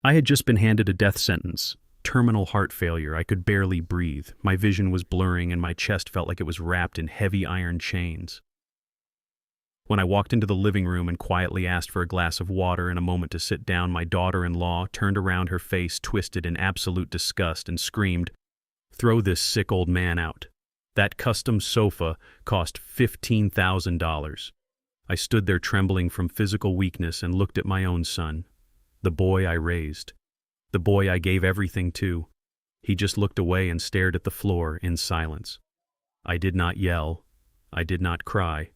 I had just been handed a death sentence. Terminal heart failure. I could barely breathe. My vision was blurring and my chest felt like it was wrapped in heavy iron chains. When I walked into the living room and quietly asked for a glass of water and a moment to sit down, my daughter-in-law turned around, her face twisted in absolute disgust, and screamed, "Throw this sick old man out. That custom sofa cost $15,000. I stood there trembling from physical weakness and looked at my own son, the boy I raised, the boy I gave everything to. He just looked away and stared at the floor in silence. I did not yell. I did not cry.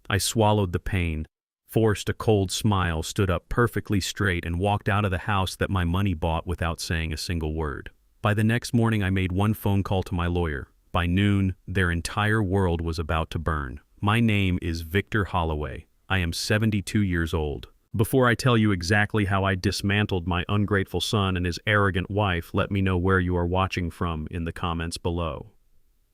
I swallowed the pain, forced a cold smile, stood up perfectly straight, and walked out of the house that my money bought without saying a single word. By the next morning, I made one phone call to my lawyer. By noon, their entire world was about to burn. My name is Victor Holloway. I am 72 years old. Before I tell you exactly how I dismantled my ungrateful son and his arrogant wife, let me know where you are watching from in the comments below.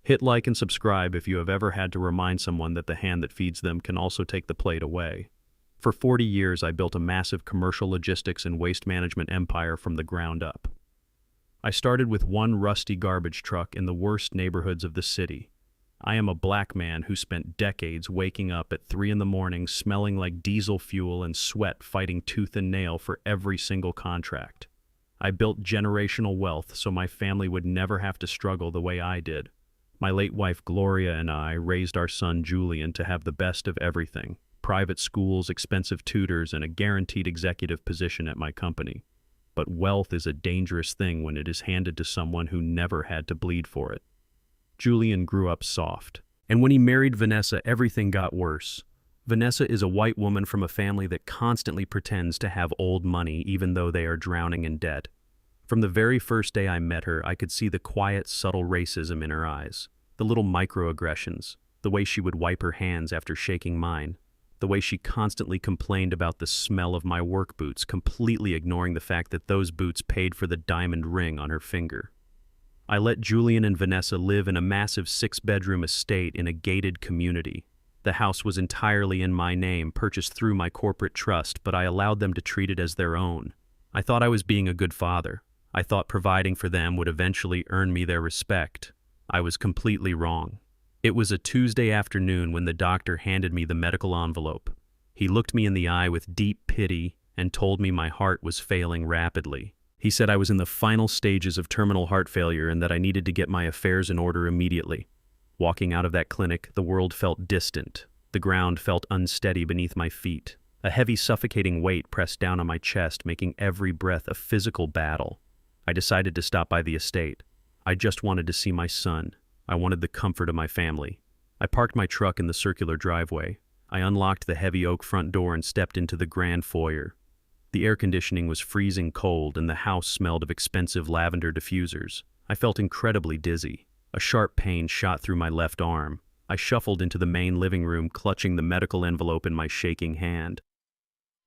Hit like and subscribe if you have ever had to remind someone that the hand that feeds them can also take the plate away. For 40 years, I built a massive commercial logistics and waste management empire from the ground up. I started with one rusty garbage truck in the worst neighborhoods of the city. I am a black man who spent decades waking up at 3 in the morning, smelling like diesel fuel and sweat, fighting tooth and nail for every single contract. I built generational wealth so my family would never have to struggle the way I did. My late wife Gloria and I raised our son Julian to have the best of everything: private schools, expensive tutors, and a guaranteed executive position at my company. But wealth is a dangerous thing when it is handed to someone who never had to bleed for it. Julian grew up soft, and when he married Vanessa, everything got worse. Vanessa is a white woman from a family that constantly pretends to have old money even though they are drowning in debt. From the very first day I met her, I could see the quiet, subtle racism in her eyes, the little microaggressions, the way she would wipe her hands after shaking mine, the way she constantly complained about the smell of my work boots, completely ignoring the fact that those boots paid for the diamond ring on her finger. I let Julian and Vanessa live in a massive 6-bedroom estate in a gated community. The house was entirely in my name, purchased through my corporate trust, but I allowed them to treat it as their own. I thought I was being a good father. I thought providing for them would eventually earn me their respect. I was completely wrong. It was a Tuesday afternoon when the doctor handed me the medical envelope. He looked me in the eye with deep pity and told me my heart was failing rapidly. He said I was in the final stages of terminal heart failure and that I needed to get my affairs in order immediately. Walking out of that clinic, the world felt distant. The ground felt unsteady beneath my feet. A heavy, suffocating weight pressed down on my chest, making every breath a physical battle. I decided to stop by the estate. I just wanted to see my son. I wanted the comfort of my family. I parked my truck in the circular driveway. I unlocked the heavy oak front door and stepped into the grand foyer. The air conditioning was freezing cold and the house smelled of expensive lavender diffusers. I felt incredibly dizzy. A sharp pain shot through my left arm. I shuffled into the main living room, clutching the medical envelope in my shaking hand.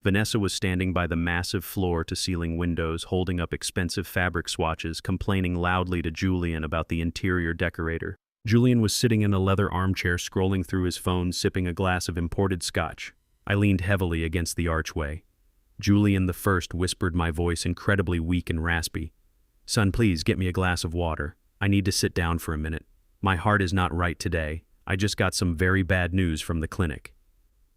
Vanessa was standing by the massive floor-to-ceiling windows, holding up expensive fabric swatches, complaining loudly to Julian about the interior decorator. Julian was sitting in a leather armchair, scrolling through his phone, sipping a glass of imported scotch. I leaned heavily against the archway. Julian the First whispered, my voice incredibly weak and raspy. "Son, please get me a glass of water. I need to sit down for a minute. My heart is not right today. I just got some very bad news from the clinic."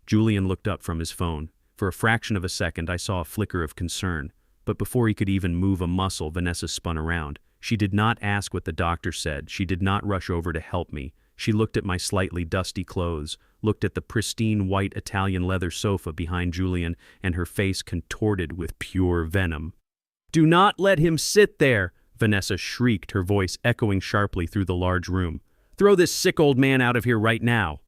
Julian looked up from his phone. For a fraction of a second, I saw a flicker of concern, but before he could even move a muscle, Vanessa spun around. She did not ask what the doctor said. She did not rush over to help me. She looked at my slightly dusty clothes, looked at the pristine white Italian leather sofa behind Julian, and her face contorted with pure venom. "Do not let him sit there!" Vanessa shrieked, her voice echoing sharply through the large room. "Throw this sick old man out of here right now!"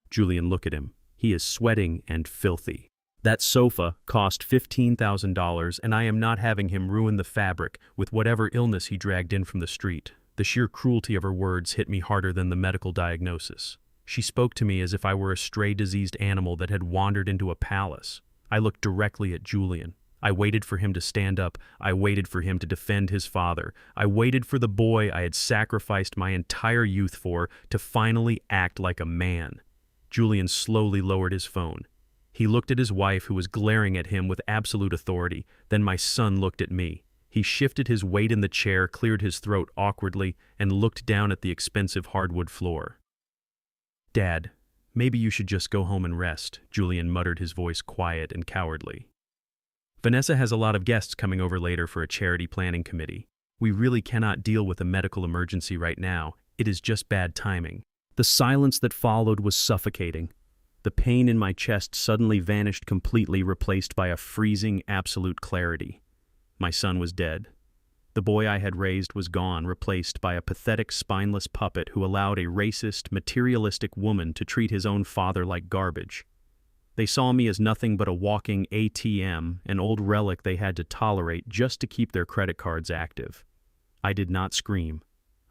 Julian, look at him. He is sweating and filthy. That sofa cost $15,000, and I am not having him ruin the fabric with whatever illness he dragged in from the street. The sheer cruelty of her words hit me harder than the medical diagnosis. She spoke to me as if I were a stray diseased animal that had wandered into a palace. I looked directly at Julian. I waited for him to stand up. I waited for him to defend his father. I waited for the boy I had sacrificed my entire youth for to finally act like a man. Julian slowly lowered his phone. He looked at his wife, who was glaring at him with absolute authority. Then my son looked at me. He shifted his weight in the chair, cleared his throat awkwardly, and looked down at the expensive hardwood floor. "Dad, maybe you should just go home and rest," Julian muttered, his voice quiet and cowardly. "Vanessa has a lot of guests coming over later for a charity planning committee. We really cannot deal with a medical emergency right now. It is just bad timing." The silence that followed was suffocating. The pain in my chest suddenly vanished completely, replaced by a freezing, absolute clarity. My son was dead. The boy I had raised was gone, replaced by a pathetic, spineless puppet who allowed a racist, materialistic woman to treat his own father like garbage. They saw me as nothing but a walking ATM, an old relic they had to tolerate just to keep their credit cards active. I did not scream.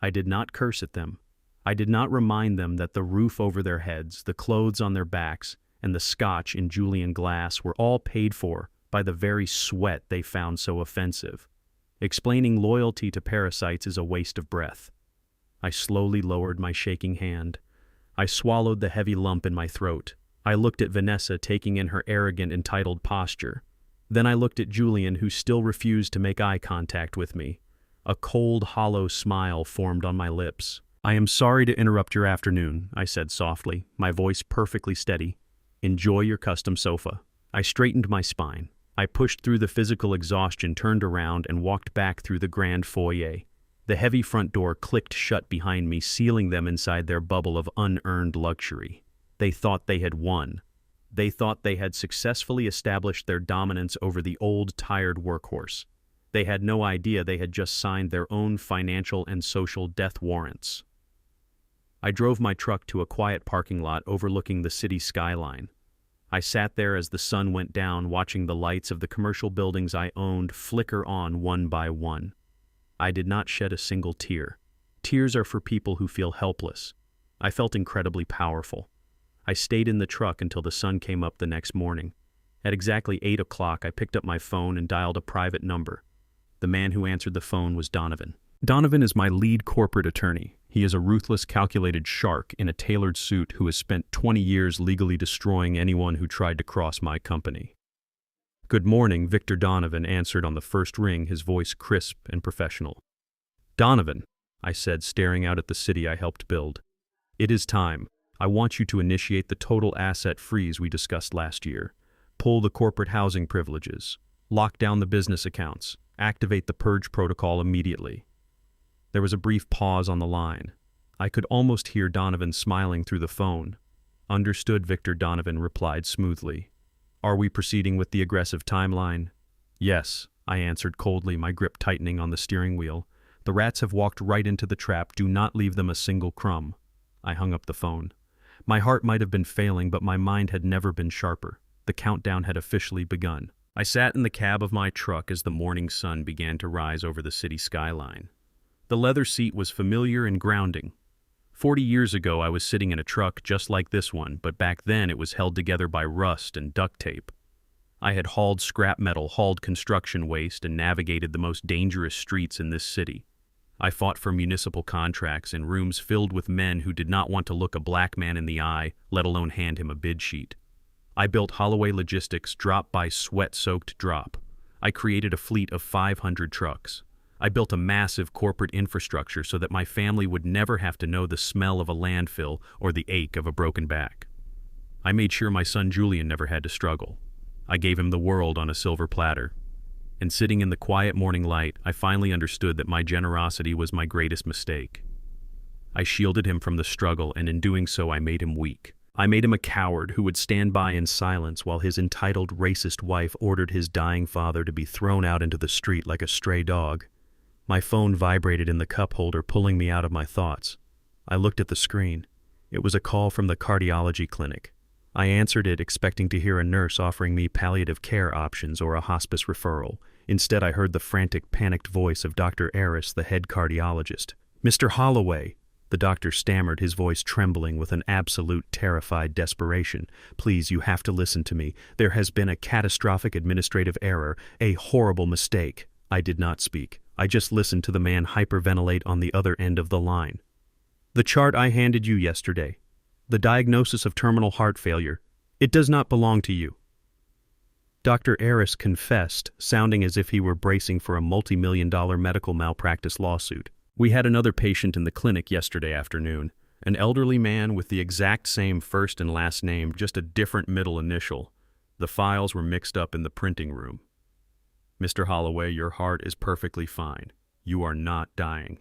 I did not curse at them. I did not remind them that the roof over their heads, the clothes on their backs, and the scotch in Julian glass were all paid for by the very sweat they found so offensive. Explaining loyalty to parasites is a waste of breath. I slowly lowered my shaking hand. I swallowed the heavy lump in my throat. I looked at Vanessa, taking in her arrogant, entitled posture. Then I looked at Julian, who still refused to make eye contact with me. A cold, hollow smile formed on my lips. "I am sorry to interrupt your afternoon," I said softly, my voice perfectly steady. "Enjoy your custom sofa." I straightened my spine. I pushed through the physical exhaustion, turned around, and walked back through the grand foyer. The heavy front door clicked shut behind me, sealing them inside their bubble of unearned luxury. They thought they had won. They thought they had successfully established their dominance over the old, tired workhorse. They had no idea they had just signed their own financial and social death warrants. I drove my truck to a quiet parking lot overlooking the city skyline. I sat there as the sun went down, watching the lights of the commercial buildings I owned flicker on one by one. I did not shed a single tear. Tears are for people who feel helpless. I felt incredibly powerful. I stayed in the truck until the sun came up the next morning. At exactly 8 o'clock, I picked up my phone and dialed a private number. The man who answered the phone was Donovan. Donovan is my lead corporate attorney. He is a ruthless, calculated shark in a tailored suit who has spent 20 years legally destroying anyone who tried to cross my company. "Good morning," Victor Donovan answered on the first ring, his voice crisp and professional. "Donovan," I said, staring out at the city I helped build. "It is time. I want you to initiate the total asset freeze we discussed last year. Pull the corporate housing privileges. Lock down the business accounts. Activate the purge protocol immediately." There was a brief pause on the line. I could almost hear Donovan smiling through the phone. "Understood," Victor Donovan replied smoothly. "Are we proceeding with the aggressive timeline?" "Yes," I answered coldly, my grip tightening on the steering wheel. "The rats have walked right into the trap. Do not leave them a single crumb." I hung up the phone. My heart might have been failing, but my mind had never been sharper. The countdown had officially begun. I sat in the cab of my truck as the morning sun began to rise over the city skyline. The leather seat was familiar and grounding. 40 years ago, I was sitting in a truck just like this one, but back then it was held together by rust and duct tape. I had hauled scrap metal, hauled construction waste, and navigated the most dangerous streets in this city. I fought for municipal contracts in rooms filled with men who did not want to look a black man in the eye, let alone hand him a bid sheet. I built Holloway Logistics drop by sweat-soaked drop. I created a fleet of 500 trucks. I built a massive corporate infrastructure so that my family would never have to know the smell of a landfill or the ache of a broken back. I made sure my son Julian never had to struggle. I gave him the world on a silver platter. And sitting in the quiet morning light, I finally understood that my generosity was my greatest mistake. I shielded him from the struggle, and in doing so I made him weak. I made him a coward who would stand by in silence while his entitled racist wife ordered his dying father to be thrown out into the street like a stray dog. My phone vibrated in the cup holder, pulling me out of my thoughts. I looked at the screen. It was a call from the cardiology clinic. I answered it, expecting to hear a nurse offering me palliative care options or a hospice referral. Instead, I heard the frantic, panicked voice of Dr. Aris, the head cardiologist. "Mr. Holloway," the doctor stammered, his voice trembling with an absolute terrified desperation. "Please, you have to listen to me. There has been a catastrophic administrative error, a horrible mistake." I did not speak. I just listened to the man hyperventilate on the other end of the line. "The chart I handed you yesterday, the diagnosis of terminal heart failure, it does not belong to you." Dr. Aris confessed, sounding as if he were bracing for a multi-million-dollar medical malpractice lawsuit. We had another patient in the clinic yesterday afternoon, an elderly man with the exact same first and last name, just a different middle initial. The files were mixed up in the printing room. Mr. Holloway, your heart is perfectly fine. You are not dying.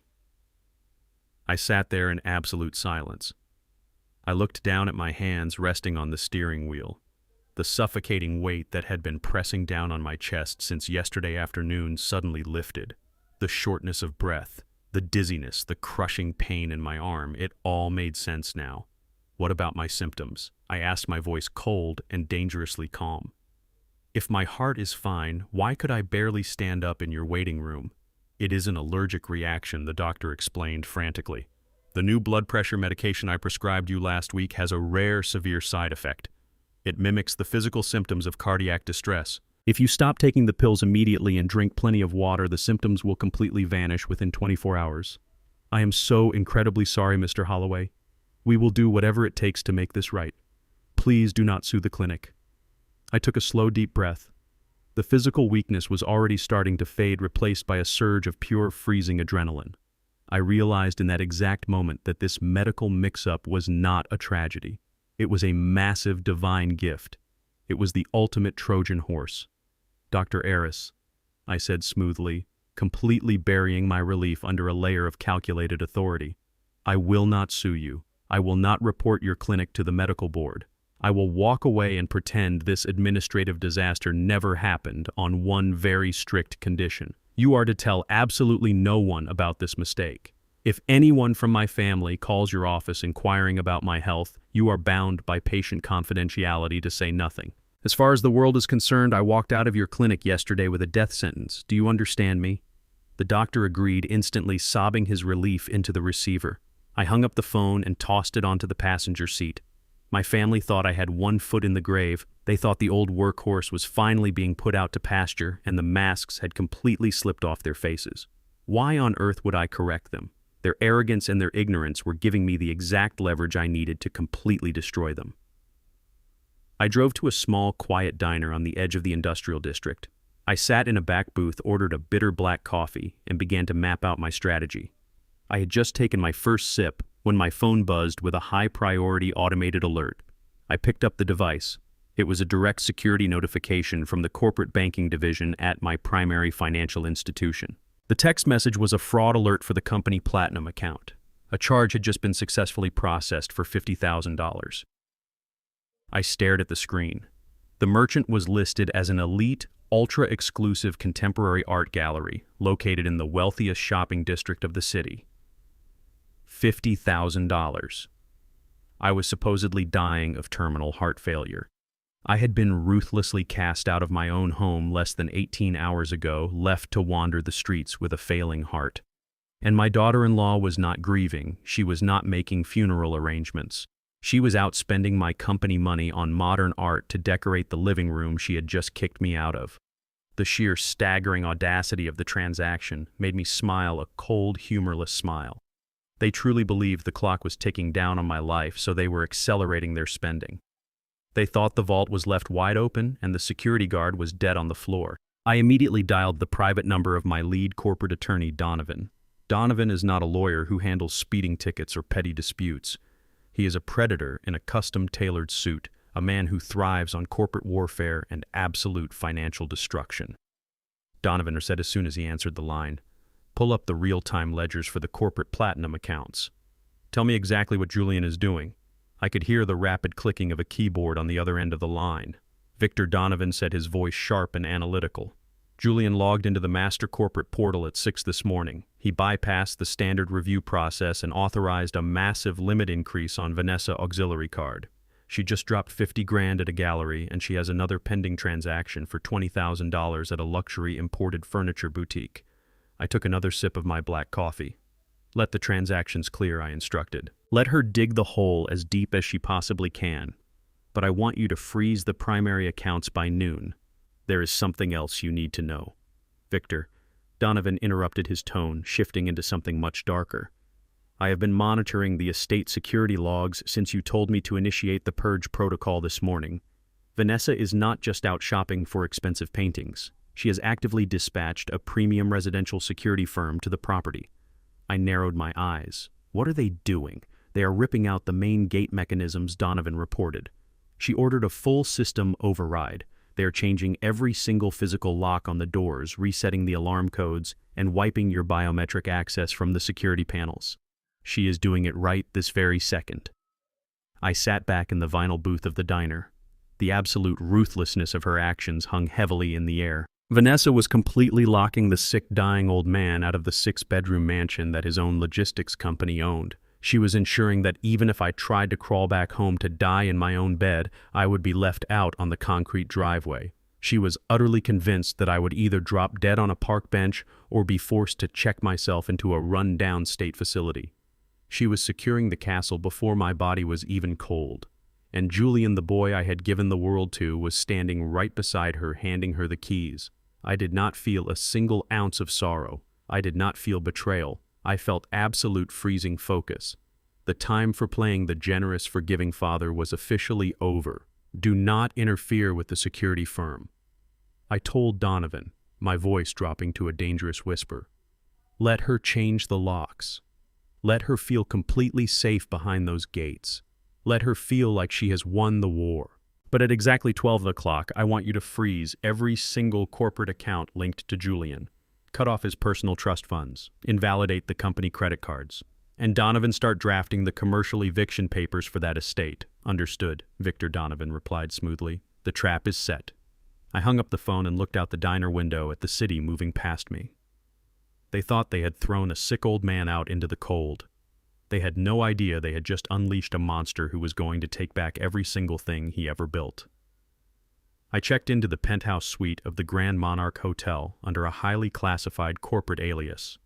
I sat there in absolute silence. I looked down at my hands resting on the steering wheel. The suffocating weight that had been pressing down on my chest since yesterday afternoon suddenly lifted. The shortness of breath, the dizziness, the crushing pain in my arm, it all made sense now. What about my symptoms? I asked, my voice cold and dangerously calm. If my heart is fine, why could I barely stand up in your waiting room? It is an allergic reaction, the doctor explained frantically. The new blood pressure medication I prescribed you last week has a rare severe side effect. It mimics the physical symptoms of cardiac distress. If you stop taking the pills immediately and drink plenty of water, the symptoms will completely vanish within 24 hours. I am so incredibly sorry, Mr. Holloway. We will do whatever it takes to make this right. Please do not sue the clinic. I took a slow, deep breath. The physical weakness was already starting to fade, replaced by a surge of pure, freezing adrenaline. I realized in that exact moment that this medical mix-up was not a tragedy. It was a massive divine gift. It was the ultimate Trojan horse. Dr. Aris, I said smoothly, completely burying my relief under a layer of calculated authority. I will not sue you. I will not report your clinic to the medical board. I will walk away and pretend this administrative disaster never happened on one very strict condition. You are to tell absolutely no one about this mistake. If anyone from my family calls your office inquiring about my health, you are bound by patient confidentiality to say nothing. As far as the world is concerned, I walked out of your clinic yesterday with a death sentence. Do you understand me? The doctor agreed, instantly sobbing his relief into the receiver. I hung up the phone and tossed it onto the passenger seat. My family thought I had one foot in the grave. They thought the old workhorse was finally being put out to pasture and the masks had completely slipped off their faces. Why on earth would I correct them? Their arrogance and their ignorance were giving me the exact leverage I needed to completely destroy them. I drove to a small, quiet diner on the edge of the industrial district. I sat in a back booth, ordered a bitter black coffee, and began to map out my strategy. I had just taken my first sip when my phone buzzed with a high-priority automated alert. I picked up the device. It was a direct security notification from the corporate banking division at my primary financial institution. The text message was a fraud alert for the company Platinum account. A charge had just been successfully processed for $50,000. I stared at the screen. The merchant was listed as an elite, ultra-exclusive contemporary art gallery located in the wealthiest shopping district of the city. $50,000. I was supposedly dying of terminal heart failure. I had been ruthlessly cast out of my own home less than 18 hours ago, left to wander the streets with a failing heart. And my daughter-in-law was not grieving. She was not making funeral arrangements. She was out spending my company money on modern art to decorate the living room she had just kicked me out of. The sheer staggering audacity of the transaction made me smile a cold, humorless smile. They truly believed the clock was ticking down on my life, so they were accelerating their spending. They thought the vault was left wide open and the security guard was dead on the floor. I immediately dialed the private number of my lead corporate attorney, Donovan. Donovan is not a lawyer who handles speeding tickets or petty disputes. He is a predator in a custom-tailored suit, a man who thrives on corporate warfare and absolute financial destruction. Donovan said as soon as he answered the line, "Pull up the real-time ledgers for the corporate Platinum accounts. Tell me exactly what Julian is doing." I could hear the rapid clicking of a keyboard on the other end of the line. Victor Donovan said, his voice sharp and analytical. Julian logged into the master corporate portal at 6 this morning. He bypassed the standard review process and authorized a massive limit increase on Vanessa auxiliary card. She just dropped $50,000 at a gallery, and she has another pending transaction for $20,000 at a luxury imported furniture boutique. I took another sip of my black coffee. "Let the transactions clear," I instructed. "Let her dig the hole as deep as she possibly can. But I want you to freeze the primary accounts by noon. There is something else you need to know." "Victor," Donovan interrupted, his tone shifting into something much darker. "I have been monitoring the estate security logs since you told me to initiate the purge protocol this morning. Vanessa is not just out shopping for expensive paintings. She has actively dispatched a premium residential security firm to the property. I narrowed my eyes. What are they doing? They are ripping out the main gate mechanisms, Donovan reported. She ordered a full system override. They are changing every single physical lock on the doors, resetting the alarm codes, and wiping your biometric access from the security panels. She is doing it right this very second. I sat back in the vinyl booth of the diner. The absolute ruthlessness of her actions hung heavily in the air. Vanessa was completely locking the sick, dying old man out of the 6-bedroom mansion that his own logistics company owned. She was ensuring that even if I tried to crawl back home to die in my own bed, I would be left out on the concrete driveway. She was utterly convinced that I would either drop dead on a park bench or be forced to check myself into a run-down state facility. She was securing the castle before my body was even cold. And Julian, the boy I had given the world to, was standing right beside her, handing her the keys. I did not feel a single ounce of sorrow. I did not feel betrayal. I felt absolute freezing focus. The time for playing the generous, forgiving father was officially over. Do not interfere with the security firm. I told Donovan, my voice dropping to a dangerous whisper. Let her change the locks. Let her feel completely safe behind those gates. Let her feel like she has won the war. But at exactly 12 o'clock, I want you to freeze every single corporate account linked to Julian. Cut off his personal trust funds. Invalidate the company credit cards. And Donovan start drafting the commercial eviction papers for that estate. Understood, Victor Donovan replied smoothly. The trap is set. I hung up the phone and looked out the diner window at the city moving past me. They thought they had thrown a sick old man out into the cold. They had no idea they had just unleashed a monster who was going to take back every single thing he ever built. I checked into the penthouse suite of the Grand Monarch Hotel under a highly classified corporate alias.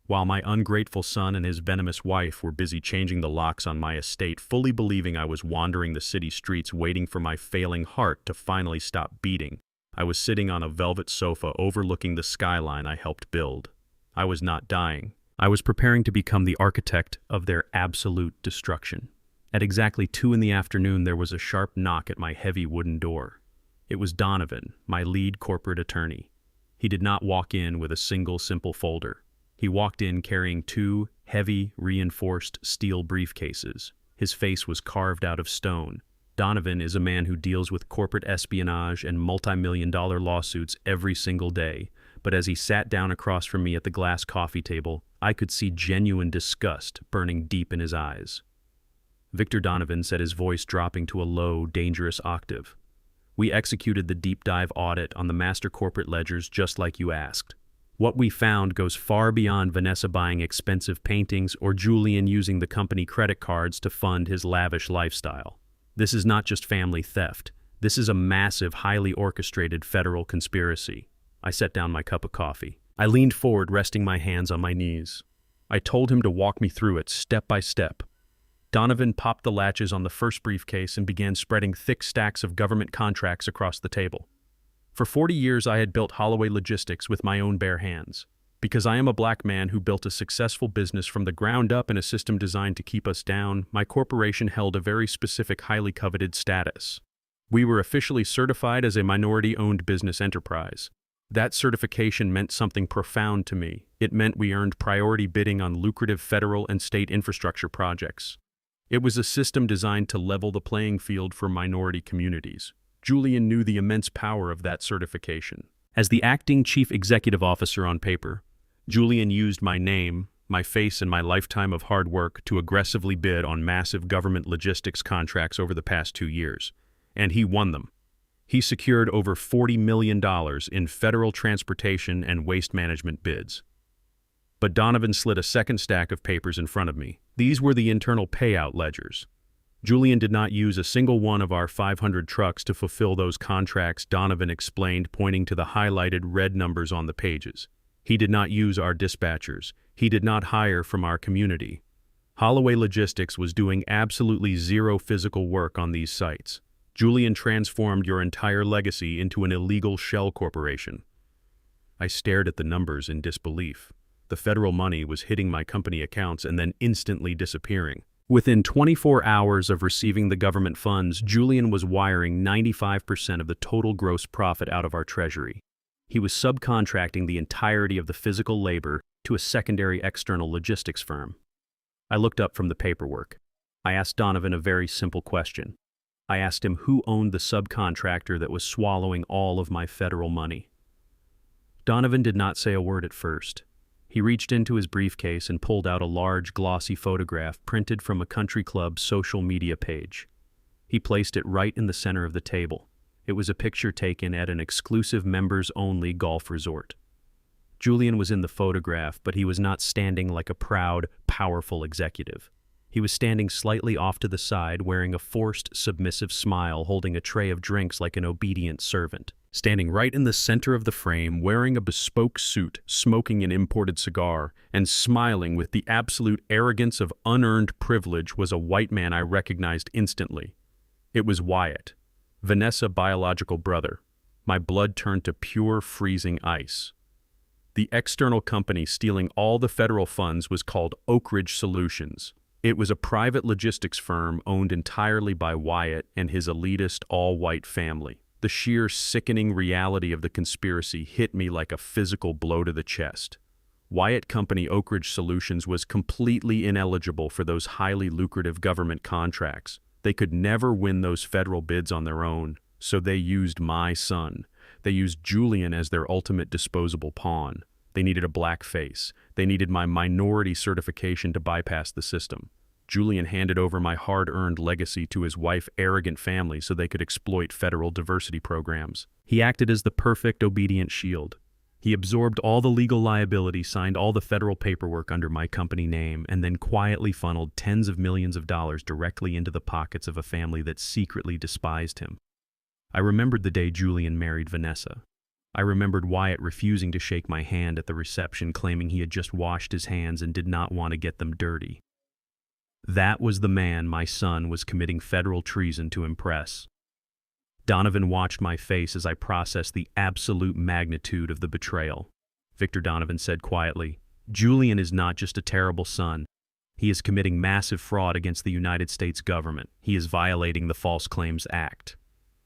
While my ungrateful son and his venomous wife were busy changing the locks on my estate, fully believing I was wandering the city streets waiting for my failing heart to finally stop beating, I was sitting on a velvet sofa overlooking the skyline I helped build. I was not dying. I was preparing to become the architect of their absolute destruction. At exactly 2 in the afternoon, there was a sharp knock at my heavy wooden door. It was Donovan, my lead corporate attorney. He did not walk in with a single simple folder. He walked in carrying 2 heavy, reinforced steel briefcases. His face was carved out of stone. Donovan is a man who deals with corporate espionage and multi-million-dollar lawsuits every single day. But as he sat down across from me at the glass coffee table, I could see genuine disgust burning deep in his eyes. Victor Donovan said, his voice dropping to a low, dangerous octave. We executed the deep dive audit on the master corporate ledgers just like you asked. What we found goes far beyond Vanessa buying expensive paintings or Julian using the company credit cards to fund his lavish lifestyle. This is not just family theft. This is a massive, highly orchestrated federal conspiracy. I set down my cup of coffee. I leaned forward, resting my hands on my knees. I told him to walk me through it step by step. Donovan popped the latches on the first briefcase and began spreading thick stacks of government contracts across the table. For 40 years, I had built Holloway Logistics with my own bare hands. Because I am a black man who built a successful business from the ground up in a system designed to keep us down, my corporation held a very specific, highly coveted status. We were officially certified as a minority-owned business enterprise. That certification meant something profound to me. It meant we earned priority bidding on lucrative federal and state infrastructure projects. It was a system designed to level the playing field for minority communities. Julian knew the immense power of that certification. As the acting chief executive officer on paper, Julian used my name, my face, and my lifetime of hard work to aggressively bid on massive government logistics contracts over the past 2 years. And he won them. He secured over $40 million in federal transportation and waste management bids. But Donovan slid a second stack of papers in front of me. These were the internal payout ledgers. Julian did not use a single one of our 500 trucks to fulfill those contracts, Donovan explained, pointing to the highlighted red numbers on the pages. He did not use our dispatchers. He did not hire from our community. Holloway Logistics was doing absolutely zero physical work on these sites. Julian transformed your entire legacy into an illegal shell corporation. I stared at the numbers in disbelief. The federal money was hitting my company accounts and then instantly disappearing. Within 24 hours of receiving the government funds, Julian was wiring 95% of the total gross profit out of our treasury. He was subcontracting the entirety of the physical labor to a secondary external logistics firm. I looked up from the paperwork. I asked Donovan a very simple question. I asked him who owned the subcontractor that was swallowing all of my federal money. Donovan did not say a word at first. He reached into his briefcase and pulled out a large, glossy photograph printed from a country club's social media page. He placed it right in the center of the table. It was a picture taken at an exclusive members-only golf resort. Julian was in the photograph, but he was not standing like a proud, powerful executive. He was standing slightly off to the side, wearing a forced, submissive smile, holding a tray of drinks like an obedient servant. Standing right in the center of the frame, wearing a bespoke suit, smoking an imported cigar, and smiling with the absolute arrogance of unearned privilege was a white man I recognized instantly. It was Wyatt, Vanessa's biological brother. My blood turned to pure freezing ice. The external company stealing all the federal funds was called Oak Ridge Solutions. It was a private logistics firm owned entirely by Wyatt and his elitist all-white family. The sheer sickening reality of the conspiracy hit me like a physical blow to the chest. Wyatt Company Oak Ridge Solutions was completely ineligible for those highly lucrative government contracts. They could never win those federal bids on their own, so they used my son. They used Julian as their ultimate disposable pawn. They needed a black face. They needed my minority certification to bypass the system. Julian handed over my hard-earned legacy to his wife's arrogant family so they could exploit federal diversity programs. He acted as the perfect obedient shield. He absorbed all the legal liability, signed all the federal paperwork under my company name, and then quietly funneled tens of millions of dollars directly into the pockets of a family that secretly despised him. I remembered the day Julian married Vanessa. I remembered Wyatt refusing to shake my hand at the reception, claiming he had just washed his hands and did not want to get them dirty. That was the man my son was committing federal treason to impress. Donovan watched my face as I processed the absolute magnitude of the betrayal. Victor Donovan said quietly, "Julian is not just a terrible son. He is committing massive fraud against the United States government. He is violating the False Claims Act.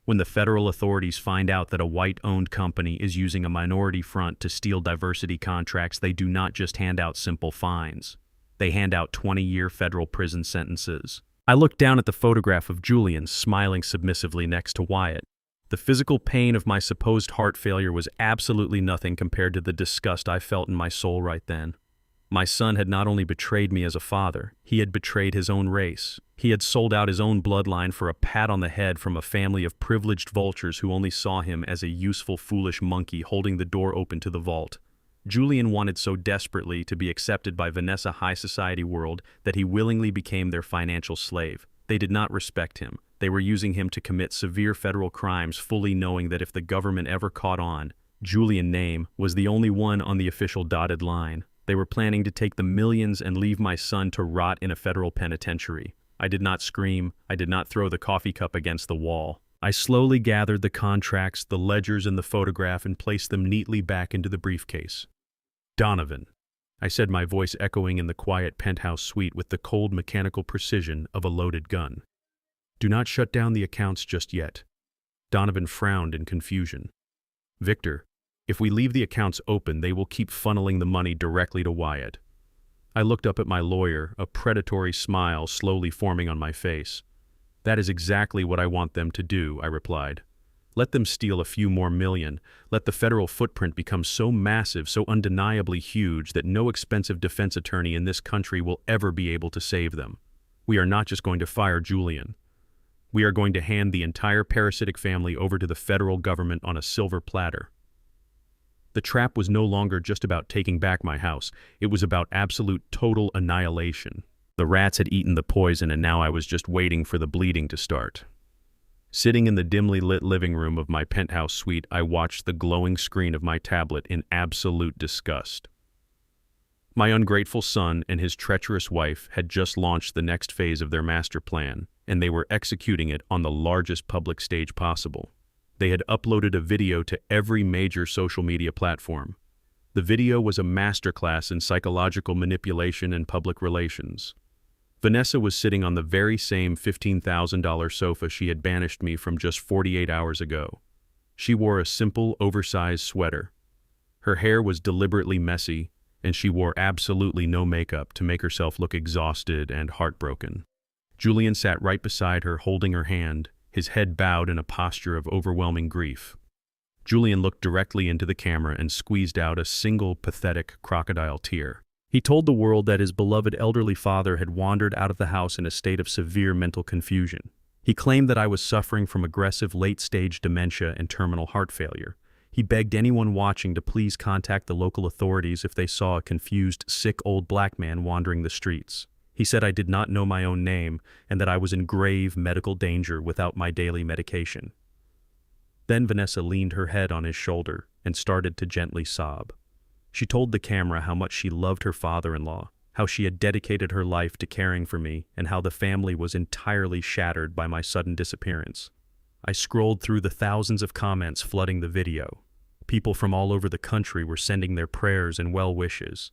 When the federal authorities find out that a white-owned company is using a minority front to steal diversity contracts, they do not just hand out simple fines. They hand out 20-year federal prison sentences." I looked down at the photograph of Julian, smiling submissively next to Wyatt. The physical pain of my supposed heart failure was absolutely nothing compared to the disgust I felt in my soul right then. My son had not only betrayed me as a father, he had betrayed his own race. He had sold out his own bloodline for a pat on the head from a family of privileged vultures who only saw him as a useful, foolish monkey holding the door open to the vault. Julian wanted so desperately to be accepted by Vanessa high society world that he willingly became their financial slave. They did not respect him. They were using him to commit severe federal crimes, fully knowing that if the government ever caught on, Julian's name was the only one on the official dotted line. They were planning to take the millions and leave my son to rot in a federal penitentiary. I did not scream. I did not throw the coffee cup against the wall. I slowly gathered the contracts, the ledgers, and the photograph and placed them neatly back into the briefcase. "Donovan," I said, my voice echoing in the quiet penthouse suite with the cold mechanical precision of a loaded gun. "Do not shut down the accounts just yet." Donovan frowned in confusion. "Victor, if we leave the accounts open, they will keep funneling the money directly to Wyatt." I looked up at my lawyer, a predatory smile slowly forming on my face. "That is exactly what I want them to do," I replied. "Let them steal a few more million. Let the federal footprint become so massive, so undeniably huge that no expensive defense attorney in this country will ever be able to save them. We are not just going to fire Julian. We are going to hand the entire parasitic family over to the federal government on a silver platter." The trap was no longer just about taking back my house. It was about absolute total annihilation. The rats had eaten the poison, and now I was just waiting for the bleeding to start. Sitting in the dimly lit living room of my penthouse suite, I watched the glowing screen of my tablet in absolute disgust. My ungrateful son and his treacherous wife had just launched the next phase of their master plan, and they were executing it on the largest public stage possible. They had uploaded a video to every major social media platform. The video was a masterclass in psychological manipulation and public relations. Vanessa was sitting on the very same $15,000 sofa she had banished me from just 48 hours ago. She wore a simple, oversized sweater. Her hair was deliberately messy, and she wore absolutely no makeup to make herself look exhausted and heartbroken. Julian sat right beside her, holding her hand, his head bowed in a posture of overwhelming grief. Julian looked directly into the camera and squeezed out a single pathetic crocodile tear. He told the world that his beloved elderly father had wandered out of the house in a state of severe mental confusion. He claimed that I was suffering from aggressive late-stage dementia and terminal heart failure. He begged anyone watching to please contact the local authorities if they saw a confused, sick old black man wandering the streets. He said I did not know my own name and that I was in grave medical danger without my daily medication. Then Vanessa leaned her head on his shoulder and started to gently sob. She told the camera how much she loved her father-in-law, how she had dedicated her life to caring for me, and how the family was entirely shattered by my sudden disappearance. I scrolled through the thousands of comments flooding the video. People from all over the country were sending their prayers and well wishes.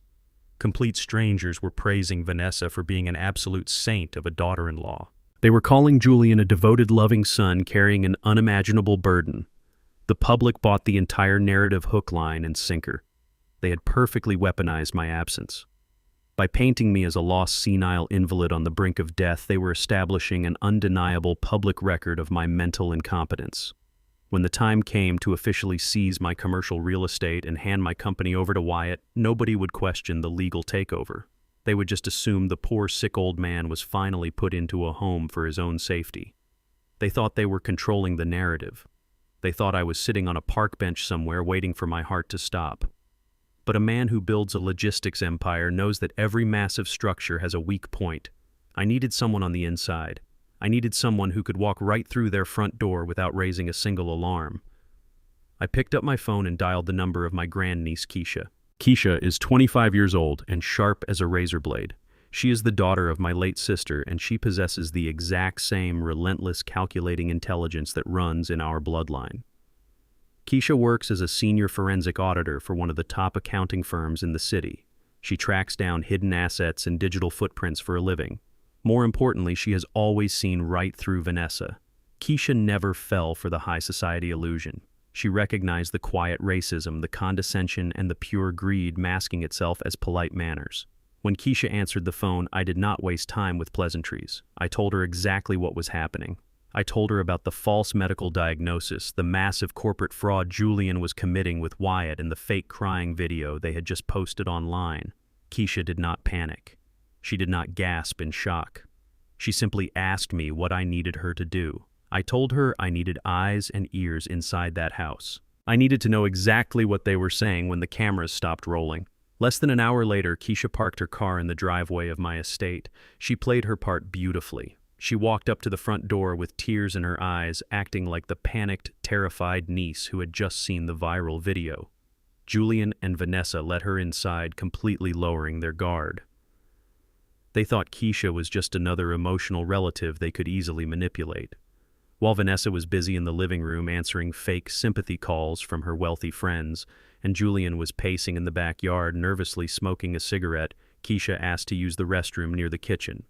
Complete strangers were praising Vanessa for being an absolute saint of a daughter-in-law. They were calling Julian a devoted, loving son carrying an unimaginable burden. The public bought the entire narrative hook, line, and sinker. They had perfectly weaponized my absence. By painting me as a lost senile invalid on the brink of death, they were establishing an undeniable public record of my mental incompetence. When the time came to officially seize my commercial real estate and hand my company over to Wyatt, nobody would question the legal takeover. They would just assume the poor, sick old man was finally put into a home for his own safety. They thought they were controlling the narrative. They thought I was sitting on a park bench somewhere waiting for my heart to stop. But a man who builds a logistics empire knows that every massive structure has a weak point. I needed someone on the inside. I needed someone who could walk right through their front door without raising a single alarm. I picked up my phone and dialed the number of my grandniece, Keisha. Keisha is 25 years old and sharp as a razor blade. She is the daughter of my late sister, and she possesses the exact same relentless, calculating intelligence that runs in our bloodline. Keisha works as a senior forensic auditor for one of the top accounting firms in the city. She tracks down hidden assets and digital footprints for a living. More importantly, she has always seen right through Vanessa. Keisha never fell for the high society illusion. She recognized the quiet racism, the condescension, and the pure greed masking itself as polite manners. When Keisha answered the phone, I did not waste time with pleasantries. I told her exactly what was happening. I told her about the false medical diagnosis, the massive corporate fraud Julian was committing with Wyatt, and the fake crying video they had just posted online. Keisha did not panic. She did not gasp in shock. She simply asked me what I needed her to do. I told her I needed eyes and ears inside that house. I needed to know exactly what they were saying when the cameras stopped rolling. Less than an hour later, Keisha parked her car in the driveway of my estate. She played her part beautifully. She walked up to the front door with tears in her eyes, acting like the panicked, terrified niece who had just seen the viral video. Julian and Vanessa let her inside, completely lowering their guard. They thought Keisha was just another emotional relative they could easily manipulate. While Vanessa was busy in the living room answering fake sympathy calls from her wealthy friends, and Julian was pacing in the backyard nervously smoking a cigarette, Keisha asked to use the restroom near the kitchen.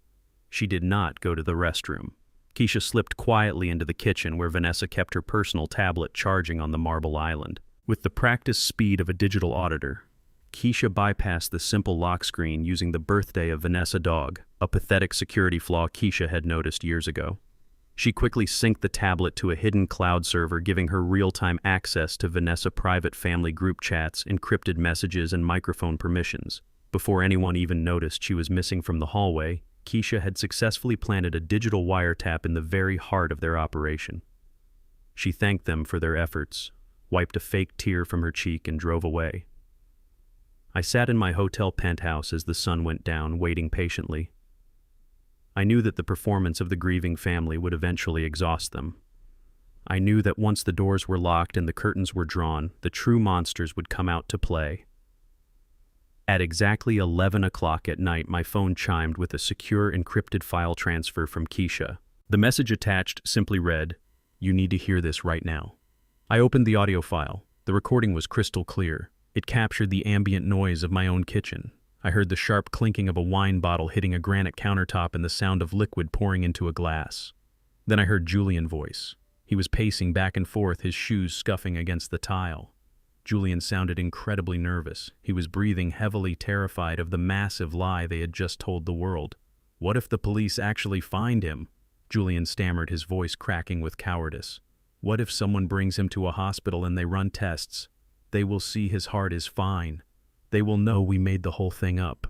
She did not go to the restroom. Keisha slipped quietly into the kitchen where Vanessa kept her personal tablet charging on the marble island. With the practiced speed of a digital auditor, Keisha bypassed the simple lock screen using the birthday of Vanessa dog, a pathetic security flaw Keisha had noticed years ago. She quickly synced the tablet to a hidden cloud server, giving her real-time access to Vanessa private family group chats, encrypted messages, and microphone permissions. Before anyone even noticed she was missing from the hallway, Keisha had successfully planted a digital wiretap in the very heart of their operation. She thanked them for their efforts, wiped a fake tear from her cheek, and drove away. I sat in my hotel penthouse as the sun went down, waiting patiently. I knew that the performance of the grieving family would eventually exhaust them. I knew that once the doors were locked and the curtains were drawn, the true monsters would come out to play. At exactly 11 o'clock at night, my phone chimed with a secure encrypted file transfer from Keisha. The message attached simply read, "You need to hear this right now." I opened the audio file. The recording was crystal clear. It captured the ambient noise of my own kitchen. I I heard the sharp clinking of a wine bottle hitting a granite countertop and the sound of liquid pouring into a glass. Then I heard Julian's voice. He was pacing back and forth, his shoes scuffing against the tile. Julian sounded incredibly nervous. He was breathing heavily, terrified of the massive lie they had just told the world. What if the police actually find him? Julian stammered, his voice cracking with cowardice. What if someone brings him to a hospital and they run tests? They will see his heart is fine. They will know we made the whole thing up.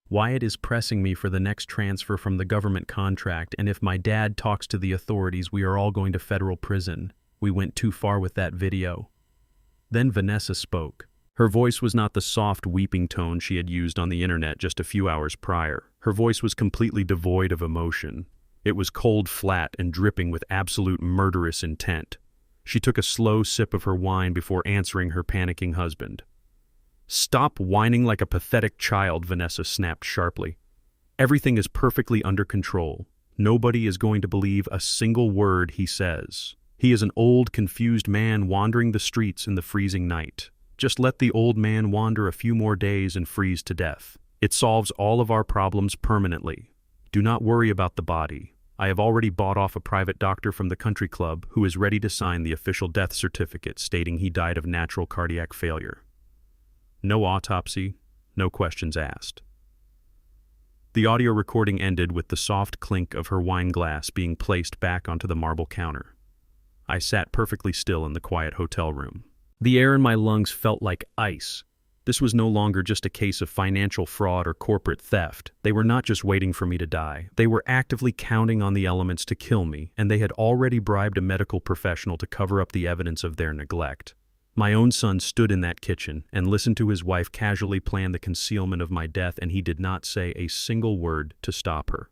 Wyatt is pressing me for the next transfer from the government contract, and if my dad talks to the authorities, we are all going to federal prison. We went too far with that video. Then Vanessa spoke. Her voice was not the soft, weeping tone she had used on the internet just a few hours prior. Her voice was completely devoid of emotion. It was cold, flat, and dripping with absolute murderous intent. She took a slow sip of her wine before answering her panicking husband. "Stop whining like a pathetic child," Vanessa snapped sharply. "Everything is perfectly under control. Nobody is going to believe a single word he says. He is an old, confused man wandering the streets in the freezing night. Just let the old man wander a few more days and freeze to death. It solves all of our problems permanently. Do not worry about the body. I have already bought off a private doctor from the country club who is ready to sign the official death certificate stating he died of natural cardiac failure. No autopsy, no questions asked." The audio recording ended with the soft clink of her wine glass being placed back onto the marble counter. I sat perfectly still in the quiet hotel room. The air in my lungs felt like ice. This was no longer just a case of financial fraud or corporate theft. They were not just waiting for me to die. They were actively counting on the elements to kill me, and they had already bribed a medical professional to cover up the evidence of their neglect. My own son stood in that kitchen and listened to his wife casually plan the concealment of my death, and he did not say a single word to stop her.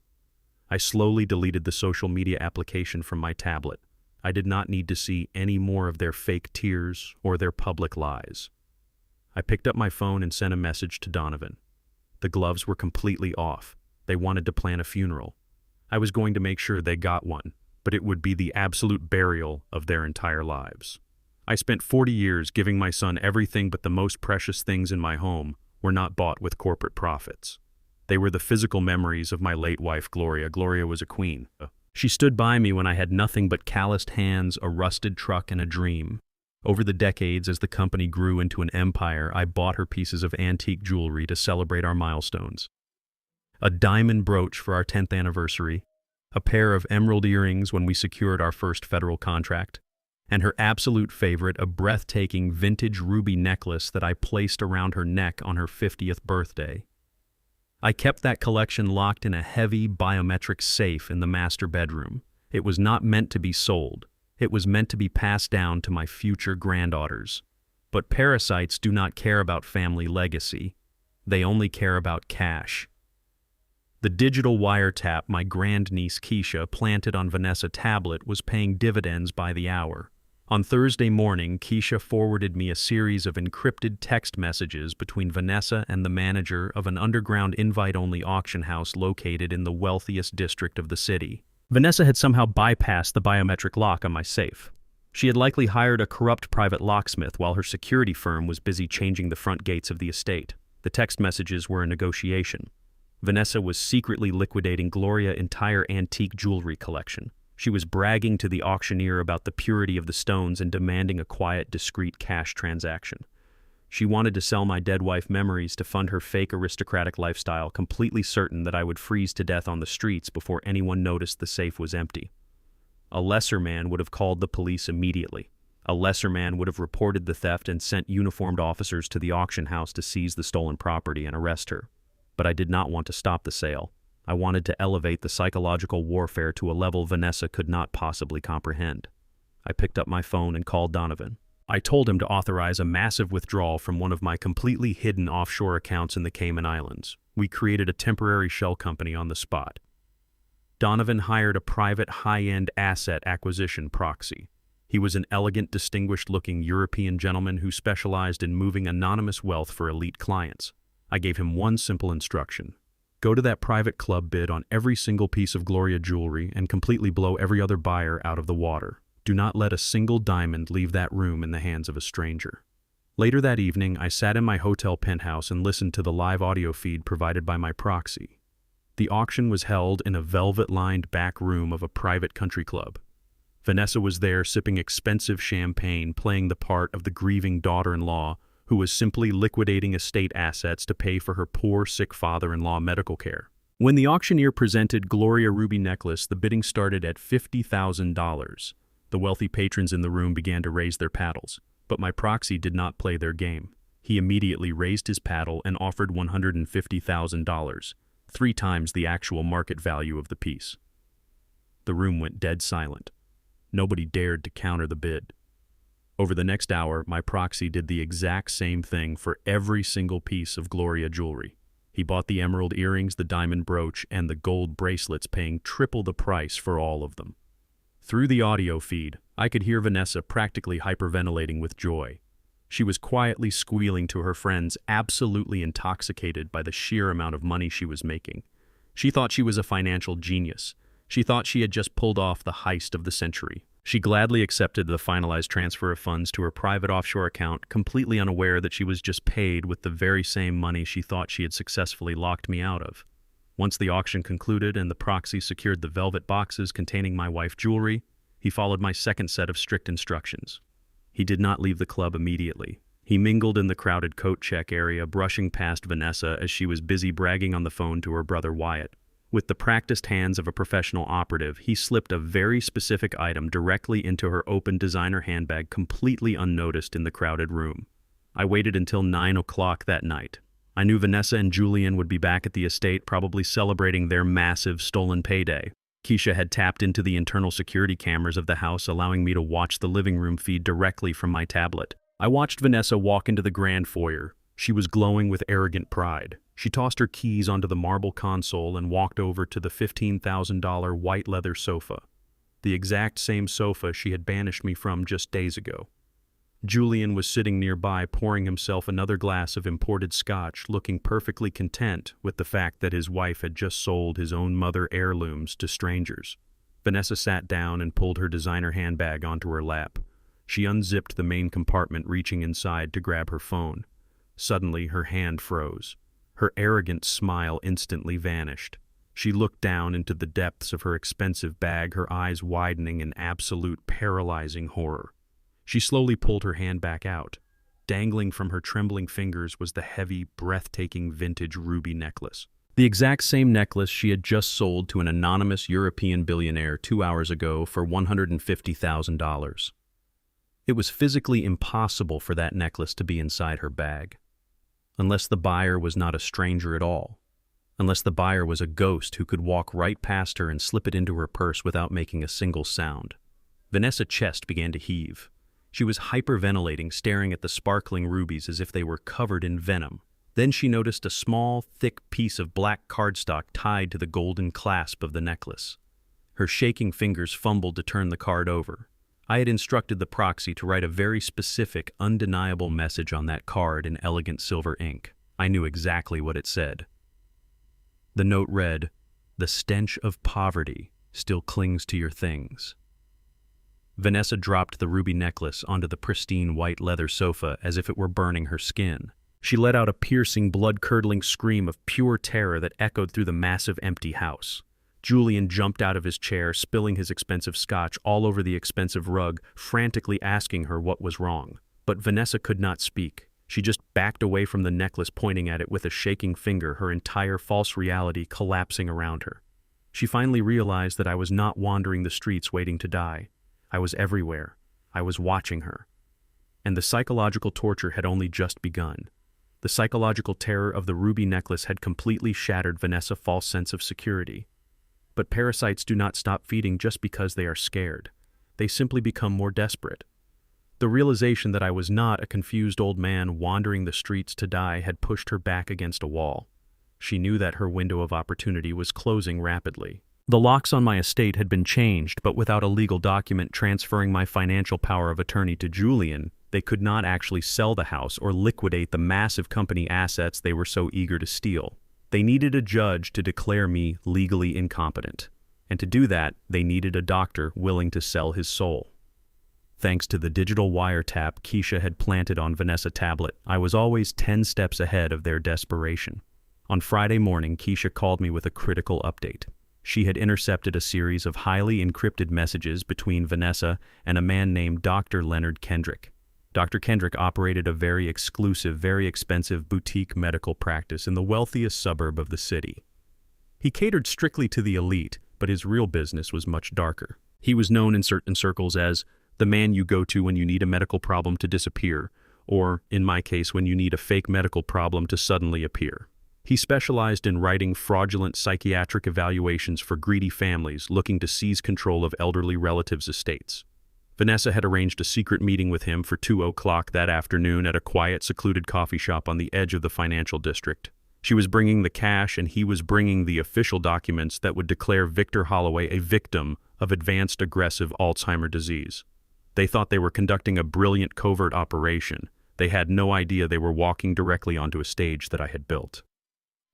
I slowly deleted the social media application from my tablet. I did not need to see any more of their fake tears or their public lies. I picked up my phone and sent a message to Donovan. The gloves were completely off. They wanted to plan a funeral. I was going to make sure they got one, but it would be the absolute burial of their entire lives. I spent 40 years giving my son everything, but the most precious things in my home were not bought with corporate profits. They were the physical memories of my late wife, Gloria. Gloria was a queen. She stood by me when I had nothing but calloused hands, a rusted truck, and a dream. Over the decades, as the company grew into an empire, I bought her pieces of antique jewelry to celebrate our milestones. A diamond brooch for our 10th anniversary, a pair of emerald earrings when we secured our first federal contract, and her absolute favorite, a breathtaking vintage ruby necklace that I placed around her neck on her 50th birthday. I kept that collection locked in a heavy biometric safe in the master bedroom. It was not meant to be sold. It was meant to be passed down to my future granddaughters. But parasites do not care about family legacy. They only care about cash. The digital wiretap my grandniece Keisha planted on Vanessa's tablet was paying dividends by the hour. On Thursday morning, Keisha forwarded me a series of encrypted text messages between Vanessa and the manager of an underground invite-only auction house located in the wealthiest district of the city. Vanessa had somehow bypassed the biometric lock on my safe. She had likely hired a corrupt private locksmith while her security firm was busy changing the front gates of the estate. The text messages were a negotiation. Vanessa was secretly liquidating Gloria's entire antique jewelry collection. She was bragging to the auctioneer about the purity of the stones and demanding a quiet, discreet cash transaction. She wanted to sell my dead wife memories to fund her fake aristocratic lifestyle, completely certain that I would freeze to death on the streets before anyone noticed the safe was empty. A lesser man would have called the police immediately. A lesser man would have reported the theft and sent uniformed officers to the auction house to seize the stolen property and arrest her. But I did not want to stop the sale. I wanted to elevate the psychological warfare to a level Vanessa could not possibly comprehend. I picked up my phone and called Donovan. I told him to authorize a massive withdrawal from one of my completely hidden offshore accounts in the Cayman Islands. We created a temporary shell company on the spot. Donovan hired a private high-end asset acquisition proxy. He was an elegant, distinguished-looking European gentleman who specialized in moving anonymous wealth for elite clients. I gave him one simple instruction. Go to that private club, bid on every single piece of Gloria jewelry, and completely blow every other buyer out of the water. Do not let a single diamond leave that room in the hands of a stranger. Later that evening, I sat in my hotel penthouse and listened to the live audio feed provided by my proxy. The auction was held in a velvet-lined back room of a private country club. Vanessa was there sipping expensive champagne, playing the part of the grieving daughter-in-law who was simply liquidating estate assets to pay for her poor, sick father-in-law medical care. When the auctioneer presented Gloria ruby necklace, the bidding started at $50,000. The wealthy patrons in the room began to raise their paddles, but my proxy did not play their game. He immediately raised his paddle and offered $150,000, 3 times the actual market value of the piece. The room went dead silent. Nobody dared to counter the bid. Over the next hour, my proxy did the exact same thing for every single piece of Gloria jewelry. He bought the emerald earrings, the diamond brooch, and the gold bracelets, paying triple the price for all of them. Through the audio feed, I could hear Vanessa practically hyperventilating with joy. She was quietly squealing to her friends, absolutely intoxicated by the sheer amount of money she was making. She thought she was a financial genius. She thought she had just pulled off the heist of the century. She gladly accepted the finalized transfer of funds to her private offshore account, completely unaware that she was just paid with the very same money she thought she had successfully locked me out of. Once the auction concluded and the proxy secured the velvet boxes containing my wife's jewelry, he followed my second set of strict instructions. He did not leave the club immediately. He mingled in the crowded coat check area, brushing past Vanessa as she was busy bragging on the phone to her brother Wyatt. With the practiced hands of a professional operative, he slipped a very specific item directly into her open designer handbag, completely unnoticed in the crowded room. I waited until 9 o'clock that night. I knew Vanessa and Julian would be back at the estate, probably celebrating their massive stolen payday. Keisha had tapped into the internal security cameras of the house, allowing me to watch the living room feed directly from my tablet. I watched Vanessa walk into the grand foyer. She was glowing with arrogant pride. She tossed her keys onto the marble console and walked over to the $15,000 white leather sofa, the exact same sofa she had banished me from just days ago. Julian was sitting nearby, pouring himself another glass of imported scotch, looking perfectly content with the fact that his wife had just sold his own mother heirlooms to strangers. Vanessa sat down and pulled her designer handbag onto her lap. She unzipped the main compartment, reaching inside to grab her phone. Suddenly, her hand froze. Her arrogant smile instantly vanished. She looked down into the depths of her expensive bag, her eyes widening in absolute paralyzing horror. She slowly pulled her hand back out. Dangling from her trembling fingers was the heavy, breathtaking vintage ruby necklace. The exact same necklace she had just sold to an anonymous European billionaire 2 hours ago for $150,000. It was physically impossible for that necklace to be inside her bag. Unless the buyer was not a stranger at all. Unless the buyer was a ghost who could walk right past her and slip it into her purse without making a single sound. Vanessa's chest began to heave. She was hyperventilating, staring at the sparkling rubies as if they were covered in venom. Then she noticed a small, thick piece of black cardstock tied to the golden clasp of the necklace. Her shaking fingers fumbled to turn the card over. I had instructed the proxy to write a very specific, undeniable message on that card in elegant silver ink. I knew exactly what it said. The note read, "The stench of poverty still clings to your things." Vanessa dropped the ruby necklace onto the pristine white leather sofa as if it were burning her skin. She let out a piercing, blood-curdling scream of pure terror that echoed through the massive, empty house. Julian jumped out of his chair, spilling his expensive scotch all over the expensive rug, frantically asking her what was wrong. But Vanessa could not speak. She just backed away from the necklace, pointing at it with a shaking finger, her entire false reality collapsing around her. She finally realized that I was not wandering the streets waiting to die. I was everywhere. I was watching her. And the psychological torture had only just begun. The psychological terror of the ruby necklace had completely shattered Vanessa's false sense of security. But parasites do not stop feeding just because they are scared. They simply become more desperate. The realization that I was not a confused old man wandering the streets to die had pushed her back against a wall. She knew that her window of opportunity was closing rapidly. The locks on my estate had been changed, but without a legal document transferring my financial power of attorney to Julian, they could not actually sell the house or liquidate the massive company assets they were so eager to steal. They needed a judge to declare me legally incompetent. And to do that, they needed a doctor willing to sell his soul. Thanks to the digital wiretap Keisha had planted on Vanessa's tablet, I was always 10 steps ahead of their desperation. On Friday morning, Keisha called me with a critical update. She had intercepted a series of highly encrypted messages between Vanessa and a man named Dr. Leonard Kendrick. Dr. Kendrick operated a very exclusive, very expensive boutique medical practice in the wealthiest suburb of the city. He catered strictly to the elite, but his real business was much darker. He was known in certain circles as the man you go to when you need a medical problem to disappear, or, in my case, when you need a fake medical problem to suddenly appear. He specialized in writing fraudulent psychiatric evaluations for greedy families looking to seize control of elderly relatives' estates. Vanessa had arranged a secret meeting with him for 2:00 that afternoon at a quiet, secluded coffee shop on the edge of the financial district. She was bringing the cash and he was bringing the official documents that would declare Victor Holloway a victim of advanced aggressive Alzheimer's disease. They thought they were conducting a brilliant covert operation. They had no idea they were walking directly onto a stage that I had built.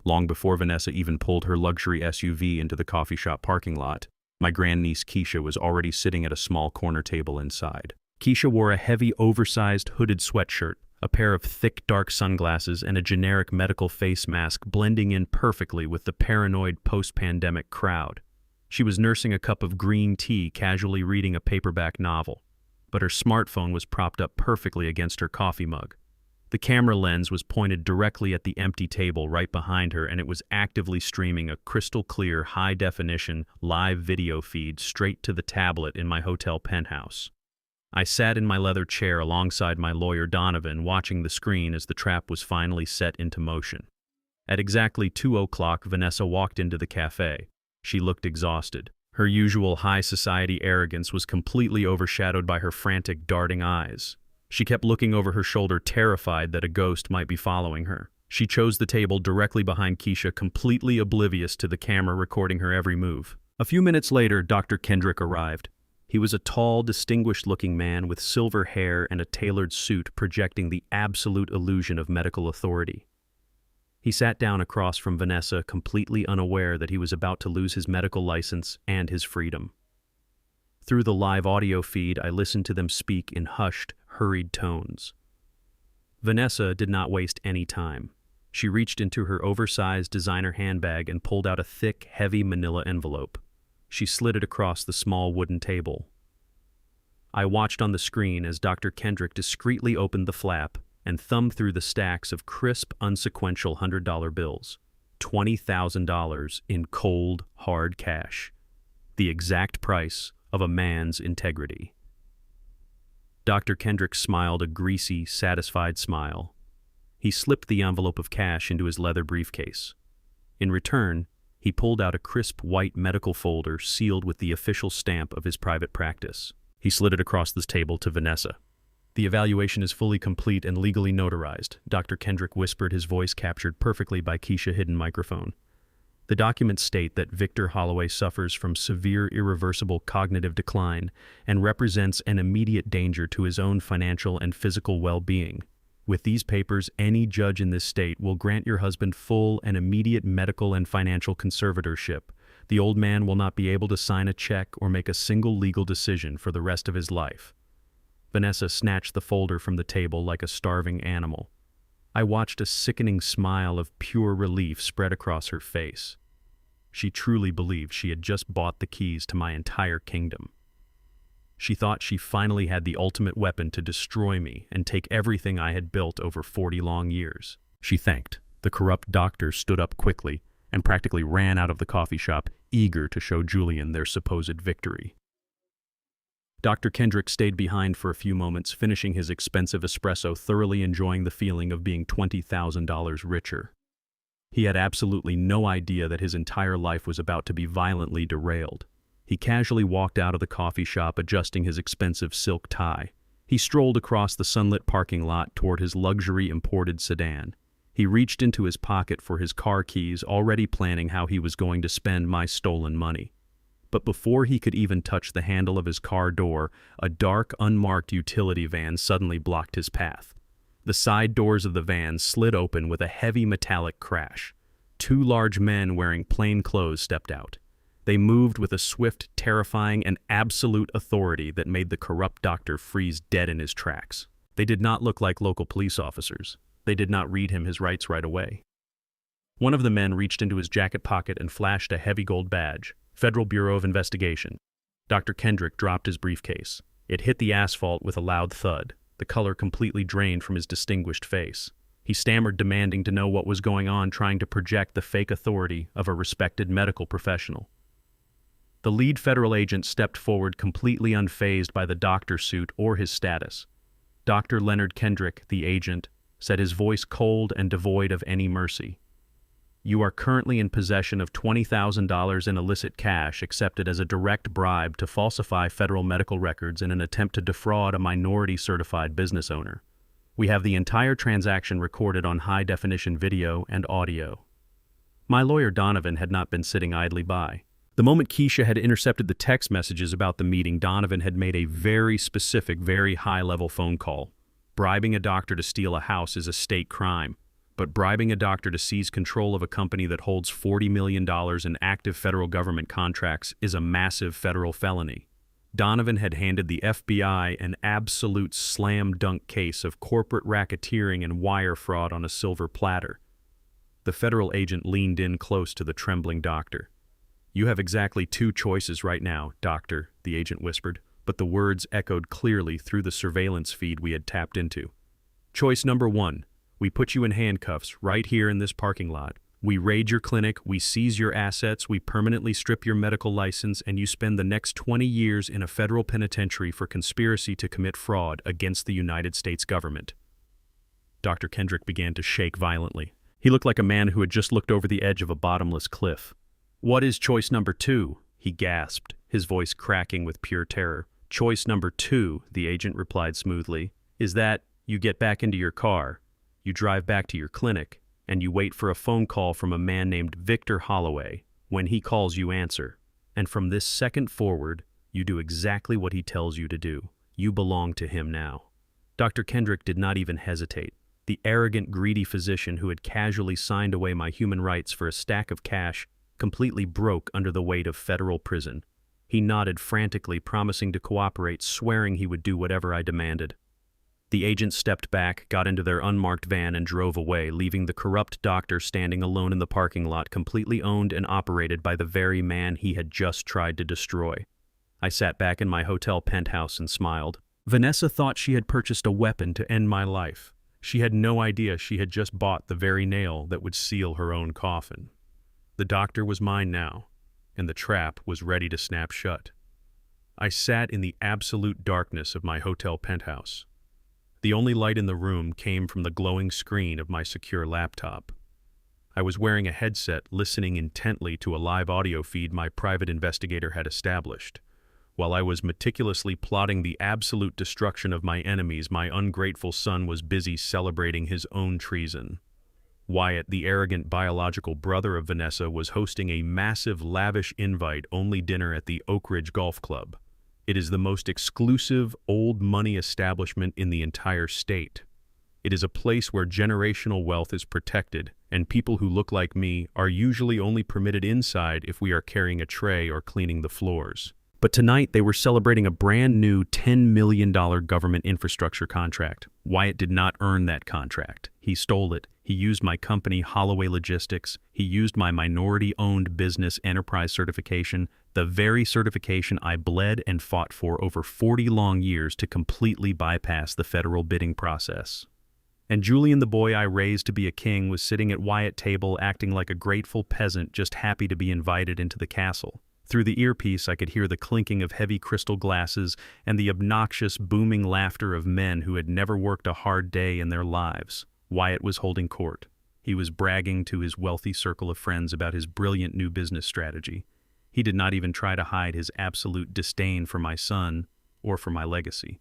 Long before Vanessa even pulled her luxury SUV into the coffee shop parking lot, my grandniece Keisha was already sitting at a small corner table inside. Keisha wore a heavy, oversized, hooded sweatshirt, a pair of thick, dark sunglasses, and a generic medical face mask blending in perfectly with the paranoid post-pandemic crowd. She was nursing a cup of green tea, casually reading a paperback novel, but her smartphone was propped up perfectly against her coffee mug. The camera lens was pointed directly at the empty table right behind her, and it was actively streaming a crystal-clear, high-definition, live video feed straight to the tablet in my hotel penthouse. I sat in my leather chair alongside my lawyer Donovan, watching the screen as the trap was finally set into motion. At exactly 2:00, Vanessa walked into the cafe. She looked exhausted. Her usual high society arrogance was completely overshadowed by her frantic, darting eyes. She kept looking over her shoulder, terrified that a ghost might be following her. She chose the table directly behind Keisha, completely oblivious to the camera recording her every move. A few minutes later, Dr. Kendrick arrived. He was a tall, distinguished-looking man with silver hair and a tailored suit projecting the absolute illusion of medical authority. He sat down across from Vanessa, completely unaware that he was about to lose his medical license and his freedom. Through the live audio feed, I listened to them speak in hushed, hurried tones. Vanessa did not waste any time. She reached into her oversized designer handbag and pulled out a thick, heavy manila envelope. She slid it across the small wooden table. I watched on the screen as Dr. Kendrick discreetly opened the flap and thumbed through the stacks of crisp, unsequential $100 bills. $20,000 in cold, hard cash. The exact price of a man's integrity. Dr. Kendrick smiled a greasy, satisfied smile. He slipped the envelope of cash into his leather briefcase. In return, he pulled out a crisp white medical folder sealed with the official stamp of his private practice. He slid it across the table to Vanessa. "The evaluation is fully complete and legally notarized," Dr. Kendrick whispered, his voice captured perfectly by Keisha's hidden microphone. "The documents state that Victor Holloway suffers from severe, irreversible cognitive decline and represents an immediate danger to his own financial and physical well-being. With these papers, any judge in this state will grant your husband full and immediate medical and financial conservatorship. The old man will not be able to sign a check or make a single legal decision for the rest of his life." Vanessa snatched the folder from the table like a starving animal. I watched a sickening smile of pure relief spread across her face. She truly believed she had just bought the keys to my entire kingdom. She thought she finally had the ultimate weapon to destroy me and take everything I had built over 40 long years. She thanked. The corrupt doctor stood up quickly and practically ran out of the coffee shop, eager to show Julian their supposed victory. Dr. Kendrick stayed behind for a few moments, finishing his expensive espresso, thoroughly enjoying the feeling of being $20,000 richer. He had absolutely no idea that his entire life was about to be violently derailed. He casually walked out of the coffee shop, adjusting his expensive silk tie. He strolled across the sunlit parking lot toward his luxury imported sedan. He reached into his pocket for his car keys, already planning how he was going to spend my stolen money. But before he could even touch the handle of his car door, a dark, unmarked utility van suddenly blocked his path. The side doors of the van slid open with a heavy metallic crash. Two large men wearing plain clothes stepped out. They moved with a swift, terrifying, and absolute authority that made the corrupt doctor freeze dead in his tracks. They did not look like local police officers. They did not read him his rights right away. One of the men reached into his jacket pocket and flashed a heavy gold badge. Federal Bureau of Investigation. Dr. Kendrick dropped his briefcase. It hit the asphalt with a loud thud. The color completely drained from his distinguished face. He stammered, demanding to know what was going on, trying to project the fake authority of a respected medical professional. The lead federal agent stepped forward, completely unfazed by the doctor suit or his status. Dr. Leonard Kendrick, the agent, said, his voice cold and devoid of any mercy. You are currently in possession of $20,000 in illicit cash accepted as a direct bribe to falsify federal medical records in an attempt to defraud a minority-certified business owner. We have the entire transaction recorded on high-definition video and audio. My lawyer Donovan had not been sitting idly by. The moment Keisha had intercepted the text messages about the meeting, Donovan had made a very specific, very high-level phone call. Bribing a doctor to steal a house is a state crime, but bribing a doctor to seize control of a company that holds $40 million in active federal government contracts is a massive federal felony. Donovan had handed the FBI an absolute slam-dunk case of corporate racketeering and wire fraud on a silver platter. The federal agent leaned in close to the trembling doctor. You have exactly two choices right now, doctor, the agent whispered, but the words echoed clearly through the surveillance feed we had tapped into. Choice number one, we put you in handcuffs right here in this parking lot. We raid your clinic, we seize your assets, we permanently strip your medical license, and you spend the next 20 years in a federal penitentiary for conspiracy to commit fraud against the United States government. Dr. Kendrick began to shake violently. He looked like a man who had just looked over the edge of a bottomless cliff. What is choice number two? He gasped, his voice cracking with pure terror. Choice number two, the agent replied smoothly, is that you get back into your car, you drive back to your clinic, and you wait for a phone call from a man named Victor Holloway. When he calls, you answer. And from this second forward, you do exactly what he tells you to do. You belong to him now. Dr. Kendrick did not even hesitate. The arrogant, greedy physician who had casually signed away my human rights for a stack of cash completely broke under the weight of federal prison. He nodded frantically, promising to cooperate, swearing he would do whatever I demanded. The agent stepped back, got into their unmarked van, and drove away, leaving the corrupt doctor standing alone in the parking lot, completely owned and operated by the very man he had just tried to destroy. I sat back in my hotel penthouse and smiled. Vanessa thought she had purchased a weapon to end my life. She had no idea she had just bought the very nail that would seal her own coffin. The doctor was mine now, and the trap was ready to snap shut. I sat in the absolute darkness of my hotel penthouse. The only light in the room came from the glowing screen of my secure laptop. I was wearing a headset, listening intently to a live audio feed my private investigator had established. While I was meticulously plotting the absolute destruction of my enemies, my ungrateful son was busy celebrating his own treason. Wyatt, the arrogant biological brother of Vanessa, was hosting a massive, lavish invite-only dinner at the Oak Ridge Golf Club. It is the most exclusive, old-money establishment in the entire state. It is a place where generational wealth is protected, and people who look like me are usually only permitted inside if we are carrying a tray or cleaning the floors. But tonight they were celebrating a brand new $10 million government infrastructure contract. Wyatt did not earn that contract. He stole it. He used my company, Holloway Logistics. He used my minority-owned business enterprise certification, the very certification I bled and fought for over 40 long years to completely bypass the federal bidding process. And Julian, the boy I raised to be a king, was sitting at Wyatt's table acting like a grateful peasant just happy to be invited into the castle. Through the earpiece, I could hear the clinking of heavy crystal glasses and the obnoxious, booming laughter of men who had never worked a hard day in their lives. Wyatt was holding court. He was bragging to his wealthy circle of friends about his brilliant new business strategy. He did not even try to hide his absolute disdain for my son or for my legacy.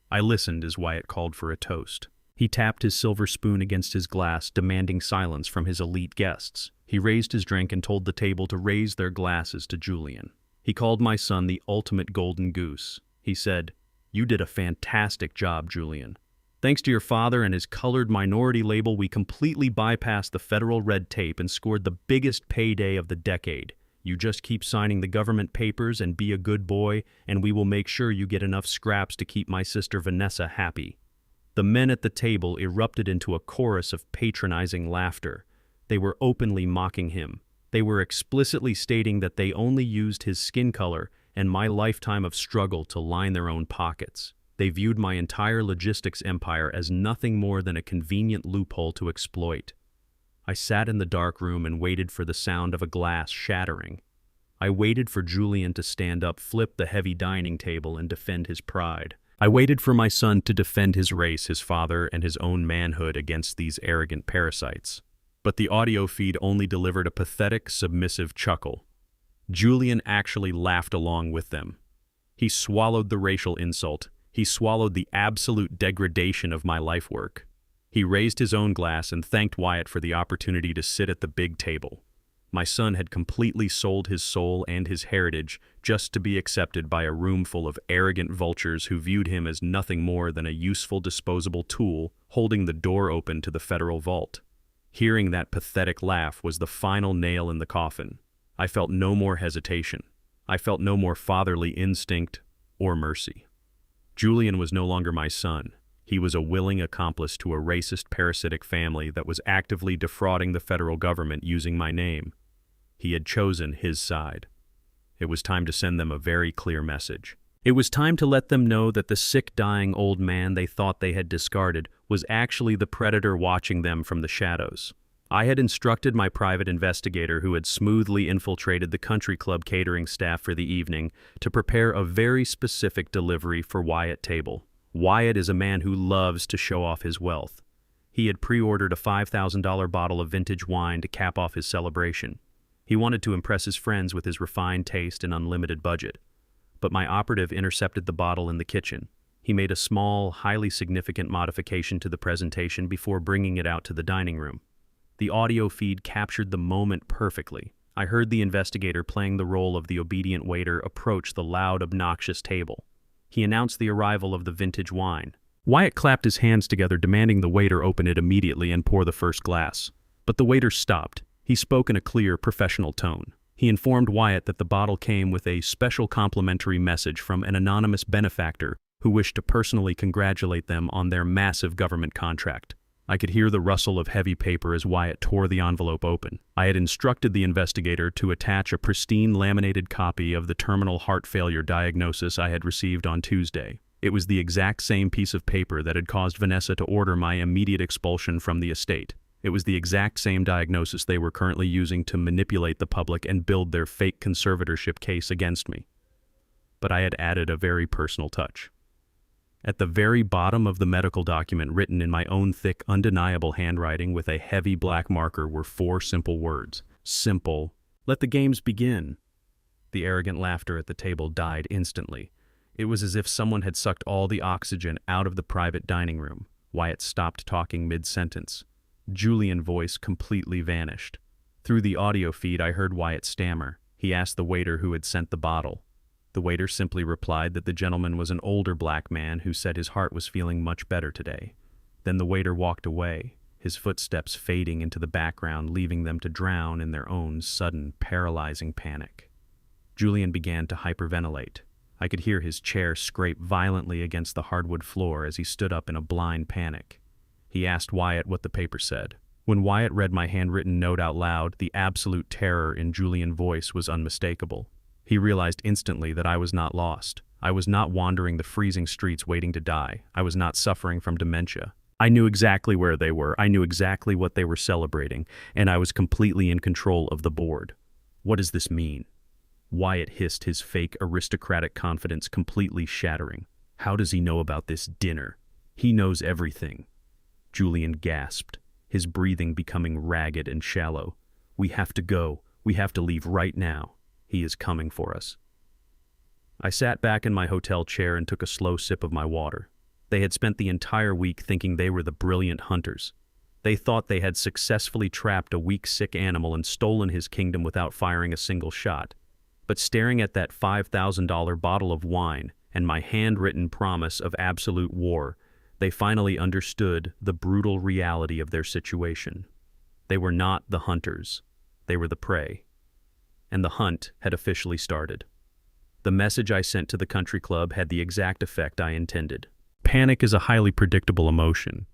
I listened as Wyatt called for a toast. He tapped his silver spoon against his glass, demanding silence from his elite guests. He raised his drink and told the table to raise their glasses to Julian. He called my son the ultimate golden goose. He said, "You did a fantastic job, Julian. Thanks to your father and his colored minority label, we completely bypassed the federal red tape and scored the biggest payday of the decade. You just keep signing the government papers and be a good boy, and we will make sure you get enough scraps to keep my sister Vanessa happy." The men at the table erupted into a chorus of patronizing laughter. They were openly mocking him. They were explicitly stating that they only used his skin color and my lifetime of struggle to line their own pockets. They viewed my entire logistics empire as nothing more than a convenient loophole to exploit. I sat in the dark room and waited for the sound of a glass shattering. I waited for Julian to stand up, flip the heavy dining table, and defend his pride. I waited for my son to defend his race, his father, and his own manhood against these arrogant parasites. But the audio feed only delivered a pathetic, submissive chuckle. Julian actually laughed along with them. He swallowed the racial insult. He swallowed the absolute degradation of my life work. He raised his own glass and thanked Wyatt for the opportunity to sit at the big table. My son had completely sold his soul and his heritage just to be accepted by a room full of arrogant vultures who viewed him as nothing more than a useful disposable tool holding the door open to the federal vault. Hearing that pathetic laugh was the final nail in the coffin. I felt no more hesitation. I felt no more fatherly instinct or mercy. Julian was no longer my son. He was a willing accomplice to a racist, parasitic family that was actively defrauding the federal government using my name. He had chosen his side. It was time to send them a very clear message. It was time to let them know that the sick, dying old man they thought they had discarded was actually the predator watching them from the shadows. I had instructed my private investigator, who had smoothly infiltrated the country club catering staff for the evening, to prepare a very specific delivery for Wyatt table. Wyatt is a man who loves to show off his wealth. He had pre-ordered a $5,000 bottle of vintage wine to cap off his celebration. He wanted to impress his friends with his refined taste and unlimited budget. But my operative intercepted the bottle in the kitchen. He made a small, highly significant modification to the presentation before bringing it out to the dining room. The audio feed captured the moment perfectly. I heard the investigator playing the role of the obedient waiter approach the loud, obnoxious table. He announced the arrival of the vintage wine. Wyatt clapped his hands together, demanding the waiter open it immediately and pour the first glass. But the waiter stopped. He spoke in a clear, professional tone. He informed Wyatt that the bottle came with a special complimentary message from an anonymous benefactor who wished to personally congratulate them on their massive government contract. I could hear the rustle of heavy paper as Wyatt tore the envelope open. I had instructed the investigator to attach a pristine laminated copy of the terminal heart failure diagnosis I had received on Tuesday. It was the exact same piece of paper that had caused Vanessa to order my immediate expulsion from the estate. It was the exact same diagnosis they were currently using to manipulate the public and build their fake conservatorship case against me. But I had added a very personal touch. At the very bottom of the medical document, written in my own thick, undeniable handwriting with a heavy black marker, were 4 simple words. Simple. Let the games begin. The arrogant laughter at the table died instantly. It was as if someone had sucked all the oxygen out of the private dining room. Wyatt stopped talking mid-sentence. Julian's voice completely vanished. Through the audio feed, I heard Wyatt stammer. He asked the waiter who had sent the bottle. The waiter simply replied that the gentleman was an older black man who said his heart was feeling much better today. Then the waiter walked away, his footsteps fading into the background, leaving them to drown in their own sudden, paralyzing panic. Julian began to hyperventilate. I could hear his chair scrape violently against the hardwood floor as he stood up in a blind panic. He asked Wyatt what the paper said. When Wyatt read my handwritten note out loud, the absolute terror in Julian's voice was unmistakable. He realized instantly that I was not lost. I was not wandering the freezing streets waiting to die. I was not suffering from dementia. I knew exactly where they were. I knew exactly what they were celebrating, and I was completely in control of the board. What does this mean? Wyatt hissed, his fake aristocratic confidence completely shattering. How does he know about this dinner? He knows everything. Julian gasped, his breathing becoming ragged and shallow. We have to go. We have to leave right now. He is coming for us. I sat back in my hotel chair and took a slow sip of my water. They had spent the entire week thinking they were the brilliant hunters. They thought they had successfully trapped a weak, sick animal and stolen his kingdom without firing a single shot. But staring at that $5,000 bottle of wine and my handwritten promise of absolute war, they finally understood the brutal reality of their situation. They were not the hunters. They were the prey. and the hunt had officially started. The message I sent to the country club had the exact effect I intended. Panic is a highly predictable emotion.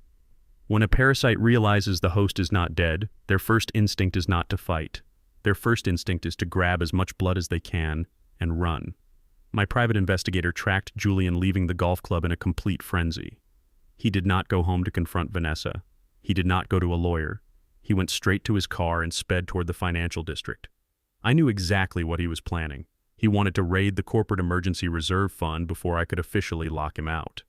When a parasite realizes the host is not dead, their first instinct is not to fight. Their first instinct is to grab as much blood as they can and run. My private investigator tracked Julian leaving the golf club in a complete frenzy. He did not go home to confront Vanessa. He did not go to a lawyer. He went straight to his car and sped toward the financial district. I knew exactly what he was planning. He wanted to raid the corporate emergency reserve fund before I could officially lock him out.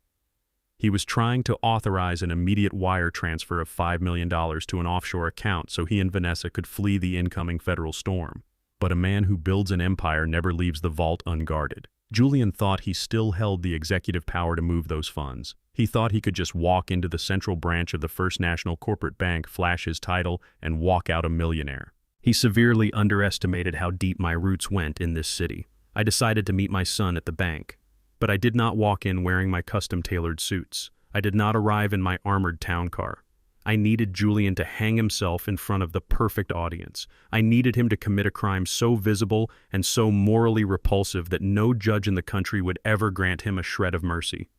He was trying to authorize an immediate wire transfer of $5 million to an offshore account so he and Vanessa could flee the incoming federal storm. But a man who builds an empire never leaves the vault unguarded. Julian thought he still held the executive power to move those funds. He thought he could just walk into the central branch of the First National Corporate Bank, flash his title, and walk out a millionaire. He severely underestimated how deep my roots went in this city. I decided to meet my son at the bank. But I did not walk in wearing my custom-tailored suits. I did not arrive in my armored town car. I needed Julian to hang himself in front of the perfect audience. I needed him to commit a crime so visible and so morally repulsive that no judge in the country would ever grant him a shred of mercy.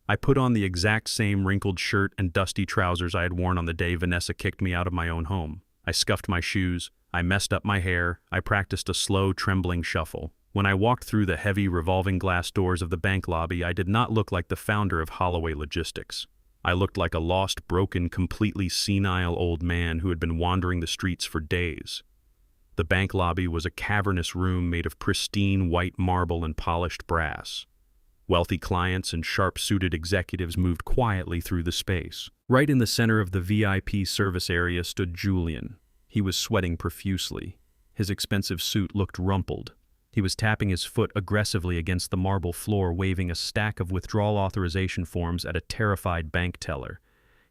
I put on the exact same wrinkled shirt and dusty trousers I had worn on the day Vanessa kicked me out of my own home. I scuffed my shoes. I messed up my hair. I practiced a slow, trembling shuffle. When I walked through the heavy revolving glass doors of the bank lobby, I did not look like the founder of Holloway Logistics. I looked like a lost, broken, completely senile old man who had been wandering the streets for days. The bank lobby was a cavernous room made of pristine white marble and polished brass. Wealthy clients and sharp-suited executives moved quietly through the space. Right in the center of the VIP service area stood Julian. He was sweating profusely. His expensive suit looked rumpled. He was tapping his foot aggressively against the marble floor, waving a stack of withdrawal authorization forms at a terrified bank teller.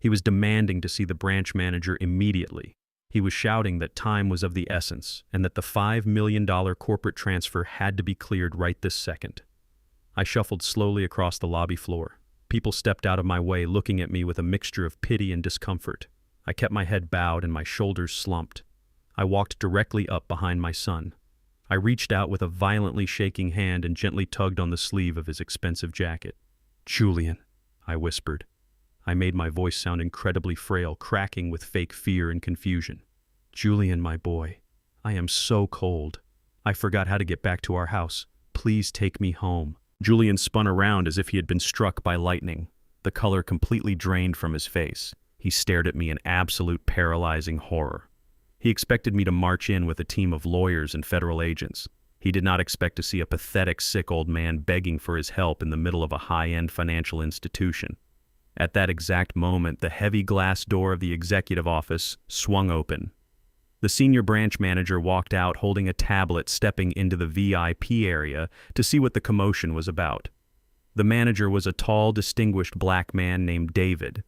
He was demanding to see the branch manager immediately. He was shouting that time was of the essence and that the $5 million corporate transfer had to be cleared right this second. I shuffled slowly across the lobby floor. People stepped out of my way, looking at me with a mixture of pity and discomfort. I kept my head bowed and my shoulders slumped. I walked directly up behind my son. I reached out with a violently shaking hand and gently tugged on the sleeve of his expensive jacket. "Julian," I whispered. I made my voice sound incredibly frail, cracking with fake fear and confusion. "Julian, my boy, I am so cold. I forgot how to get back to our house. Please take me home." Julian spun around as if he had been struck by lightning. The color completely drained from his face. He stared at me in absolute paralyzing horror. He expected me to march in with a team of lawyers and federal agents. He did not expect to see a pathetic, sick old man begging for his help in the middle of a high-end financial institution. At that exact moment, the heavy glass door of the executive office swung open. The senior branch manager walked out holding a tablet, stepping into the VIP area to see what the commotion was about. The manager was a tall, distinguished black man named David.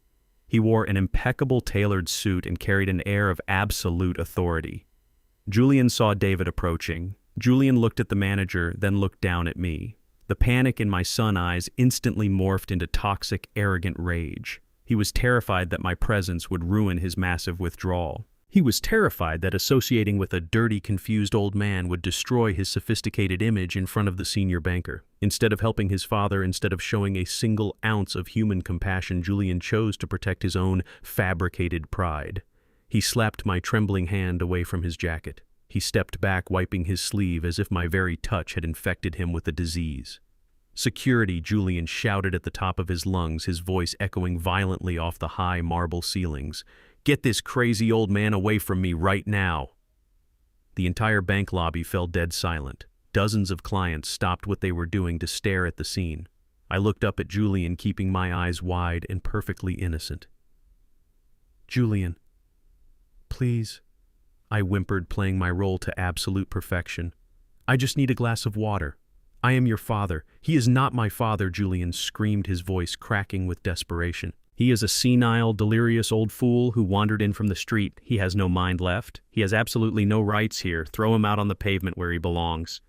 He wore an impeccable tailored suit and carried an air of absolute authority. Julian saw David approaching. Julian looked at the manager, then looked down at me. The panic in my son's eyes instantly morphed into toxic, arrogant rage. He was terrified that my presence would ruin his massive withdrawal. He was terrified that associating with a dirty, confused old man would destroy his sophisticated image in front of the senior banker. Instead of helping his father, instead of showing a single ounce of human compassion, Julian chose to protect his own fabricated pride. He slapped my trembling hand away from his jacket. He stepped back, wiping his sleeve as if my very touch had infected him with a disease. "Security!" Julian shouted at the top of his lungs, his voice echoing violently off the high marble ceilings. "Get this crazy old man away from me right now!" The entire bank lobby fell dead silent. Dozens of clients stopped what they were doing to stare at the scene. I looked up at Julian, keeping my eyes wide and perfectly innocent. "Julian, please," I whimpered, playing my role to absolute perfection. "I just need a glass of water. I am your father." "He is not my father," Julian screamed, his voice cracking with desperation. "He is a senile, delirious old fool who wandered in from the street. He has no mind left. He has absolutely no rights here. Throw him out on the pavement where he belongs."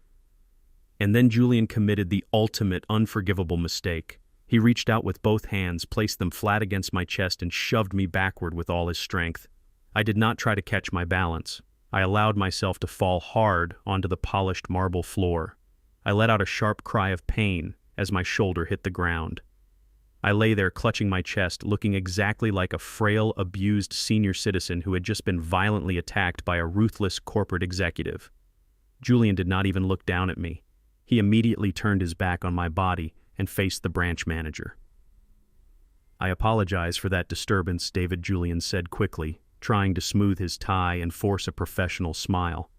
And then Julian committed the ultimate unforgivable mistake. He reached out with both hands, placed them flat against my chest, and shoved me backward with all his strength. I did not try to catch my balance. I allowed myself to fall hard onto the polished marble floor. I let out a sharp cry of pain as my shoulder hit the ground. I lay there clutching my chest, looking exactly like a frail, abused senior citizen who had just been violently attacked by a ruthless corporate executive. Julian did not even look down at me. He immediately turned his back on my body and faced the branch manager. "I apologize for that disturbance," David Julian said quickly, trying to smooth his tie and force a professional smile.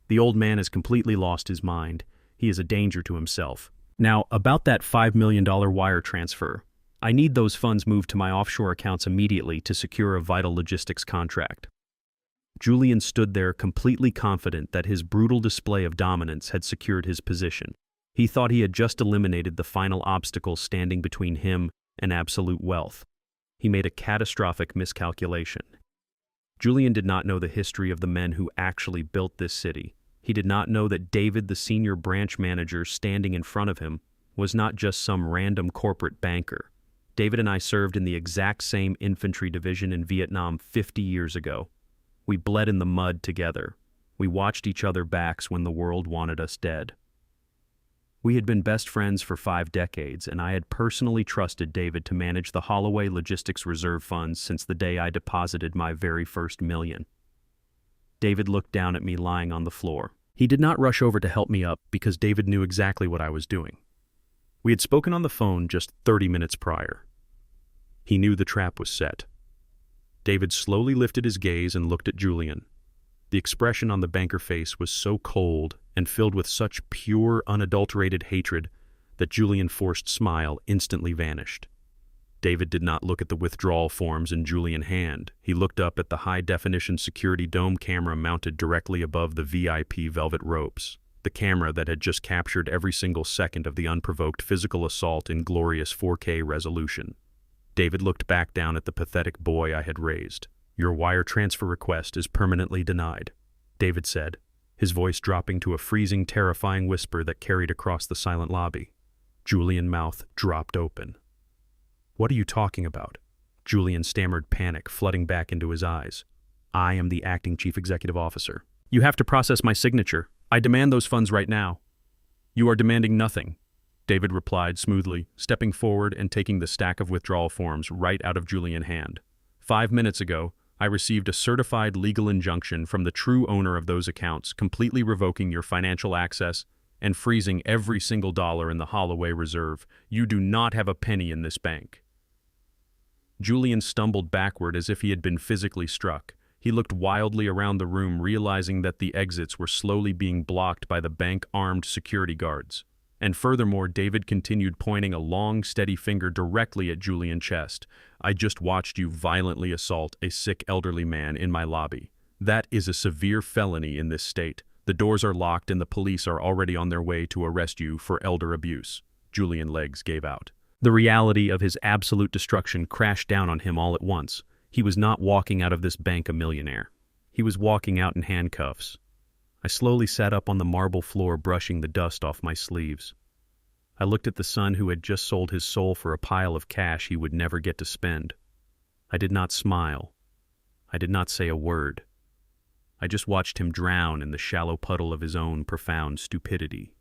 "The old man has completely lost his mind. He is a danger to himself. Now, about that $5 million wire transfer. I need those funds moved to my offshore accounts immediately to secure a vital logistics contract." Julian stood there completely confident that his brutal display of dominance had secured his position. He thought he had just eliminated the final obstacle standing between him and absolute wealth. He made a catastrophic miscalculation. Julian did not know the history of the men who actually built this city. He did not know that David, the senior branch manager standing in front of him, was not just some random corporate banker. David and I served in the exact same infantry division in Vietnam 50 years ago. We bled in the mud together. We watched each other backs when the world wanted us dead. We had been best friends for 5 decades, and I had personally trusted David to manage the Holloway Logistics Reserve Funds since the day I deposited my very first million. David looked down at me lying on the floor. He did not rush over to help me up because David knew exactly what I was doing. We had spoken on the phone just 30 minutes prior. He knew the trap was set. David slowly lifted his gaze and looked at Julian. The expression on the banker face was so cold and filled with such pure, unadulterated hatred that Julian's forced smile instantly vanished. David did not look at the withdrawal forms in Julian's hand. He looked up at the high-definition security dome camera mounted directly above the VIP velvet ropes, the camera that had just captured every single second of the unprovoked physical assault in glorious 4K resolution. David looked back down at the pathetic boy I had raised. "Your wire transfer request is permanently denied," David said, his voice dropping to a freezing, terrifying whisper that carried across the silent lobby. Julian's mouth dropped open. "What are you talking about?" Julian stammered, panic flooding back into his eyes. "I am the acting chief executive officer. You have to process my signature. I demand those funds right now." "You are demanding nothing," David replied smoothly, stepping forward and taking the stack of withdrawal forms right out of Julian's hand. 5 minutes ago, I received a certified legal injunction from the true owner of those accounts, completely revoking your financial access and freezing every single dollar in the Holloway Reserve. You do not have a penny in this bank." Julian stumbled backward as if he had been physically struck. He looked wildly around the room, realizing that the exits were slowly being blocked by the bank-armed security guards. And furthermore, David continued, pointing a long, steady finger directly at Julian's chest. "I just watched you violently assault a sick elderly man in my lobby. That is a severe felony in this state. The doors are locked and the police are already on their way to arrest you for elder abuse." Julian's legs gave out. The reality of his absolute destruction crashed down on him all at once. He was not walking out of this bank a millionaire. He was walking out in handcuffs. I slowly sat up on the marble floor, brushing the dust off my sleeves. I looked at the son who had just sold his soul for a pile of cash he would never get to spend. I did not smile. I did not say a word. I just watched him drown in the shallow puddle of his own profound stupidity.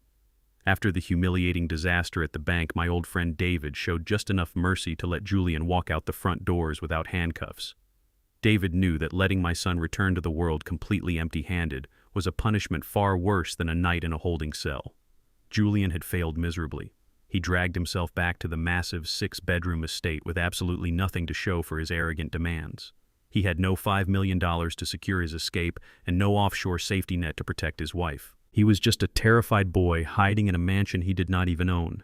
After the humiliating disaster at the bank, my old friend David showed just enough mercy to let Julian walk out the front doors without handcuffs. David knew that letting my son return to the world completely empty-handed was a punishment far worse than a night in a holding cell. Julian had failed miserably. He dragged himself back to the massive 6-bedroom estate with absolutely nothing to show for his arrogant demands. He had no $5 million to secure his escape and no offshore safety net to protect his wife. He was just a terrified boy hiding in a mansion he did not even own.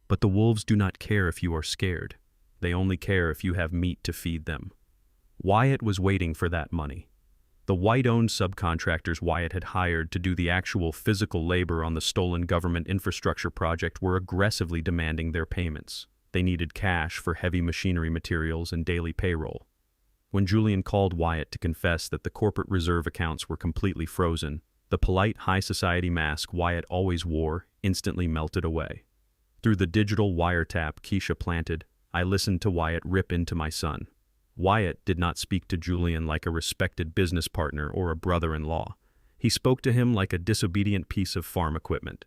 But the wolves do not care if you are scared. They only care if you have meat to feed them. Wyatt was waiting for that money. The white-owned subcontractors Wyatt had hired to do the actual physical labor on the stolen government infrastructure project were aggressively demanding their payments. They needed cash for heavy machinery materials and daily payroll. When Julian called Wyatt to confess that the corporate reserve accounts were completely frozen, the polite high society mask Wyatt always wore instantly melted away. Through the digital wiretap Keisha planted, I listened to Wyatt rip into my son. Wyatt did not speak to Julian like a respected business partner or a brother-in-law. He spoke to him like a disobedient piece of farm equipment.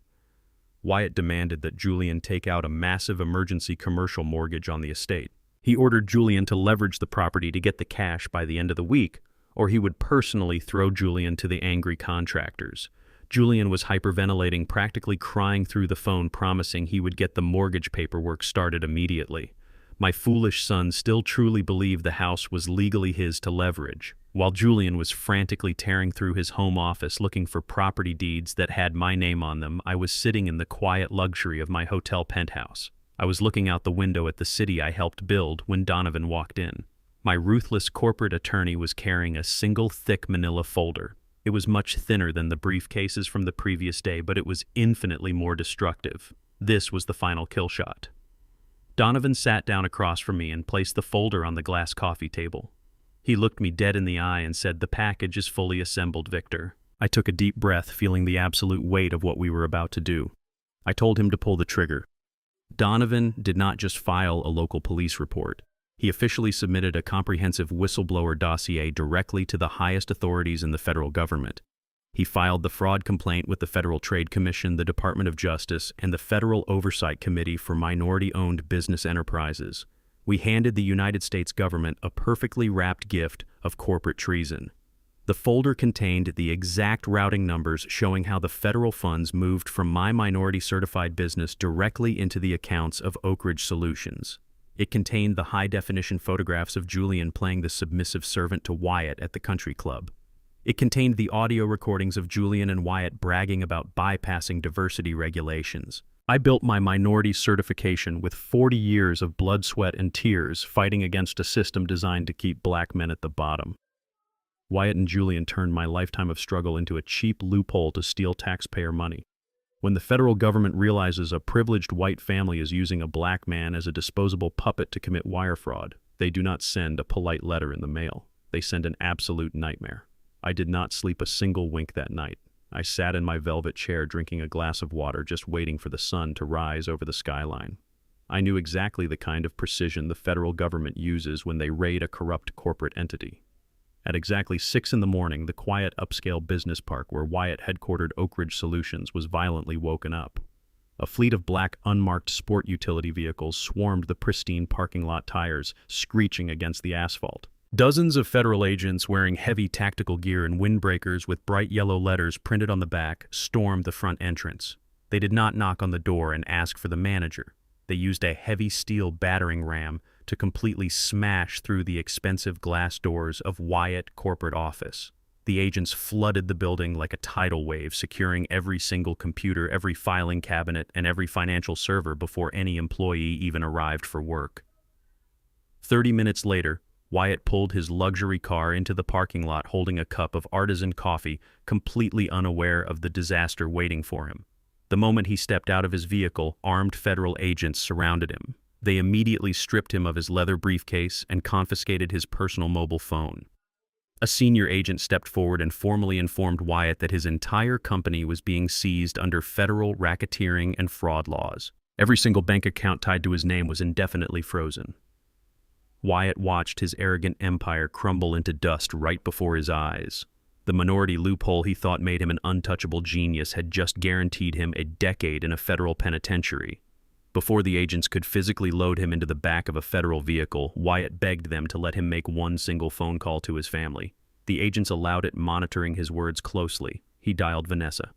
Wyatt demanded that Julian take out a massive emergency commercial mortgage on the estate. He ordered Julian to leverage the property to get the cash by the end of the week, or he would personally throw Julian to the angry contractors. Julian was hyperventilating, practically crying through the phone, promising he would get the mortgage paperwork started immediately. My foolish son still truly believed the house was legally his to leverage. While Julian was frantically tearing through his home office looking for property deeds that had my name on them, I was sitting in the quiet luxury of my hotel penthouse. I was looking out the window at the city I helped build when Donovan walked in. My ruthless corporate attorney was carrying a single thick manila folder. It was much thinner than the briefcases from the previous day, but it was infinitely more destructive. This was the final kill shot. Donovan sat down across from me and placed the folder on the glass coffee table. He looked me dead in the eye and said, "The package is fully assembled, Victor." I took a deep breath, feeling the absolute weight of what we were about to do. I told him to pull the trigger. Donovan did not just file a local police report. He officially submitted a comprehensive whistleblower dossier directly to the highest authorities in the federal government. He filed the fraud complaint with the Federal Trade Commission, the Department of Justice, and the Federal Oversight Committee for Minority-Owned Business Enterprises. We handed the United States government a perfectly wrapped gift of corporate treason. The folder contained the exact routing numbers showing how the federal funds moved from my minority-certified business directly into the accounts of Oak Ridge Solutions. It contained the high-definition photographs of Julian playing the submissive servant to Wyatt at the country club. It contained the audio recordings of Julian and Wyatt bragging about bypassing diversity regulations. I built my minority certification with 40 years of blood, sweat, and tears fighting against a system designed to keep black men at the bottom. Wyatt and Julian turned my lifetime of struggle into a cheap loophole to steal taxpayer money. When the federal government realizes a privileged white family is using a black man as a disposable puppet to commit wire fraud, they do not send a polite letter in the mail. They send an absolute nightmare. I did not sleep a single wink that night. I sat in my velvet chair drinking a glass of water, just waiting for the sun to rise over the skyline. I knew exactly the kind of precision the federal government uses when they raid a corrupt corporate entity. At exactly 6 in the morning, the quiet upscale business park where Wyatt headquartered Oak Ridge Solutions was violently woken up. A fleet of black, unmarked sport utility vehicles swarmed the pristine parking lot tires, screeching against the asphalt. Dozens of federal agents wearing heavy tactical gear and windbreakers with bright yellow letters printed on the back stormed the front entrance. They did not knock on the door and ask for the manager. They used a heavy steel battering ram to completely smash through the expensive glass doors of Wyatt corporate office. The agents flooded the building like a tidal wave, securing every single computer, every filing cabinet, and every financial server before any employee even arrived for work. 30 minutes later, Wyatt pulled his luxury car into the parking lot holding a cup of artisan coffee, completely unaware of the disaster waiting for him. The moment he stepped out of his vehicle, armed federal agents surrounded him. They immediately stripped him of his leather briefcase and confiscated his personal mobile phone. A senior agent stepped forward and formally informed Wyatt that his entire company was being seized under federal racketeering and fraud laws. Every single bank account tied to his name was indefinitely frozen. Wyatt watched his arrogant empire crumble into dust right before his eyes. The minority loophole he thought made him an untouchable genius had just guaranteed him a decade in a federal penitentiary. Before the agents could physically load him into the back of a federal vehicle, Wyatt begged them to let him make one single phone call to his family. The agents allowed it, monitoring his words closely. He dialed Vanessa.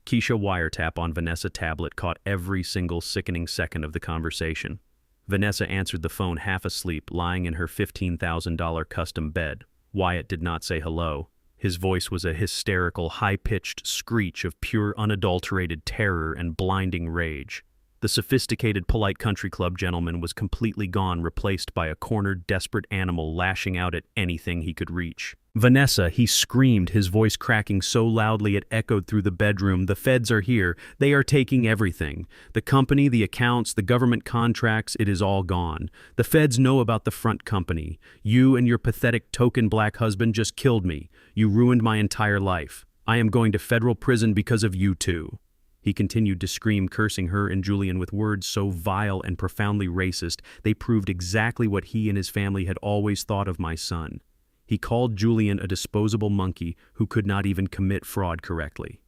Keisha wiretap on Vanessa tablet caught every single sickening second of the conversation. Vanessa answered the phone half asleep, lying in her $15,000 custom bed. Wyatt did not say hello. His voice was a hysterical, high-pitched screech of pure, unadulterated terror and blinding rage. The sophisticated, polite country club gentleman was completely gone, replaced by a cornered, desperate animal lashing out at anything he could reach. "Vanessa," he screamed, his voice cracking so loudly it echoed through the bedroom. "The feds are here. They are taking everything. The company, the accounts, the government contracts, it is all gone. The feds know about the front company. You and your pathetic token black husband just killed me. You ruined my entire life. I am going to federal prison because of you two." He continued to scream, cursing her and Julian with words so vile and profoundly racist they proved exactly what he and his family had always thought of my son. He called Julian a disposable monkey who could not even commit fraud correctly.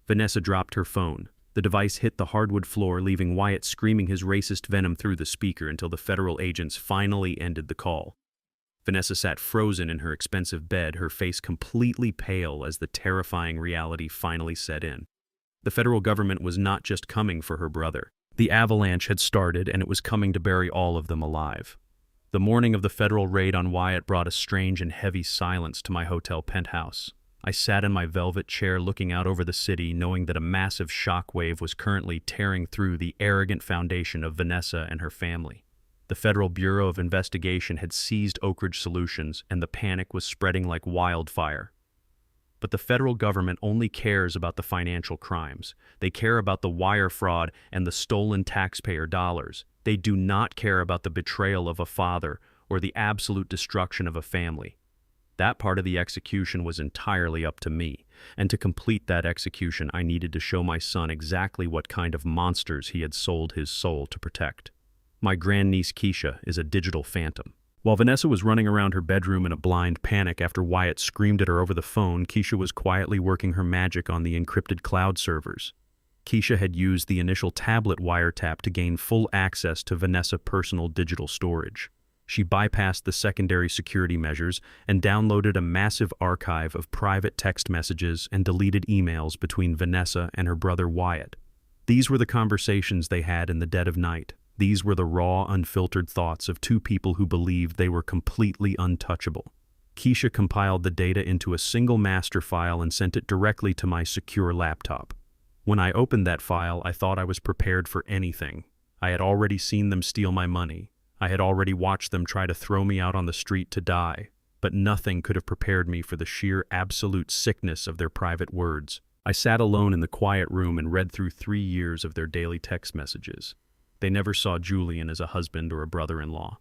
Vanessa dropped her phone. The device hit the hardwood floor, leaving Wyatt screaming his racist venom through the speaker until the federal agents finally ended the call. Vanessa sat frozen in her expensive bed, her face completely pale as the terrifying reality finally set in. The federal government was not just coming for her brother. The avalanche had started, and it was coming to bury all of them alive. The morning of the federal raid on Wyatt brought a strange and heavy silence to my hotel penthouse. I sat in my velvet chair looking out over the city, knowing that a massive shockwave was currently tearing through the arrogant foundation of Vanessa and her family. The Federal Bureau of Investigation had seized Oak Ridge Solutions, and the panic was spreading like wildfire. But the federal government only cares about the financial crimes. They care about the wire fraud and the stolen taxpayer dollars. They do not care about the betrayal of a father or the absolute destruction of a family. That part of the execution was entirely up to me, and to complete that execution I needed to show my son exactly what kind of monsters he had sold his soul to protect. My grandniece Keisha is a digital phantom. While Vanessa was running around her bedroom in a blind panic after Wyatt screamed at her over the phone, Keisha was quietly working her magic on the encrypted cloud servers. Keisha had used the initial tablet wiretap to gain full access to Vanessa's personal digital storage. She bypassed the secondary security measures and downloaded a massive archive of private text messages and deleted emails between Vanessa and her brother Wyatt. These were the conversations they had in the dead of night. These were the raw, unfiltered thoughts of two people who believed they were completely untouchable. Keisha compiled the data into a single master file and sent it directly to my secure laptop. When I opened that file, I thought I was prepared for anything. I had already seen them steal my money. I had already watched them try to throw me out on the street to die. But nothing could have prepared me for the sheer absolute sickness of their private words. I sat alone in the quiet room and read through 3 years of their daily text messages. They never saw Julian as a husband or a brother-in-law.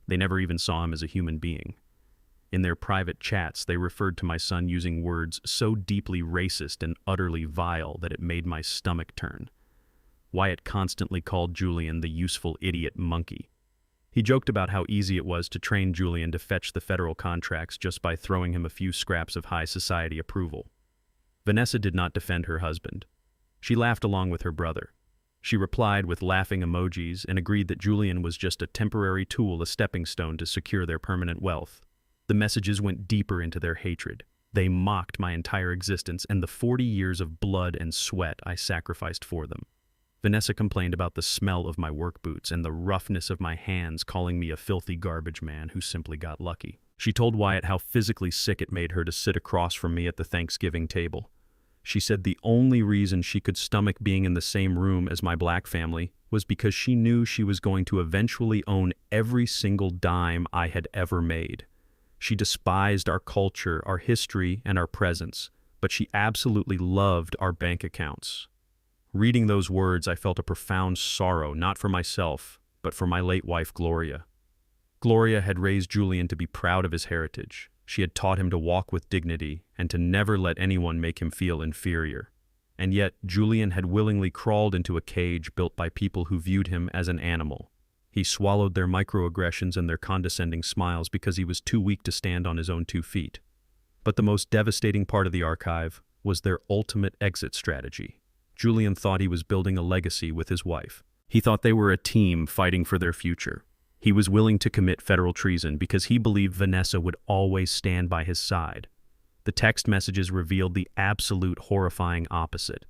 They never even saw him as a human being. In their private chats, they referred to my son using words so deeply racist and utterly vile that it made my stomach turn. Wyatt constantly called Julian the useful idiot monkey. He joked about how easy it was to train Julian to fetch the federal contracts just by throwing him a few scraps of high society approval. Vanessa did not defend her husband. She laughed along with her brother. She replied with laughing emojis and agreed that Julian was just a temporary tool, a stepping stone to secure their permanent wealth. The messages went deeper into their hatred. They mocked my entire existence and the 40 years of blood and sweat I sacrificed for them. Vanessa complained about the smell of my work boots and the roughness of my hands, calling me a filthy garbage man who simply got lucky. She told Wyatt how physically sick it made her to sit across from me at the Thanksgiving table. She said the only reason she could stomach being in the same room as my black family was because she knew she was going to eventually own every single dime I had ever made. She despised our culture, our history, and our presence, but she absolutely loved our bank accounts. Reading those words, I felt a profound sorrow, not for myself, but for my late wife, Gloria. Gloria had raised Julian to be proud of his heritage. She had taught him to walk with dignity and to never let anyone make him feel inferior. And yet, Julian had willingly crawled into a cage built by people who viewed him as an animal. He swallowed their microaggressions and their condescending smiles because he was too weak to stand on his own 2 feet. But the most devastating part of the archive was their ultimate exit strategy. Julian thought he was building a legacy with his wife. He thought they were a team fighting for their future. He was willing to commit federal treason because he believed Vanessa would always stand by his side. The text messages revealed the absolute horrifying opposite.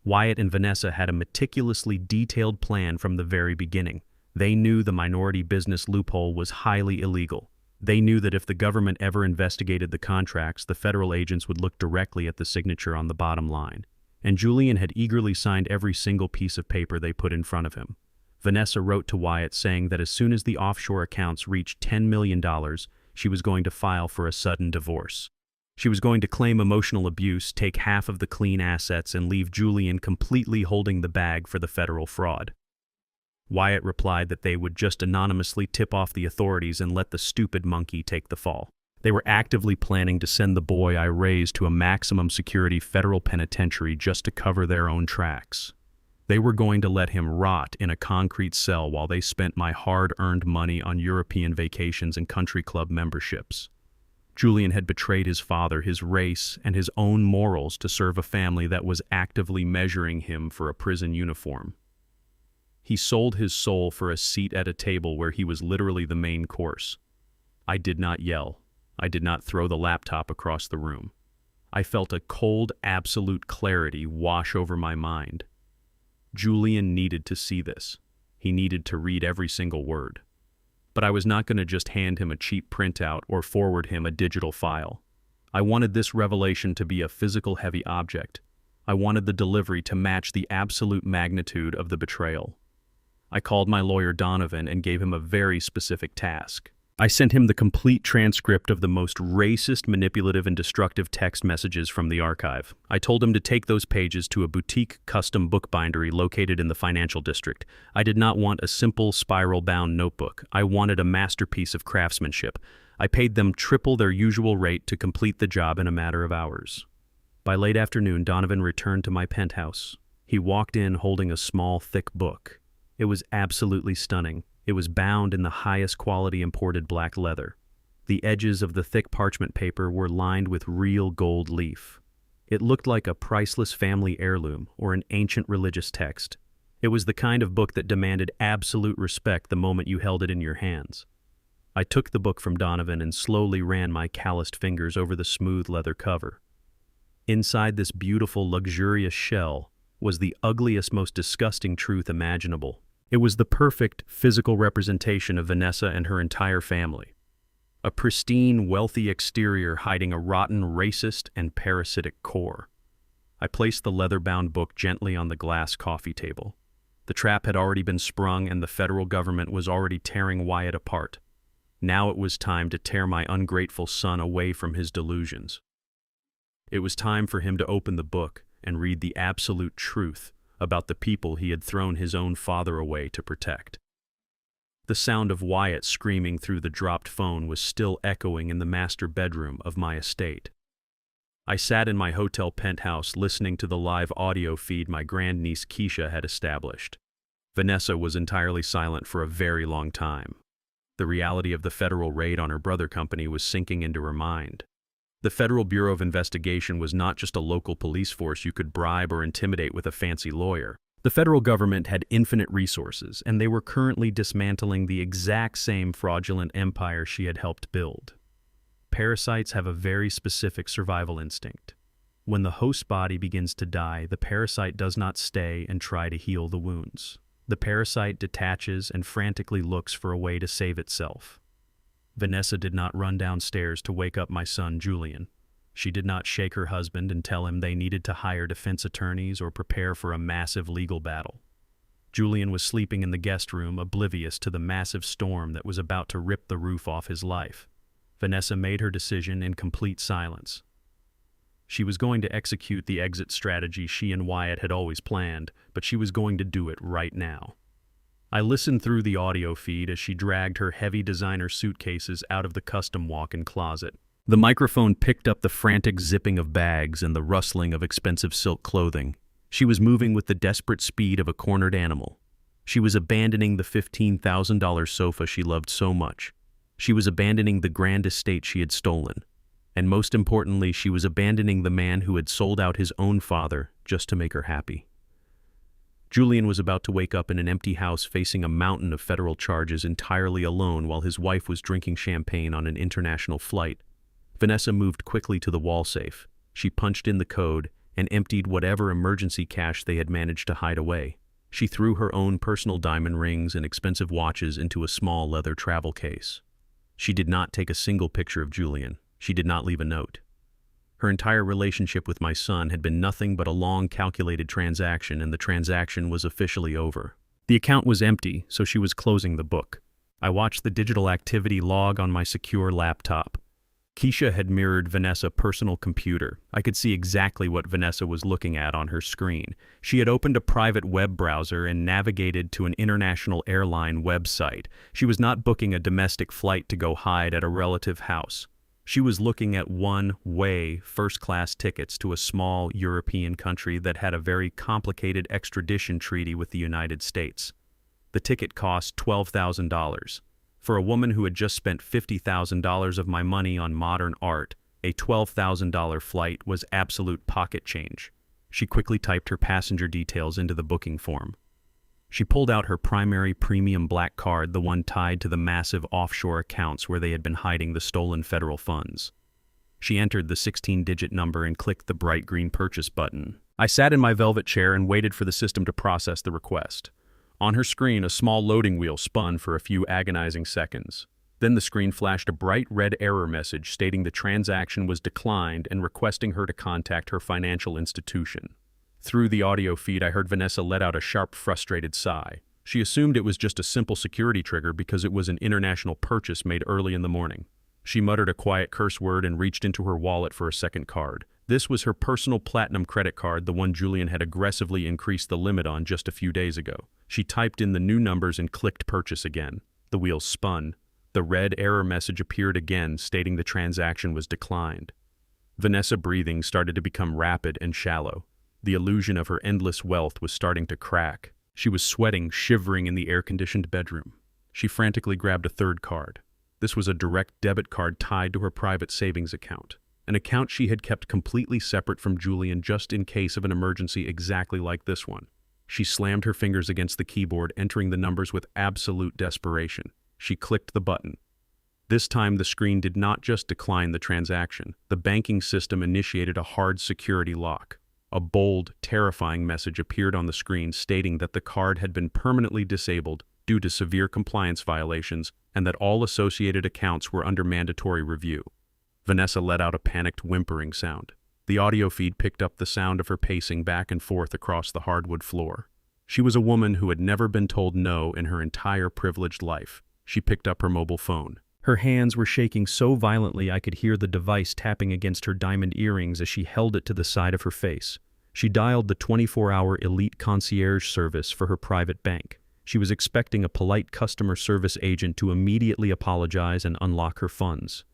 Wyatt and Vanessa had a meticulously detailed plan from the very beginning. They knew the minority business loophole was highly illegal. They knew that if the government ever investigated the contracts, the federal agents would look directly at the signature on the bottom line. And Julian had eagerly signed every single piece of paper they put in front of him. Vanessa wrote to Wyatt saying that as soon as the offshore accounts reached $10 million, she was going to file for a sudden divorce. She was going to claim emotional abuse, take half of the clean assets, and leave Julian completely holding the bag for the federal fraud. Wyatt replied that they would just anonymously tip off the authorities and let the stupid monkey take the fall. They were actively planning to send the boy I raised to a maximum security federal penitentiary just to cover their own tracks. They were going to let him rot in a concrete cell while they spent my hard-earned money on European vacations and country club memberships. Julian had betrayed his father, his race, and his own morals to serve a family that was actively measuring him for a prison uniform. He sold his soul for a seat at a table where he was literally the main course. I did not yell. I did not throw the laptop across the room. I felt a cold, absolute clarity wash over my mind. Julian needed to see this. He needed to read every single word. But I was not going to just hand him a cheap printout or forward him a digital file. I wanted this revelation to be a physical heavy object. I wanted the delivery to match the absolute magnitude of the betrayal. I called my lawyer Donovan and gave him a very specific task. I sent him the complete transcript of the most racist, manipulative, and destructive text messages from the archive. I told him to take those pages to a boutique custom bookbindery located in the financial district. I did not want a simple spiral-bound notebook. I wanted a masterpiece of craftsmanship. I paid them triple their usual rate to complete the job in a matter of hours. By late afternoon, Donovan returned to my penthouse. He walked in holding a small, thick book. It was absolutely stunning. It was bound in the highest quality imported black leather. The edges of the thick parchment paper were lined with real gold leaf. It looked like a priceless family heirloom or an ancient religious text. It was the kind of book that demanded absolute respect the moment you held it in your hands. I took the book from Donovan and slowly ran my calloused fingers over the smooth leather cover. Inside this beautiful, luxurious shell was the ugliest, most disgusting truth imaginable. It was the perfect physical representation of Vanessa and her entire family. A pristine, wealthy exterior hiding a rotten, racist, and parasitic core. I placed the leather-bound book gently on the glass coffee table. The trap had already been sprung and the federal government was already tearing Wyatt apart. Now it was time to tear my ungrateful son away from his delusions. It was time for him to open the book and read the absolute truth about the people he had thrown his own father away to protect. The sound of Wyatt screaming through the dropped phone was still echoing in the master bedroom of my estate. I sat in my hotel penthouse listening to the live audio feed my grandniece Keisha had established. Vanessa was entirely silent for a very long time. The reality of the federal raid on her brother company was sinking into her mind. The Federal Bureau of Investigation was not just a local police force you could bribe or intimidate with a fancy lawyer. The federal government had infinite resources, and they were currently dismantling the exact same fraudulent empire she had helped build. Parasites have a very specific survival instinct. When the host body begins to die, the parasite does not stay and try to heal the wounds. The parasite detaches and frantically looks for a way to save itself. Vanessa did not run downstairs to wake up my son Julian. She did not shake her husband and tell him they needed to hire defense attorneys or prepare for a massive legal battle. Julian was sleeping in the guest room, oblivious to the massive storm that was about to rip the roof off his life. Vanessa made her decision in complete silence. She was going to execute the exit strategy she and Wyatt had always planned, but she was going to do it right now. I listened through the audio feed as she dragged her heavy designer suitcases out of the custom walk-in closet. The microphone picked up the frantic zipping of bags and the rustling of expensive silk clothing. She was moving with the desperate speed of a cornered animal. She was abandoning the $15,000 sofa she loved so much. She was abandoning the grand estate she had stolen. And most importantly, she was abandoning the man who had sold out his own father just to make her happy. Julian was about to wake up in an empty house facing a mountain of federal charges entirely alone while his wife was drinking champagne on an international flight. Vanessa moved quickly to the wall safe. She punched in the code and emptied whatever emergency cash they had managed to hide away. She threw her own personal diamond rings and expensive watches into a small leather travel case. She did not take a single picture of Julian. She did not leave a note. Her entire relationship with my son had been nothing but a long calculated transaction, and the transaction was officially over. The account was empty, so she was closing the book. I watched the digital activity log on my secure laptop. Keisha had mirrored Vanessa's personal computer. I could see exactly what Vanessa was looking at on her screen. She had opened a private web browser and navigated to an international airline website. She was not booking a domestic flight to go hide at a relative house. She was looking at one-way first-class tickets to a small European country that had a very complicated extradition treaty with the United States. The ticket cost $12,000. For a woman who had just spent $50,000 of my money on modern art, a $12,000 flight was absolute pocket change. She quickly typed her passenger details into the booking form. She pulled out her primary premium black card, the one tied to the massive offshore accounts where they had been hiding the stolen federal funds. She entered the 16-digit number and clicked the bright green purchase button. I sat in my velvet chair and waited for the system to process the request. On her screen, a small loading wheel spun for a few agonizing seconds. Then the screen flashed a bright red error message stating the transaction was declined and requesting her to contact her financial institution. Through the audio feed, I heard Vanessa let out a sharp, frustrated sigh. She assumed it was just a simple security trigger because it was an international purchase made early in the morning. She muttered a quiet curse word and reached into her wallet for a second card. This was her personal platinum credit card, the one Julian had aggressively increased the limit on just a few days ago. She typed in the new numbers and clicked purchase again. The wheel spun. The red error message appeared again, stating the transaction was declined. Vanessa's breathing started to become rapid and shallow. The illusion of her endless wealth was starting to crack. She was sweating, shivering in the air-conditioned bedroom. She frantically grabbed a third card. This was a direct debit card tied to her private savings account, an account she had kept completely separate from Julian just in case of an emergency exactly like this one. She slammed her fingers against the keyboard, entering the numbers with absolute desperation. She clicked the button. This time, the screen did not just decline the transaction. The banking system initiated a hard security lock. A bold, terrifying message appeared on the screen stating that the card had been permanently disabled due to severe compliance violations and that all associated accounts were under mandatory review. Vanessa let out a panicked whimpering sound. The audio feed picked up the sound of her pacing back and forth across the hardwood floor. She was a woman who had never been told no in her entire privileged life. She picked up her mobile phone. Her hands were shaking so violently I could hear the device tapping against her diamond earrings as she held it to the side of her face. She dialed the 24-hour elite concierge service for her private bank. She was expecting a polite customer service agent to immediately apologize and unlock her funds.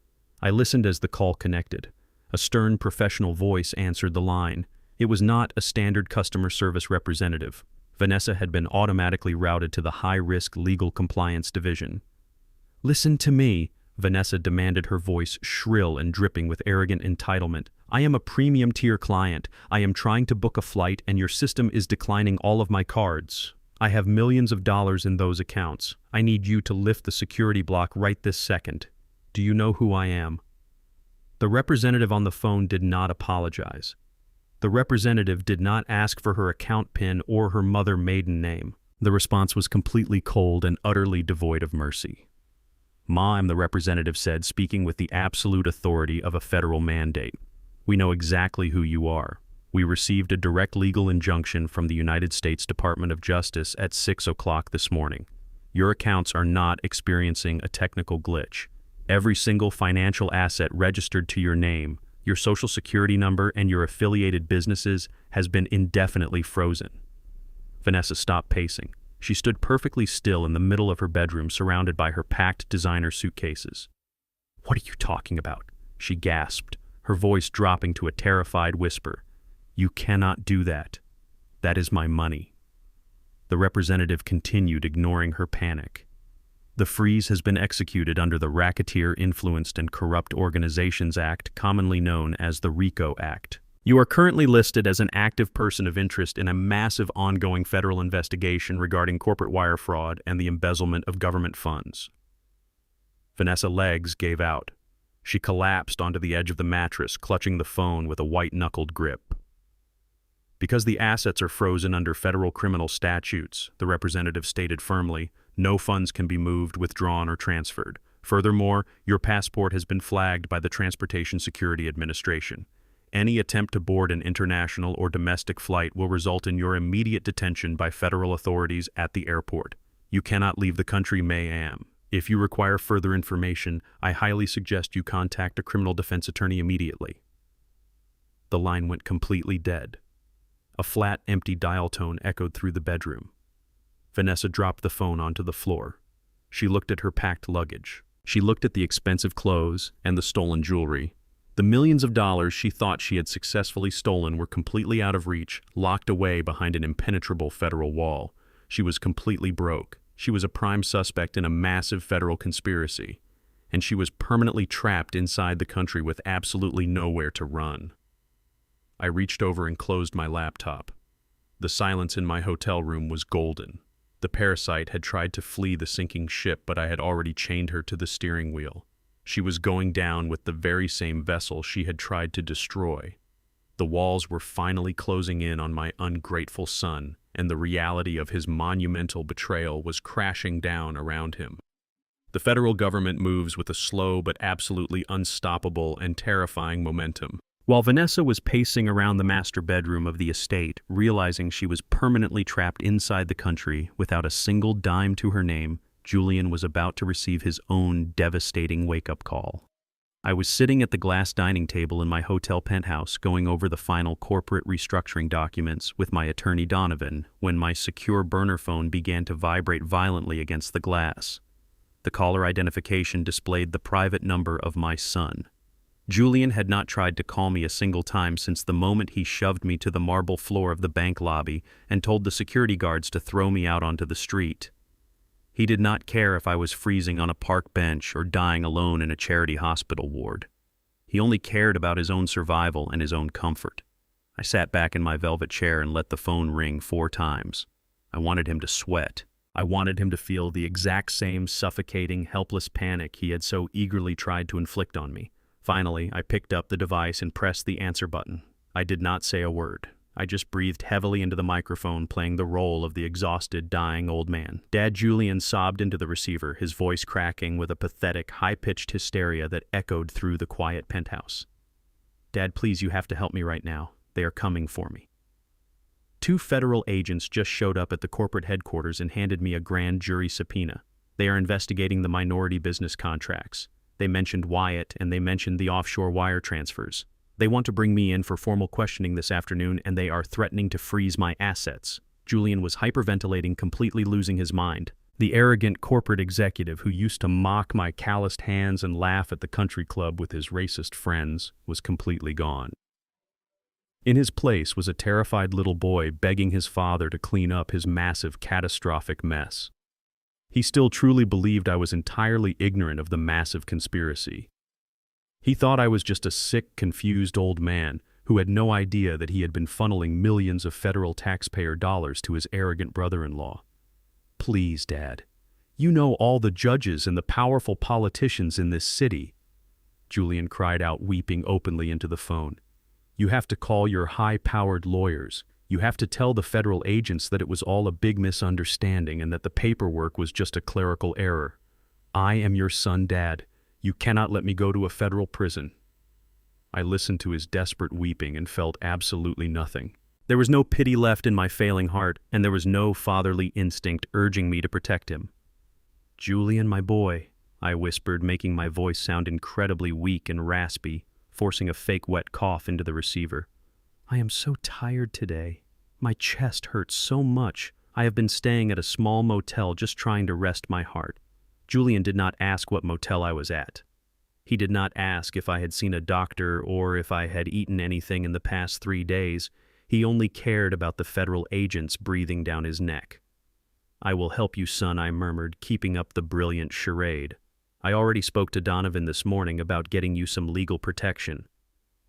I listened as the call connected. A stern professional voice answered the line. It was not a standard customer service representative. Vanessa had been automatically routed to the high-risk legal compliance division. "Listen to me," Vanessa demanded, her voice shrill and dripping with arrogant entitlement. "I am a premium-tier client. I am trying to book a flight, and your system is declining all of my cards. I have millions of dollars in those accounts. I need you to lift the security block right this second. Do you know who I am?" The representative on the phone did not apologize. The representative did not ask for her account PIN or her mother's maiden name. The response was completely cold and utterly devoid of mercy. "Ma'am," the representative said, speaking with the absolute authority of a federal mandate. "We know exactly who you are. We received a direct legal injunction from the United States Department of Justice at 6 o'clock this morning. Your accounts are not experiencing a technical glitch. Every single financial asset registered to your name, your social security number, and your affiliated businesses has been indefinitely frozen." Vanessa stopped pacing. She stood perfectly still in the middle of her bedroom, surrounded by her packed designer suitcases. "What are you talking about?" she gasped, her voice dropping to a terrified whisper. "You cannot do that. That is my money." The representative continued, ignoring her panic. "The freeze has been executed under the Racketeer Influenced and Corrupt Organizations Act, commonly known as the RICO Act. You are currently listed as an active person of interest in a massive ongoing federal investigation regarding corporate wire fraud and the embezzlement of government funds." Vanessa's legs gave out. She collapsed onto the edge of the mattress, clutching the phone with a white-knuckled grip. "Because the assets are frozen under federal criminal statutes," the representative stated firmly, "no funds can be moved, withdrawn, or transferred. Furthermore, your passport has been flagged by the Transportation Security Administration. Any attempt to board an international or domestic flight will result in your immediate detention by federal authorities at the airport. You cannot leave the country, ma'am. If you require further information, I highly suggest you contact a criminal defense attorney immediately." The line went completely dead. A flat, empty dial tone echoed through the bedroom. Vanessa dropped the phone onto the floor. She looked at her packed luggage. She looked at the expensive clothes and the stolen jewelry. The millions of dollars she thought she had successfully stolen were completely out of reach, locked away behind an impenetrable federal wall. She was completely broke. She was a prime suspect in a massive federal conspiracy, and she was permanently trapped inside the country with absolutely nowhere to run. I reached over and closed my laptop. The silence in my hotel room was golden. The parasite had tried to flee the sinking ship, but I had already chained her to the steering wheel. She was going down with the very same vessel she had tried to destroy. The walls were finally closing in on my ungrateful son, and the reality of his monumental betrayal was crashing down around him. The federal government moves with a slow but absolutely unstoppable and terrifying momentum. While Vanessa was pacing around the master bedroom of the estate, realizing she was permanently trapped inside the country without a single dime to her name, Julian was about to receive his own devastating wake-up call. I was sitting at the glass dining table in my hotel penthouse going over the final corporate restructuring documents with my attorney Donovan when my secure burner phone began to vibrate violently against the glass. The caller identification displayed the private number of my son. Julian had not tried to call me a single time since the moment he shoved me to the marble floor of the bank lobby and told the security guards to throw me out onto the street. He did not care if I was freezing on a park bench or dying alone in a charity hospital ward. He only cared about his own survival and his own comfort. I sat back in my velvet chair and let the phone ring 4 times. I wanted him to sweat. I wanted him to feel the exact same suffocating, helpless panic he had so eagerly tried to inflict on me. Finally, I picked up the device and pressed the answer button. I did not say a word. I just breathed heavily into the microphone, playing the role of the exhausted, dying old man. Dad Julian sobbed into the receiver, his voice cracking with a pathetic, high-pitched hysteria that echoed through the quiet penthouse. "Dad, please, you have to help me right now. They are coming for me." 2 federal agents just showed up at the corporate headquarters and handed me a grand jury subpoena. They are investigating the minority business contracts. They mentioned Wyatt, and they mentioned the offshore wire transfers. They want to bring me in for formal questioning this afternoon, and they are threatening to freeze my assets. Julian was hyperventilating, completely losing his mind. The arrogant corporate executive who used to mock my calloused hands and laugh at the country club with his racist friends was completely gone. In his place was a terrified little boy begging his father to clean up his massive, catastrophic mess. He still truly believed I was entirely ignorant of the massive conspiracy. He thought I was just a sick, confused old man who had no idea that he had been funneling millions of federal taxpayer dollars to his arrogant brother-in-law. "Please, Dad. You know all the judges and the powerful politicians in this city," Julian cried out, weeping openly into the phone. "You have to call your high-powered lawyers. You have to tell the federal agents that it was all a big misunderstanding and that the paperwork was just a clerical error. I am your son, Dad. You cannot let me go to a federal prison." I listened to his desperate weeping and felt absolutely nothing. There was no pity left in my failing heart, and there was no fatherly instinct urging me to protect him. "Julian, my boy," I whispered, making my voice sound incredibly weak and raspy, forcing a fake wet cough into the receiver. "I am so tired today. My chest hurts so much. I have been staying at a small motel just trying to rest my heart." Julian did not ask what motel I was at. He did not ask if I had seen a doctor or if I had eaten anything in the past 3 days. He only cared about the federal agents breathing down his neck. "I will help you, son," I murmured, keeping up the brilliant charade. "I already spoke to Donovan this morning about getting you some legal protection.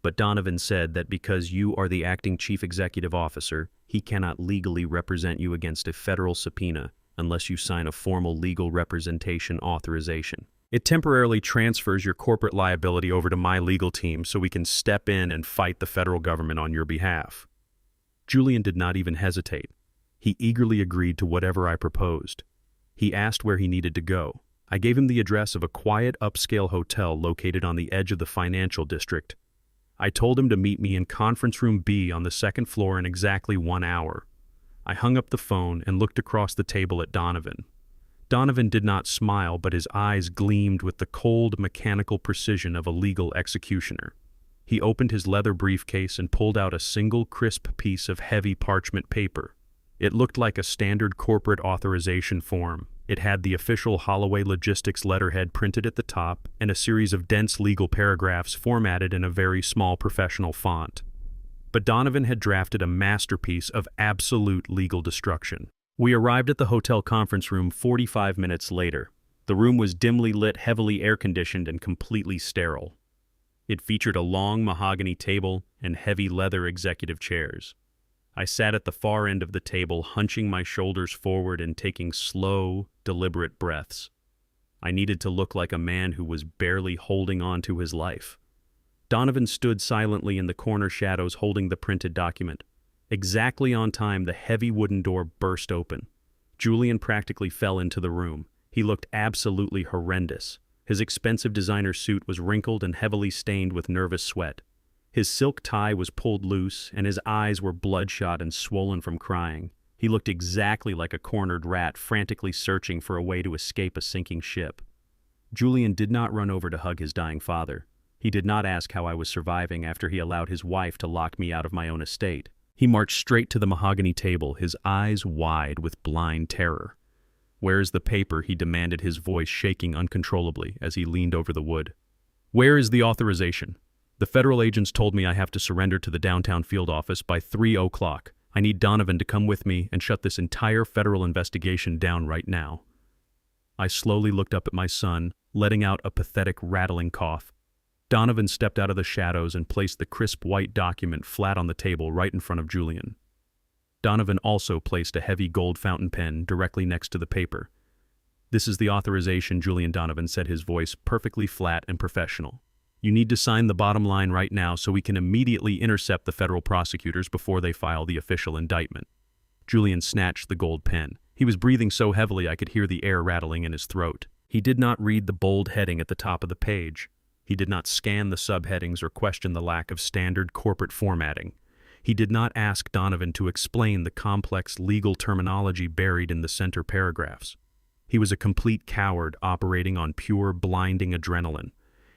But Donovan said that because you are the acting chief executive officer, he cannot legally represent you against a federal subpoena unless you sign a formal legal representation authorization. It temporarily transfers your corporate liability over to my legal team so we can step in and fight the federal government on your behalf." Julian did not even hesitate. He eagerly agreed to whatever I proposed. He asked where he needed to go. I gave him the address of a quiet, upscale hotel located on the edge of the financial district. I told him to meet me in conference room B on the 2nd floor in exactly 1 hour. I hung up the phone and looked across the table at Donovan. Donovan did not smile, but his eyes gleamed with the cold, mechanical precision of a legal executioner. He opened his leather briefcase and pulled out a single crisp piece of heavy parchment paper. It looked like a standard corporate authorization form, It had the official Holloway Logistics letterhead printed at the top and a series of dense legal paragraphs formatted in a very small professional font. But Donovan had drafted a masterpiece of absolute legal destruction. We arrived at the hotel conference room 45 minutes later. The room was dimly lit, heavily air-conditioned, and completely sterile. It featured a long mahogany table and heavy leather executive chairs. I sat at the far end of the table, hunching my shoulders forward and taking slow, deliberate breaths. I needed to look like a man who was barely holding on to his life. Donovan stood silently in the corner shadows holding the printed document. Exactly on time, the heavy wooden door burst open. Julian practically fell into the room. He looked absolutely horrendous. His expensive designer suit was wrinkled and heavily stained with nervous sweat. His silk tie was pulled loose, and his eyes were bloodshot and swollen from crying. He looked exactly like a cornered rat frantically searching for a way to escape a sinking ship. Julian did not run over to hug his dying father. He did not ask how I was surviving after he allowed his wife to lock me out of my own estate. He marched straight to the mahogany table, his eyes wide with blind terror. "Where is the paper?" he demanded, his voice shaking uncontrollably as he leaned over the wood. "Where is the authorization? The federal agents told me I have to surrender to the downtown field office by 3:00. I need Donovan to come with me and shut this entire federal investigation down right now." I slowly looked up at my son, letting out a pathetic, rattling cough. Donovan stepped out of the shadows and placed the crisp white document flat on the table right in front of Julian. Donovan also placed a heavy gold fountain pen directly next to the paper. "This is the authorization," Julian Donovan said, his voice perfectly flat and professional. "You need to sign the bottom line right now so we can immediately intercept the federal prosecutors before they file the official indictment." Julian snatched the gold pen. He was breathing so heavily I could hear the air rattling in his throat. He did not read the bold heading at the top of the page. He did not scan the subheadings or question the lack of standard corporate formatting. He did not ask Donovan to explain the complex legal terminology buried in the center paragraphs. He was a complete coward operating on pure, blinding adrenaline.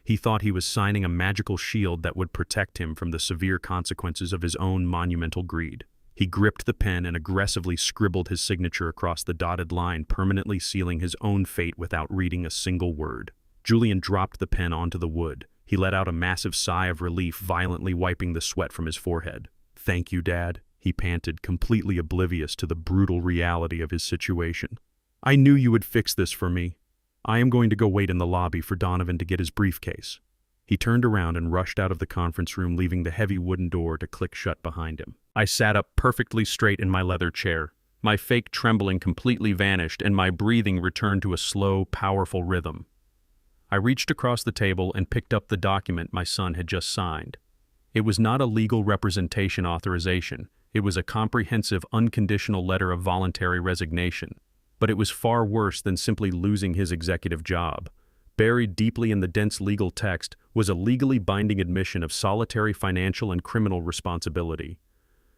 He thought he was signing a magical shield that would protect him from the severe consequences of his own monumental greed. He gripped the pen and aggressively scribbled his signature across the dotted line, permanently sealing his own fate without reading a single word. Julian dropped the pen onto the wood. He let out a massive sigh of relief, violently wiping the sweat from his forehead. "Thank you, Dad," he panted, completely oblivious to the brutal reality of his situation. "I knew you would fix this for me. I am going to go wait in the lobby for Donovan to get his briefcase." He turned around and rushed out of the conference room, leaving the heavy wooden door to click shut behind him. I sat up perfectly straight in my leather chair. My fake trembling completely vanished, and my breathing returned to a slow, powerful rhythm. I reached across the table and picked up the document my son had just signed. It was not a legal representation authorization. It was a comprehensive, unconditional letter of voluntary resignation. But it was far worse than simply losing his executive job. Buried deeply in the dense legal text was a legally binding admission of solitary financial and criminal responsibility.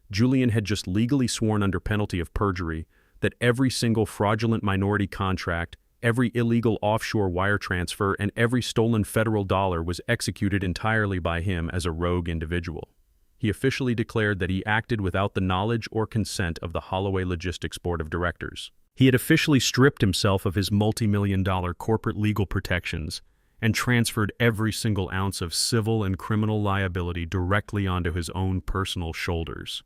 Julian had just legally sworn under penalty of perjury that every single fraudulent minority contract, every illegal offshore wire transfer, and every stolen federal dollar was executed entirely by him as a rogue individual. He officially declared that he acted without the knowledge or consent of the Holloway Logistics Board of Directors. He had officially stripped himself of his multi-million-dollar corporate legal protections and transferred every single ounce of civil and criminal liability directly onto his own personal shoulders.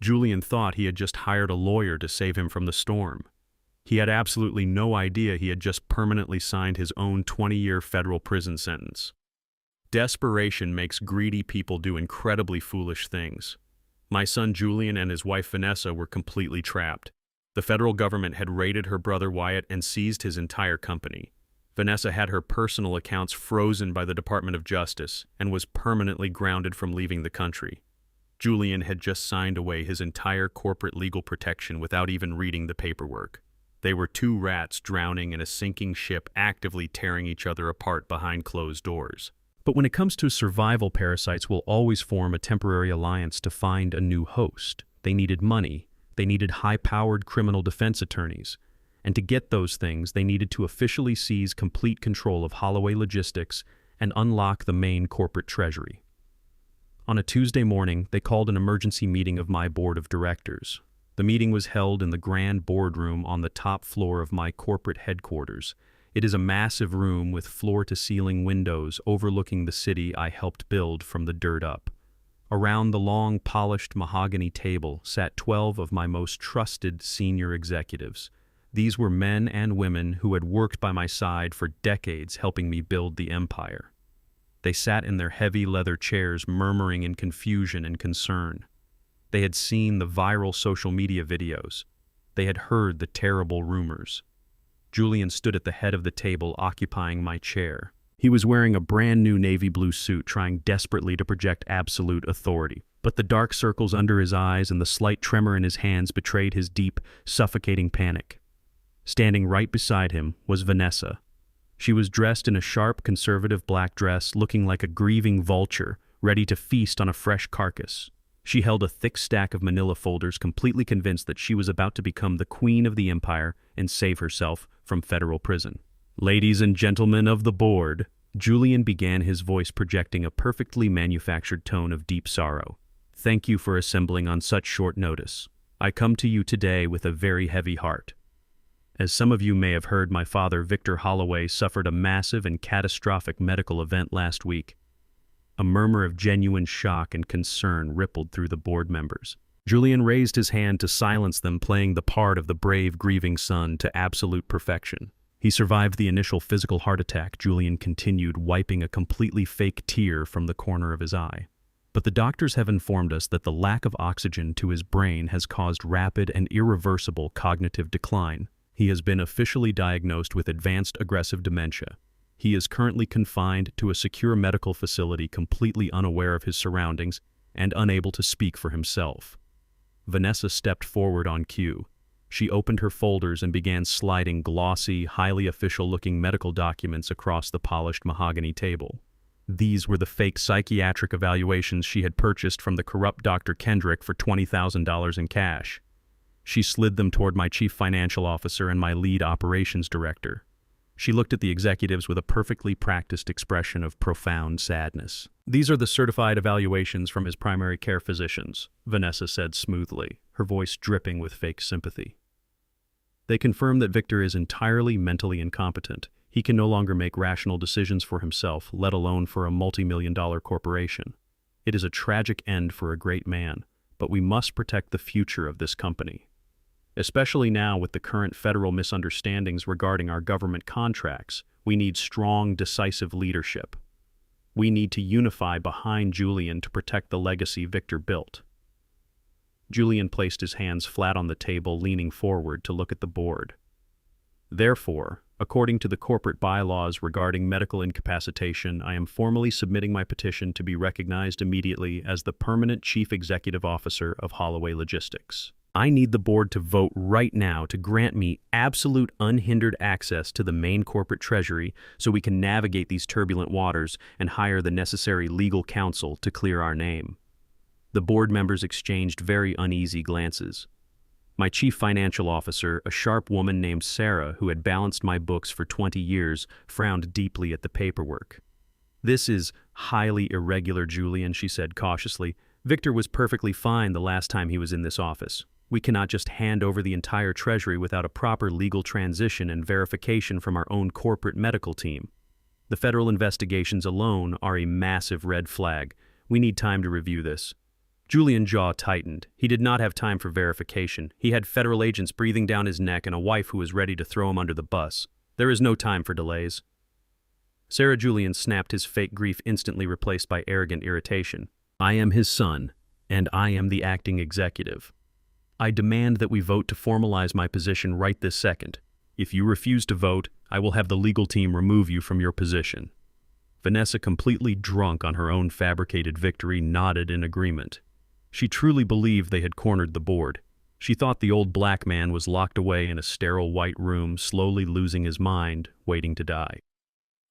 Julian thought he had just hired a lawyer to save him from the storm. He had absolutely no idea he had just permanently signed his own 20-year federal prison sentence. Desperation makes greedy people do incredibly foolish things. My son Julian and his wife Vanessa were completely trapped. The federal government had raided her brother Wyatt and seized his entire company. Vanessa had her personal accounts frozen by the Department of Justice and was permanently grounded from leaving the country. Julian had just signed away his entire corporate legal protection without even reading the paperwork. They were two rats drowning in a sinking ship, actively tearing each other apart behind closed doors. But when it comes to survival, parasites will always form a temporary alliance to find a new host. They needed money. They needed high-powered criminal defense attorneys. And to get those things, they needed to officially seize complete control of Holloway Logistics and unlock the main corporate treasury. On a Tuesday morning, they called an emergency meeting of my board of directors. The meeting was held in the grand boardroom on the top floor of my corporate headquarters. It is a massive room with floor-to-ceiling windows overlooking the city I helped build from the dirt up. Around the long, polished mahogany table sat 12 of my most trusted senior executives. These were men and women who had worked by my side for decades helping me build the empire. They sat in their heavy leather chairs murmuring in confusion and concern. They had seen the viral social media videos. They had heard the terrible rumors. Julian stood at the head of the table, occupying my chair. He was wearing a brand new navy blue suit, trying desperately to project absolute authority. But the dark circles under his eyes and the slight tremor in his hands betrayed his deep, suffocating panic. Standing right beside him was Vanessa. She was dressed in a sharp, conservative black dress, looking like a grieving vulture, ready to feast on a fresh carcass. She held a thick stack of manila folders, completely convinced that she was about to become the queen of the empire and save herself from federal prison. "Ladies and gentlemen of the board," Julian began, his voice projecting a perfectly manufactured tone of deep sorrow. "Thank you for assembling on such short notice. I come to you today with a very heavy heart. As some of you may have heard, my father, Victor Holloway, suffered a massive and catastrophic medical event last week." A murmur of genuine shock and concern rippled through the board members. Julian raised his hand to silence them, playing the part of the brave, grieving son to absolute perfection. "He survived the initial physical heart attack," Julian continued, wiping a completely fake tear from the corner of his eye. "But the doctors have informed us that the lack of oxygen to his brain has caused rapid and irreversible cognitive decline. He has been officially diagnosed with advanced aggressive dementia. He is currently confined to a secure medical facility, completely unaware of his surroundings and unable to speak for himself." Vanessa stepped forward on cue. She opened her folders and began sliding glossy, highly official-looking medical documents across the polished mahogany table. These were the fake psychiatric evaluations she had purchased from the corrupt Dr. Kendrick for $20,000 in cash. She slid them toward my chief financial officer and my lead operations director. She looked at the executives with a perfectly practiced expression of profound sadness. "These are the certified evaluations from his primary care physicians," Vanessa said smoothly, her voice dripping with fake sympathy. "They confirm that Victor is entirely mentally incompetent. He can no longer make rational decisions for himself, let alone for a multi-million-dollar corporation. It is a tragic end for a great man, but we must protect the future of this company. Especially now with the current federal misunderstandings regarding our government contracts, we need strong, decisive leadership. We need to unify behind Julian to protect the legacy Victor built." Julian placed his hands flat on the table, leaning forward to look at the board. "Therefore, according to the corporate bylaws regarding medical incapacitation, I am formally submitting my petition to be recognized immediately as the permanent Chief Executive Officer of Holloway Logistics. I need the board to vote right now to grant me absolute unhindered access to the main corporate treasury so we can navigate these turbulent waters and hire the necessary legal counsel to clear our name." The board members exchanged very uneasy glances. My chief financial officer, a sharp woman named Sarah, who had balanced my books for 20 years, frowned deeply at the paperwork. "This is highly irregular, Julian," she said cautiously. "Victor was perfectly fine the last time he was in this office. We cannot just hand over the entire treasury without a proper legal transition and verification from our own corporate medical team. The federal investigations alone are a massive red flag. We need time to review this." Julian's jaw tightened. He did not have time for verification. He had federal agents breathing down his neck and a wife who was ready to throw him under the bus. There is no time for delays. Sarah Julian snapped, his fake grief instantly replaced by arrogant irritation. "I am his son, and I am the acting executive. I demand that we vote to formalize my position right this second. If you refuse to vote, I will have the legal team remove you from your position." Vanessa, completely drunk on her own fabricated victory, nodded in agreement. She truly believed they had cornered the board. She thought the old black man was locked away in a sterile white room, slowly losing his mind, waiting to die.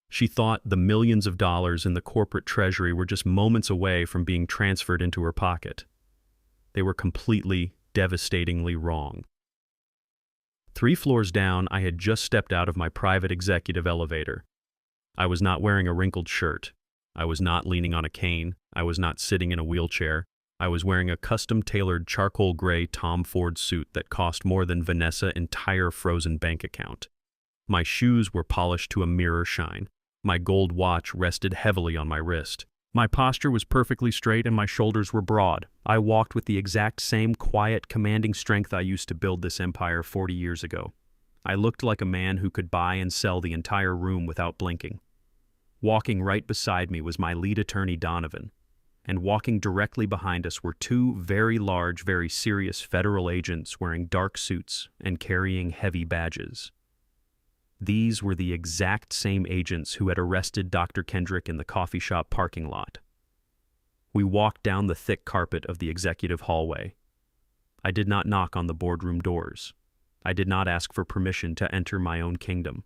She thought the millions of dollars in the corporate treasury were just moments away from being transferred into her pocket. They were completely, devastatingly wrong. 3 floors down, I had just stepped out of my private executive elevator. I was not wearing a wrinkled shirt. I was not leaning on a cane. I was not sitting in a wheelchair. I was wearing a custom-tailored charcoal gray Tom Ford suit that cost more than Vanessa's entire frozen bank account. My shoes were polished to a mirror shine. My gold watch rested heavily on my wrist. My posture was perfectly straight and my shoulders were broad. I walked with the exact same quiet, commanding strength I used to build this empire 40 years ago. I looked like a man who could buy and sell the entire room without blinking. Walking right beside me was my lead attorney, Donovan, and walking directly behind us were two very large, very serious federal agents wearing dark suits and carrying heavy badges. These were the exact same agents who had arrested Dr. Kendrick in the coffee shop parking lot. We walked down the thick carpet of the executive hallway. I did not knock on the boardroom doors. I did not ask for permission to enter my own kingdom.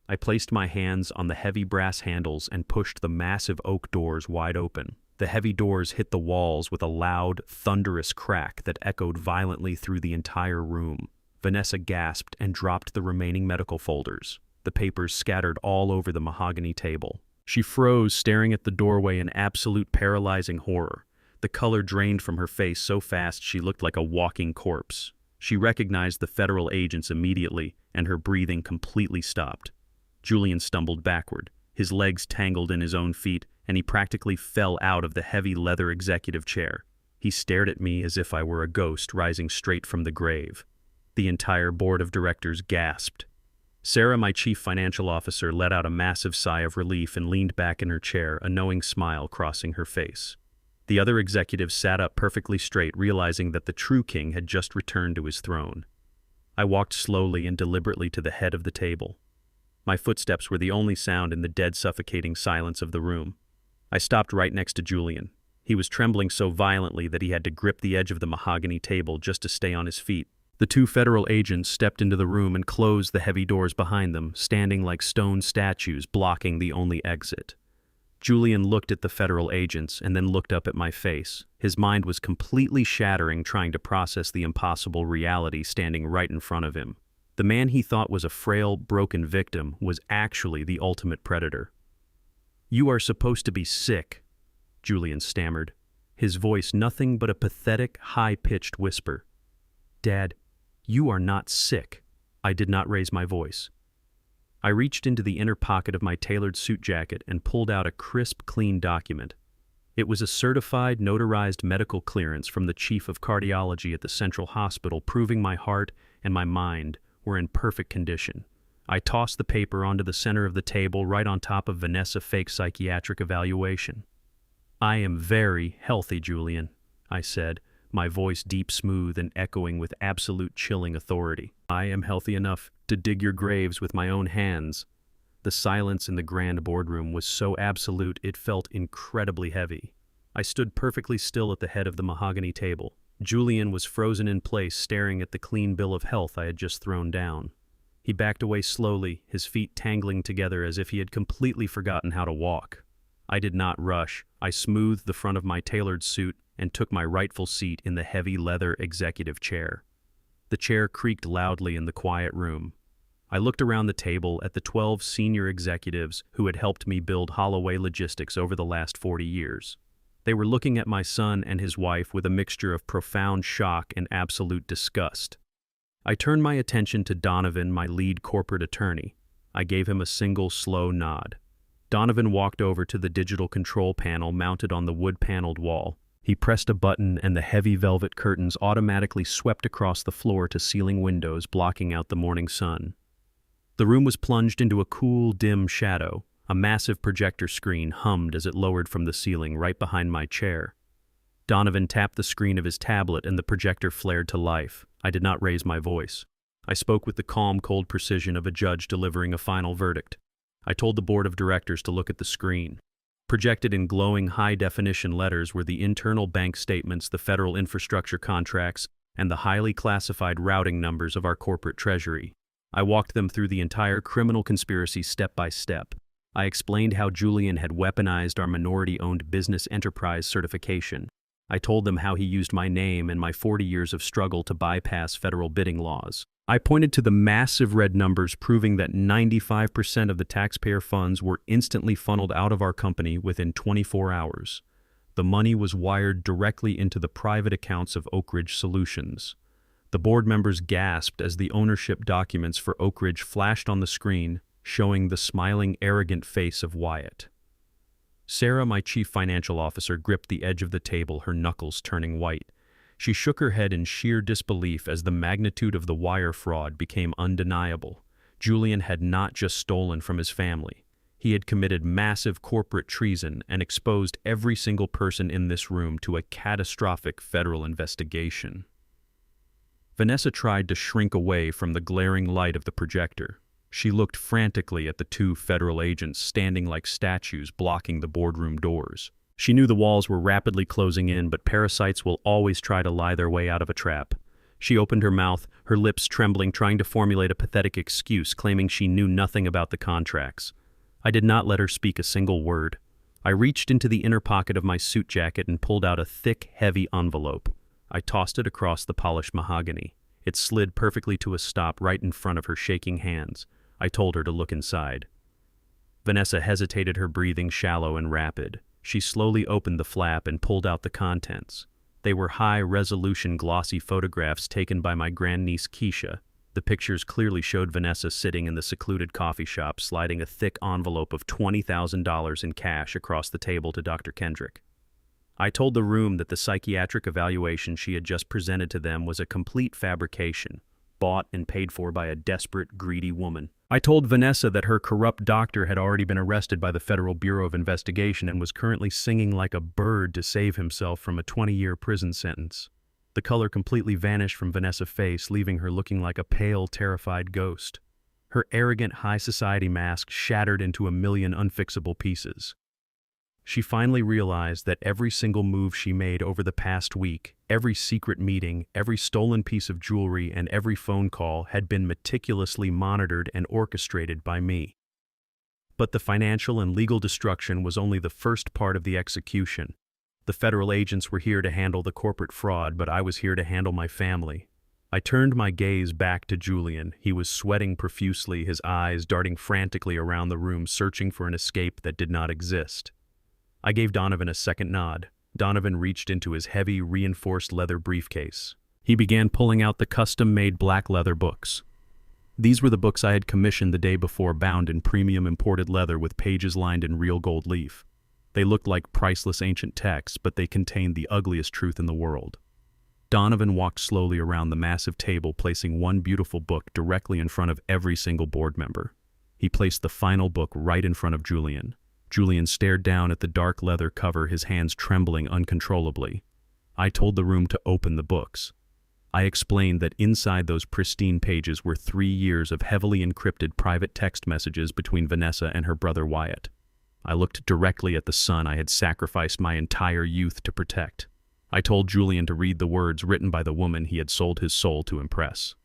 I placed my hands on the heavy brass handles and pushed the massive oak doors wide open. The heavy doors hit the walls with a loud, thunderous crack that echoed violently through the entire room. Vanessa gasped and dropped the remaining medical folders. The papers scattered all over the mahogany table. She froze, staring at the doorway in absolute paralyzing horror. The color drained from her face so fast she looked like a walking corpse. She recognized the federal agents immediately, and her breathing completely stopped. Julian stumbled backward. His legs tangled in his own feet, and he practically fell out of the heavy leather executive chair. He stared at me as if I were a ghost rising straight from the grave. The entire board of directors gasped. Sarah, my chief financial officer, let out a massive sigh of relief and leaned back in her chair, a knowing smile crossing her face. The other executives sat up perfectly straight, realizing that the true king had just returned to his throne. I walked slowly and deliberately to the head of the table. My footsteps were the only sound in the dead, suffocating silence of the room. I stopped right next to Julian. He was trembling so violently that he had to grip the edge of the mahogany table just to stay on his feet. The two federal agents stepped into the room and closed the heavy doors behind them, standing like stone statues blocking the only exit. Julian looked at the federal agents and then looked up at my face. His mind was completely shattering, trying to process the impossible reality standing right in front of him. The man he thought was a frail, broken victim was actually the ultimate predator. "You are supposed to be sick," Julian stammered, his voice nothing but a pathetic, high-pitched whisper. "Dad, you are not sick." I did not raise my voice. I reached into the inner pocket of my tailored suit jacket and pulled out a crisp, clean document. It was a certified, notarized medical clearance from the chief of cardiology at the Central Hospital, proving my heart and my mind were in perfect condition. I tossed the paper onto the center of the table, right on top of Vanessa's fake psychiatric evaluation. "I am very healthy, Julian," I said, my voice deep, smooth, and echoing with absolute chilling authority. "I am healthy enough to dig your graves with my own hands." The silence in the grand boardroom was so absolute it felt incredibly heavy. I stood perfectly still at the head of the mahogany table. Julian was frozen in place, staring at the clean bill of health I had just thrown down. He backed away slowly, his feet tangling together as if he had completely forgotten how to walk. I did not rush. I smoothed the front of my tailored suit and took my rightful seat in the heavy leather executive chair. The chair creaked loudly in the quiet room. I looked around the table at the 12 senior executives who had helped me build Holloway Logistics over the last 40 years. They were looking at my son and his wife with a mixture of profound shock and absolute disgust. I turned my attention to Donovan, my lead corporate attorney. I gave him a single slow nod. Donovan walked over to the digital control panel mounted on the wood-paneled wall. He pressed a button and the heavy velvet curtains automatically swept across the floor to ceiling windows, blocking out the morning sun. The room was plunged into a cool, dim shadow. A massive projector screen hummed as it lowered from the ceiling right behind my chair. Donovan tapped the screen of his tablet and the projector flared to life. I did not raise my voice. I spoke with the calm, cold precision of a judge delivering a final verdict. I told the board of directors to look at the screen. Projected in glowing, high-definition letters were the internal bank statements, the federal infrastructure contracts, and the highly classified routing numbers of our corporate treasury. I walked them through the entire criminal conspiracy step by step. I explained how Julian had weaponized our minority-owned business enterprise certification. I told them how he used my name and my 40 years of struggle to bypass federal bidding laws. I pointed to the massive red numbers proving that 95% of the taxpayer funds were instantly funneled out of our company within 24 hours. The The money was wired directly into the private accounts of Oak Ridge Solutions. The board members gasped as the ownership documents for Oak Ridge flashed on the screen, showing the smiling, arrogant face of Wyatt. Sarah, my chief financial officer, gripped the edge of the table, her knuckles turning white. She shook her head in sheer disbelief as the magnitude of the wire fraud became undeniable. Julian had not just stolen from his family. He had committed massive corporate treason and exposed every single person in this room to a catastrophic federal investigation. Vanessa tried to shrink away from the glaring light of the projector. She looked frantically at the two federal agents standing like statues blocking the boardroom doors. She knew the walls were rapidly closing in, but parasites will always try to lie their way out of a trap. She opened her mouth, her lips trembling, trying to formulate a pathetic excuse, claiming she knew nothing about the contracts. I did not let her speak a single word. I reached into the inner pocket of my suit jacket and pulled out a thick, heavy envelope. I tossed it across the polished mahogany. It slid perfectly to a stop right in front of her shaking hands. I told her to look inside. Vanessa hesitated, her breathing shallow and rapid. She slowly opened the flap and pulled out the contents. They were high-resolution glossy photographs taken by my grandniece Keisha. The pictures clearly showed Vanessa sitting in the secluded coffee shop, sliding a thick envelope of $20,000 in cash across the table to Dr. Kendrick. I told the room that the psychiatric evaluation she had just presented to them was a complete fabrication, bought and paid for by a desperate, greedy woman. I told Vanessa that her corrupt doctor had already been arrested by the Federal Bureau of Investigation and was currently singing like a bird to save himself from a 20-year prison sentence. The color completely vanished from Vanessa's face, leaving her looking like a pale, terrified ghost. Her arrogant high society mask shattered into a million unfixable pieces. She finally realized that every single move she made over the past week, every secret meeting, every stolen piece of jewelry, and every phone call had been meticulously monitored and orchestrated by me. But the financial and legal destruction was only the first part of the execution. The federal agents were here to handle the corporate fraud, but I was here to handle my family. I turned my gaze back to Julian. He was sweating profusely, his eyes darting frantically around the room, searching for an escape that did not exist. I gave Donovan a second nod. Donovan reached into his heavy, reinforced leather briefcase. He began pulling out the custom-made black leather books. These were the books I had commissioned the day before, bound in premium imported leather with pages lined in real gold leaf. They looked like priceless ancient texts, but they contained the ugliest truth in the world. Donovan walked slowly around the massive table, placing one beautiful book directly in front of every single board member. He placed the final book right in front of Julian. Julian stared down at the dark leather cover, his hands trembling uncontrollably. I told the room to open the books. I explained that inside those pristine pages were 3 years of heavily encrypted private text messages between Vanessa and her brother Wyatt. I looked directly at the son I had sacrificed my entire youth to protect. I told Julian to read the words written by the woman he had sold his soul to impress.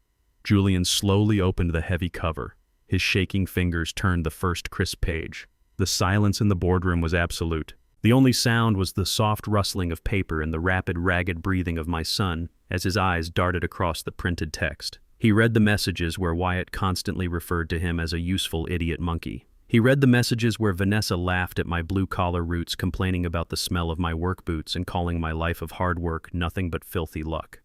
Julian slowly opened the heavy cover. His shaking fingers turned the first crisp page. The silence in the boardroom was absolute. The only sound was the soft rustling of paper and the rapid, ragged breathing of my son as his eyes darted across the printed text. He read the messages where Wyatt constantly referred to him as a useful idiot monkey. He read the messages where Vanessa laughed at my blue-collar roots, complaining about the smell of my work boots and calling my life of hard work nothing but filthy luck.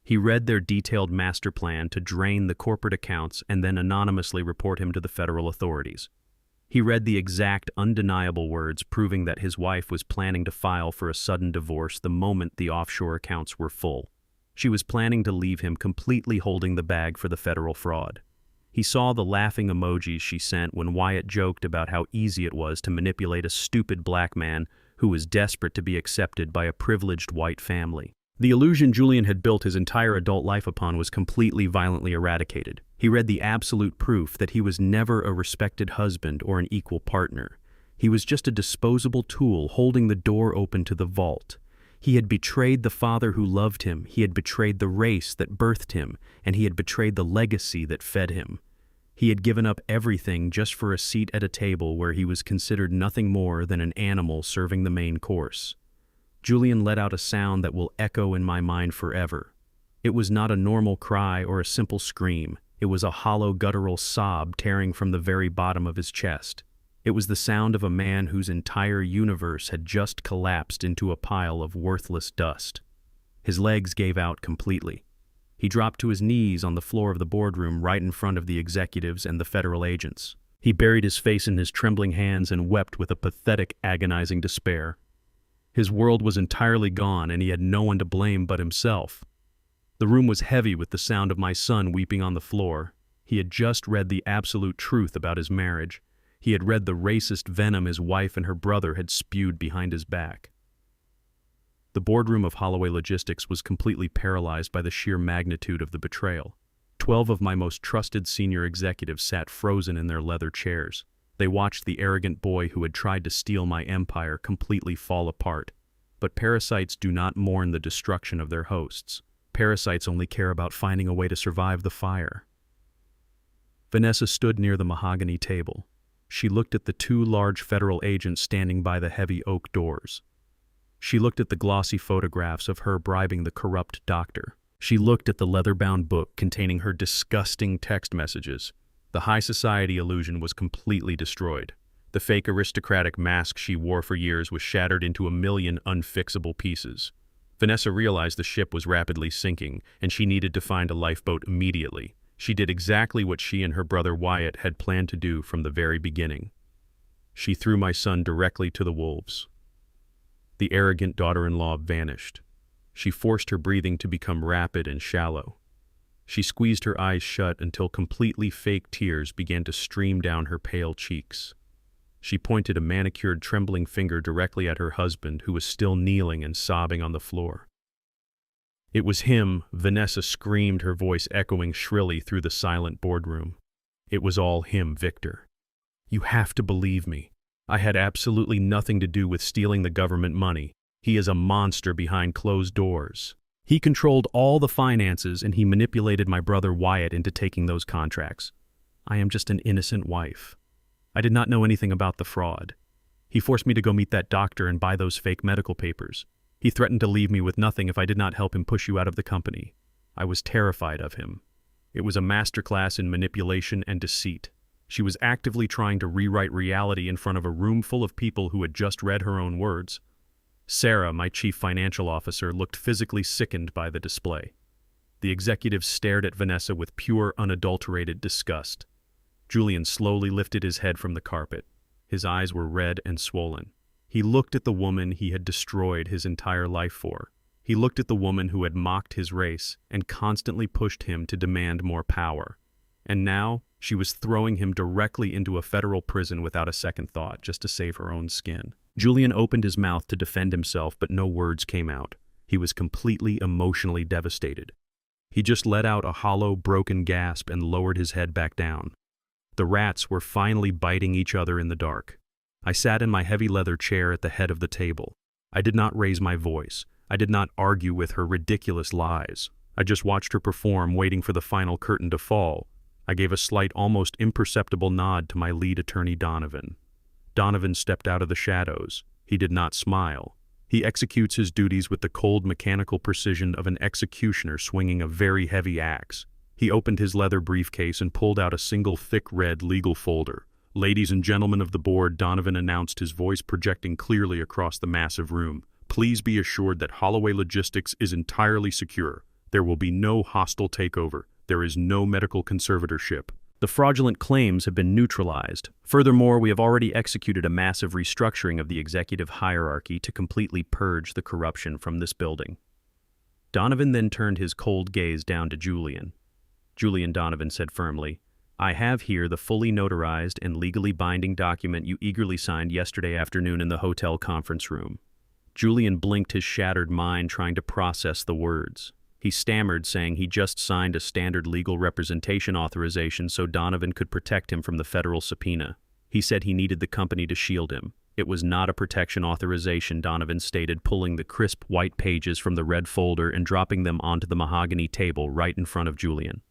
He read their detailed master plan to drain the corporate accounts and then anonymously report him to the federal authorities. He read the exact, undeniable words proving that his wife was planning to file for a sudden divorce the moment the offshore accounts were full. She was planning to leave him completely holding the bag for the federal fraud. He saw the laughing emojis she sent when Wyatt joked about how easy it was to manipulate a stupid black man who was desperate to be accepted by a privileged white family. The illusion Julian had built his entire adult life upon was completely, violently eradicated. He read the absolute proof that he was never a respected husband or an equal partner. He was just a disposable tool holding the door open to the vault. He had betrayed the father who loved him, he had betrayed the race that birthed him, and he had betrayed the legacy that fed him. He had given up everything just for a seat at a table where he was considered nothing more than an animal serving the main course. Julian let out a sound that will echo in my mind forever. It was not a normal cry or a simple scream. It was a hollow, guttural sob tearing from the very bottom of his chest. It was the sound of a man whose entire universe had just collapsed into a pile of worthless dust. His legs gave out completely. He dropped to his knees on the floor of the boardroom right in front of the executives and the federal agents. He buried his face in his trembling hands and wept with a pathetic, agonizing despair. His world was entirely gone, and he had no one to blame but himself. The room was heavy with the sound of my son weeping on the floor. He had just read the absolute truth about his marriage. He had read the racist venom his wife and her brother had spewed behind his back. The boardroom of Holloway Logistics was completely paralyzed by the sheer magnitude of the betrayal. 12 of my most trusted senior executives sat frozen in their leather chairs. They watched the arrogant boy who had tried to steal my empire completely fall apart. But parasites do not mourn the destruction of their hosts. Parasites only care about finding a way to survive the fire. Vanessa stood near the mahogany table. She looked at the 2 large federal agents standing by the heavy oak doors. She looked at the glossy photographs of her bribing the corrupt doctor. She looked at the leather-bound book containing her disgusting text messages. The high society illusion was completely destroyed. The fake aristocratic mask she wore for years was shattered into a million unfixable pieces. Vanessa realized the ship was rapidly sinking, and she needed to find a lifeboat immediately. She did exactly what she and her brother Wyatt had planned to do from the very beginning. She threw my son directly to the wolves. The arrogant daughter-in-law vanished. She forced her breathing to become rapid and shallow. She squeezed her eyes shut until completely fake tears began to stream down her pale cheeks. She pointed a manicured, trembling finger directly at her husband, who was still kneeling and sobbing on the floor. "It was him," Vanessa screamed, her voice echoing shrilly through the silent boardroom. "It was all him, Victor. You have to believe me. I had absolutely nothing to do with stealing the government money. He is a monster behind closed doors. He controlled all the finances, and he manipulated my brother Wyatt into taking those contracts. I am just an innocent wife. I did not know anything about the fraud. He forced me to go meet that doctor and buy those fake medical papers. He threatened to leave me with nothing if I did not help him push you out of the company. I was terrified of him. It was a masterclass in manipulation and deceit. She was actively trying to rewrite reality in front of a room full of people who had just read her own words." Sarah, my chief financial officer, looked physically sickened by the display. The executives stared at Vanessa with pure, unadulterated disgust. Julian slowly lifted his head from the carpet. His eyes were red and swollen. He looked at the woman he had destroyed his entire life for. He looked at the woman who had mocked his race and constantly pushed him to demand more power. And now, she was throwing him directly into a federal prison without a second thought, just to save her own skin. Julian opened his mouth to defend himself, but no words came out. He was completely emotionally devastated. He just let out a hollow, broken gasp and lowered his head back down. The rats were finally biting each other in the dark. I sat in my heavy leather chair at the head of the table. I did not raise my voice. I did not argue with her ridiculous lies. I just watched her perform, waiting for the final curtain to fall. I gave a slight, almost imperceptible nod to my lead attorney, Donovan. Donovan stepped out of the shadows. He did not smile. He executes his duties with the cold, mechanical precision of an executioner swinging a very heavy axe. He opened his leather briefcase and pulled out a single thick red legal folder. "Ladies and gentlemen of the board," Donovan announced, his voice projecting clearly across the massive room, "please be assured that Holloway Logistics is entirely secure. There will be no hostile takeover. There is no medical conservatorship. The fraudulent claims have been neutralized. Furthermore, we have already executed a massive restructuring of the executive hierarchy to completely purge the corruption from this building." Donovan then turned his cold gaze down to Julian. "Julian," Donovan said firmly, "I have here the fully notarized and legally binding document you eagerly signed yesterday afternoon in the hotel conference room." Julian blinked, his shattered mind trying to process the words. He stammered, saying he just signed a standard legal representation authorization so Donovan could protect him from the federal subpoena. He said he needed the company to shield him. "It was not a protection authorization," Donovan stated, pulling the crisp white pages from the red folder and dropping them onto the mahogany table right in front of Julian.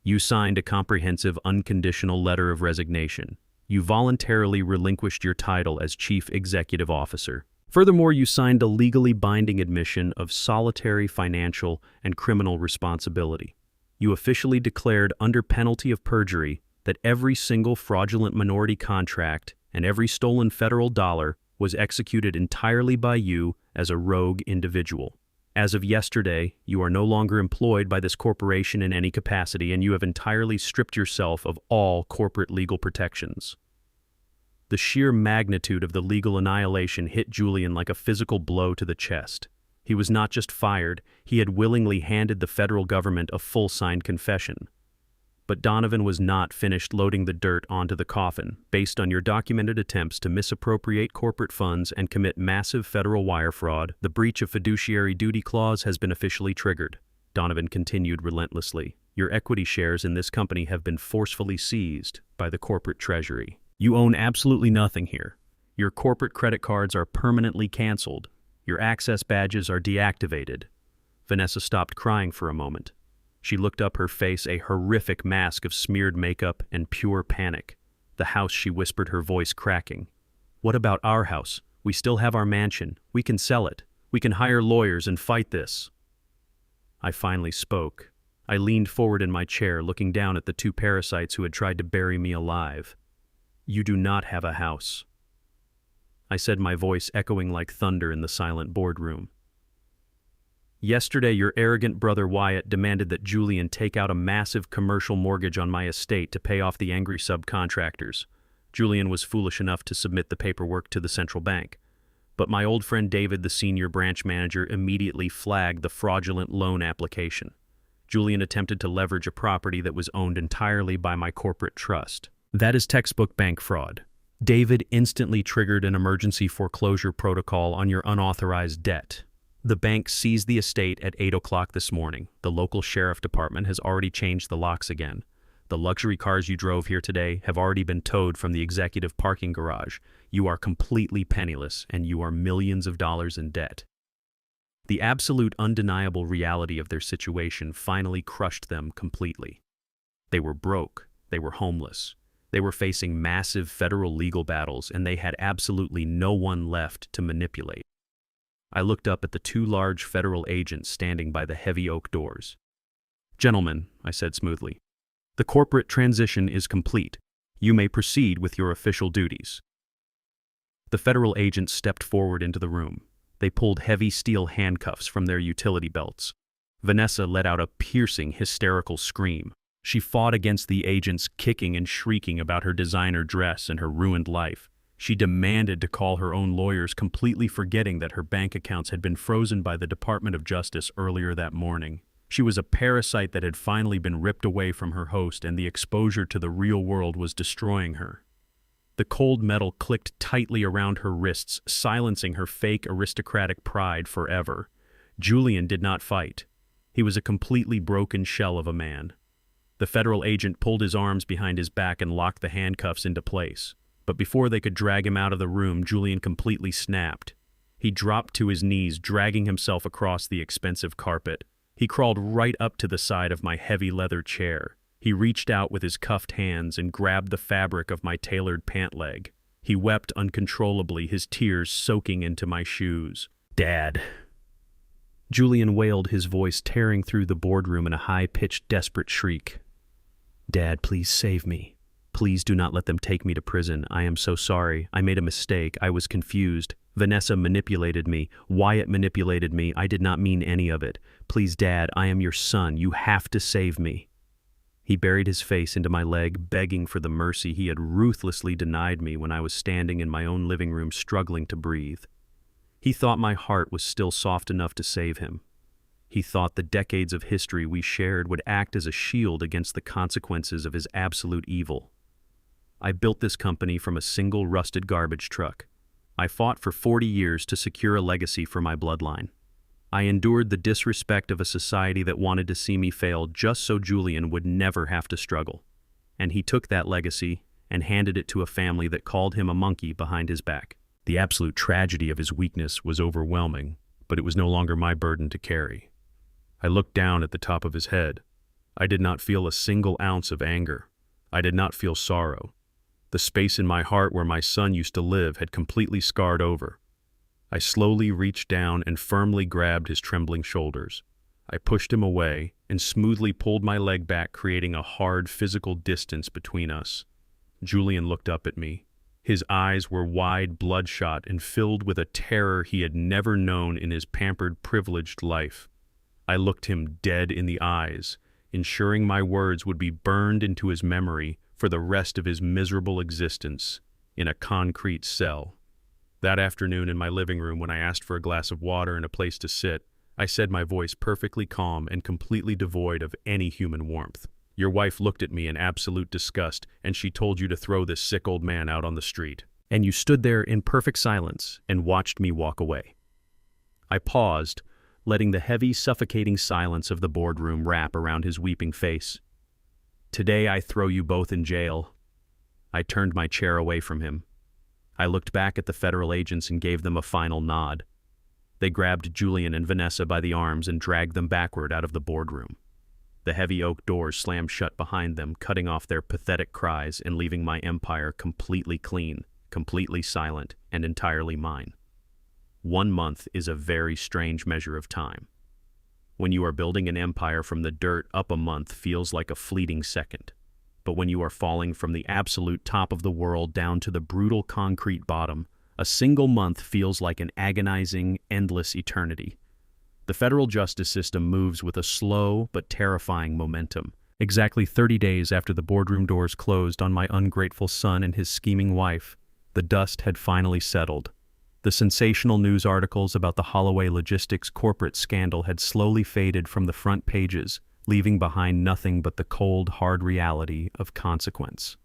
"You signed a comprehensive, unconditional letter of resignation. You voluntarily relinquished your title as Chief Executive Officer. Furthermore, you signed a legally binding admission of solitary financial and criminal responsibility. You officially declared under penalty of perjury that every single fraudulent minority contract and every stolen federal dollar was executed entirely by you as a rogue individual. As of yesterday, you are no longer employed by this corporation in any capacity, and you have entirely stripped yourself of all corporate legal protections. The sheer magnitude of the legal annihilation hit Julian like a physical blow to the chest. He was not just fired, he had willingly handed the federal government a full signed confession. But Donovan was not finished loading the dirt onto the coffin. Based on your documented attempts to misappropriate corporate funds and commit massive federal wire fraud, the breach of fiduciary duty clause has been officially triggered. Donovan continued relentlessly. Your equity shares in this company have been forcefully seized by the corporate treasury. You own absolutely nothing here. Your corporate credit cards are permanently canceled. Your access badges are deactivated. Vanessa stopped crying for a moment. She looked up, her face a horrific mask of smeared makeup and pure panic. The house, she whispered, her voice cracking. What about our house? We still have our mansion. We can sell it. We can hire lawyers and fight this. I finally spoke. I leaned forward in my chair, looking down at the two parasites who had tried to bury me alive. You do not have a house, I said, my voice echoing like thunder in the silent boardroom. Yesterday, your arrogant brother Wyatt demanded that Julian take out a massive commercial mortgage on my estate to pay off the angry subcontractors. Julian was foolish enough to submit the paperwork to the central bank. But my old friend David, the senior branch manager, immediately flagged the fraudulent loan application. Julian attempted to leverage a property that was owned entirely by my corporate trust. That is textbook bank fraud. David instantly triggered an emergency foreclosure protocol on your unauthorized debt. The bank seized the estate at 8 o'clock this morning. The local sheriff department has already changed the locks again. The luxury cars you drove here today have already been towed from the executive parking garage. You are completely penniless, and you are millions of dollars in debt. The absolute undeniable reality of their situation finally crushed them completely. They were broke. They were homeless. They were facing massive federal legal battles, and they had absolutely no one left to manipulate. I looked up at the two large federal agents standing by the heavy oak doors. Gentlemen, I said smoothly, the corporate transition is complete. You may proceed with your official duties. The federal agents stepped forward into the room. They pulled heavy steel handcuffs from their utility belts. Vanessa let out a piercing, hysterical scream. She fought against the agents, kicking and shrieking about her designer dress and her ruined life. She demanded to call her own lawyers, completely forgetting that her bank accounts had been frozen by the Department of Justice earlier that morning. She was a parasite that had finally been ripped away from her host, and the exposure to the real world was destroying her. The cold metal clicked tightly around her wrists, silencing her fake aristocratic pride forever. Julian did not fight. He was a completely broken shell of a man. The federal agent pulled his arms behind his back and locked the handcuffs into place. But before they could drag him out of the room, Julian completely snapped. He dropped to his knees, dragging himself across the expensive carpet. He crawled right up to the side of my heavy leather chair. He reached out with his cuffed hands and grabbed the fabric of my tailored pant leg. He wept uncontrollably, his tears soaking into my shoes. Dad. Julian wailed, his voice tearing through the boardroom in a high-pitched, desperate shriek. Dad, please save me. Please do not let them take me to prison. I am so sorry. I made a mistake. I was confused. Vanessa manipulated me. Wyatt manipulated me. I did not mean any of it. Please, Dad, I am your son. You have to save me. He buried his face into my leg, begging for the mercy he had ruthlessly denied me when I was standing in my own living room struggling to breathe. He thought my heart was still soft enough to save him. He thought the decades of history we shared would act as a shield against the consequences of his absolute evil. I built this company from a single rusted garbage truck. I fought for 40 years to secure a legacy for my bloodline. I endured the disrespect of a society that wanted to see me fail just so Julian would never have to struggle. And he took that legacy and handed it to a family that called him a monkey behind his back. The absolute tragedy of his weakness was overwhelming, but it was no longer my burden to carry. I looked down at the top of his head. I did not feel a single ounce of anger. I did not feel sorrow. The space in my heart where my son used to live had completely scarred over. I slowly reached down and firmly grabbed his trembling shoulders. I pushed him away and smoothly pulled my leg back, creating a hard physical distance between us. Julian looked up at me. His eyes were wide, bloodshot, and filled with a terror he had never known in his pampered, privileged life. I looked him dead in the eyes, ensuring my words would be burned into his memory for the rest of his miserable existence in a concrete cell. That afternoon in my living room, when I asked for a glass of water and a place to sit, I said, my voice perfectly calm and completely devoid of any human warmth, "Your wife looked at me in absolute disgust, and she told you to throw this sick old man out on the street. And you stood there in perfect silence and watched me walk away." I paused, letting the heavy, suffocating silence of the boardroom wrap around his weeping face. "Today I throw you both in jail." I turned my chair away from him. I looked back at the federal agents and gave them a final nod. They grabbed Julian and Vanessa by the arms and dragged them backward out of the boardroom. The heavy oak doors slammed shut behind them, cutting off their pathetic cries and leaving my empire completely clean, completely silent, and entirely mine. 1 month is a very strange measure of time. When you are building an empire from the dirt up, a month feels like a fleeting second. But when you are falling from the absolute top of the world down to the brutal concrete bottom, a single month feels like an agonizing, endless eternity. The federal justice system moves with a slow but terrifying momentum. Exactly 30 days after the boardroom doors closed on my ungrateful son and his scheming wife, the dust had finally settled. The sensational news articles about the Holloway Logistics corporate scandal had slowly faded from the front pages, leaving behind nothing but the cold, hard reality of consequence.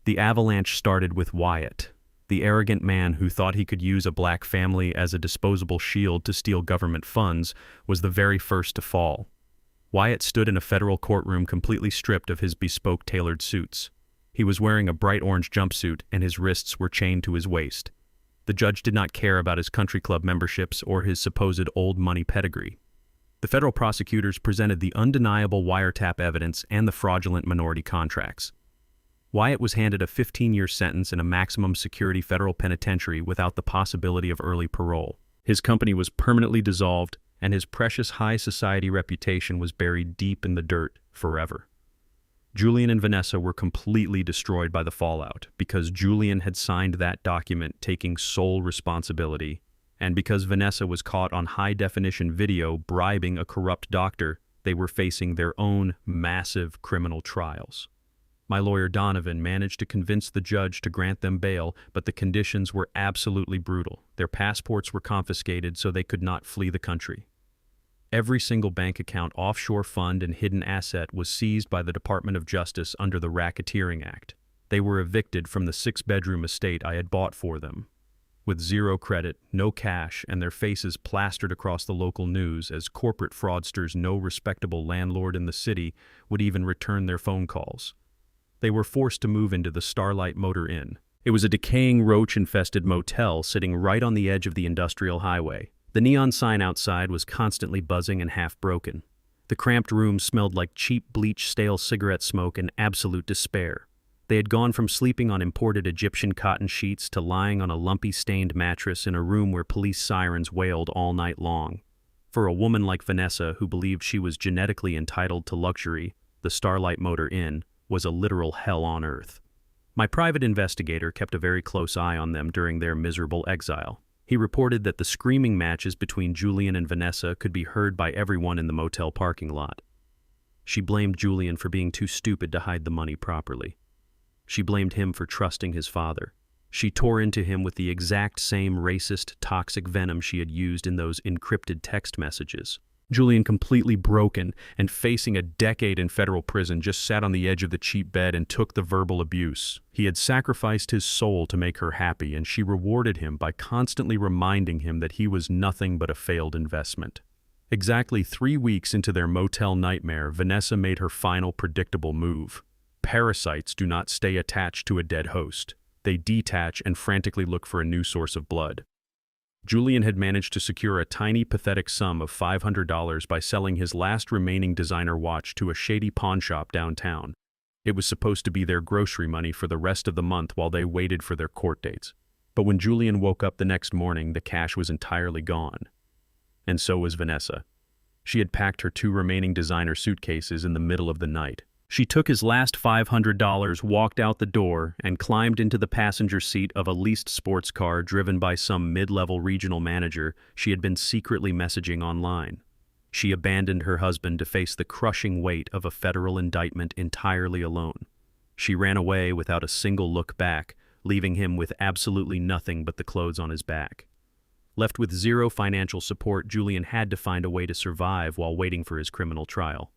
The avalanche started with Wyatt, the arrogant man who thought he could use a black family as a disposable shield to steal government funds, was the very first to fall. Wyatt stood in a federal courtroom completely stripped of his bespoke tailored suits. He was wearing a bright orange jumpsuit and his wrists were chained to his waist. The judge did not care about his country club memberships or his supposed old money pedigree. The federal prosecutors presented the undeniable wiretap evidence and the fraudulent minority contracts. Wyatt was handed a 15-year sentence in a maximum security federal penitentiary without the possibility of early parole. His company was permanently dissolved, and his precious high society reputation was buried deep in the dirt forever. Julian and Vanessa were completely destroyed by the fallout because Julian had signed that document taking sole responsibility, and because Vanessa was caught on high-definition video bribing a corrupt doctor. They were facing their own massive criminal trials. My lawyer Donovan managed to convince the judge to grant them bail, but the conditions were absolutely brutal. Their passports were confiscated so they could not flee the country. Every single bank account, offshore fund, and hidden asset was seized by the Department of Justice under the Racketeering Act. They were evicted from the 6-bedroom estate I had bought for them, with zero credit, no cash, and their faces plastered across the local news as corporate fraudsters no respectable landlord in the city would even return their phone calls. They were forced to move into the Starlight Motor Inn. It was a decaying, roach-infested motel sitting right on the edge of the industrial highway. The neon sign outside was constantly buzzing and half-broken. The cramped room smelled like cheap bleach, stale cigarette smoke, and absolute despair. They had gone from sleeping on imported Egyptian cotton sheets to lying on a lumpy, stained mattress in a room where police sirens wailed all night long. For a woman like Vanessa, who believed she was genetically entitled to luxury, the Starlight Motor Inn was a literal hell on earth. My private investigator kept a very close eye on them during their miserable exile. He reported that the screaming matches between Julian and Vanessa could be heard by everyone in the motel parking lot. She blamed Julian for being too stupid to hide the money properly. She blamed him for trusting his father. She tore into him with the exact same racist, toxic venom she had used in those encrypted text messages. Julian, completely broken and facing a decade in federal prison, just sat on the edge of the cheap bed and took the verbal abuse. He had sacrificed his soul to make her happy, and she rewarded him by constantly reminding him that he was nothing but a failed investment. Exactly 3 weeks into their motel nightmare, Vanessa made her final predictable move. Parasites do not stay attached to a dead host. They detach and frantically look for a new source of blood. Julian had managed to secure a tiny, pathetic sum of $500 by selling his last remaining designer watch to a shady pawn shop downtown. It was supposed to be their grocery money for the rest of the month while they waited for their court dates. But when Julian woke up the next morning, the cash was entirely gone. And so was Vanessa. She had packed her 2 remaining designer suitcases in the middle of the night. She took his last $500, walked out the door, and climbed into the passenger seat of a leased sports car driven by some mid-level regional manager she had been secretly messaging online. She abandoned her husband to face the crushing weight of a federal indictment entirely alone. She ran away without a single look back, leaving him with absolutely nothing but the clothes on his back. Left with zero financial support, Julian had to find a way to survive while waiting for his criminal trial.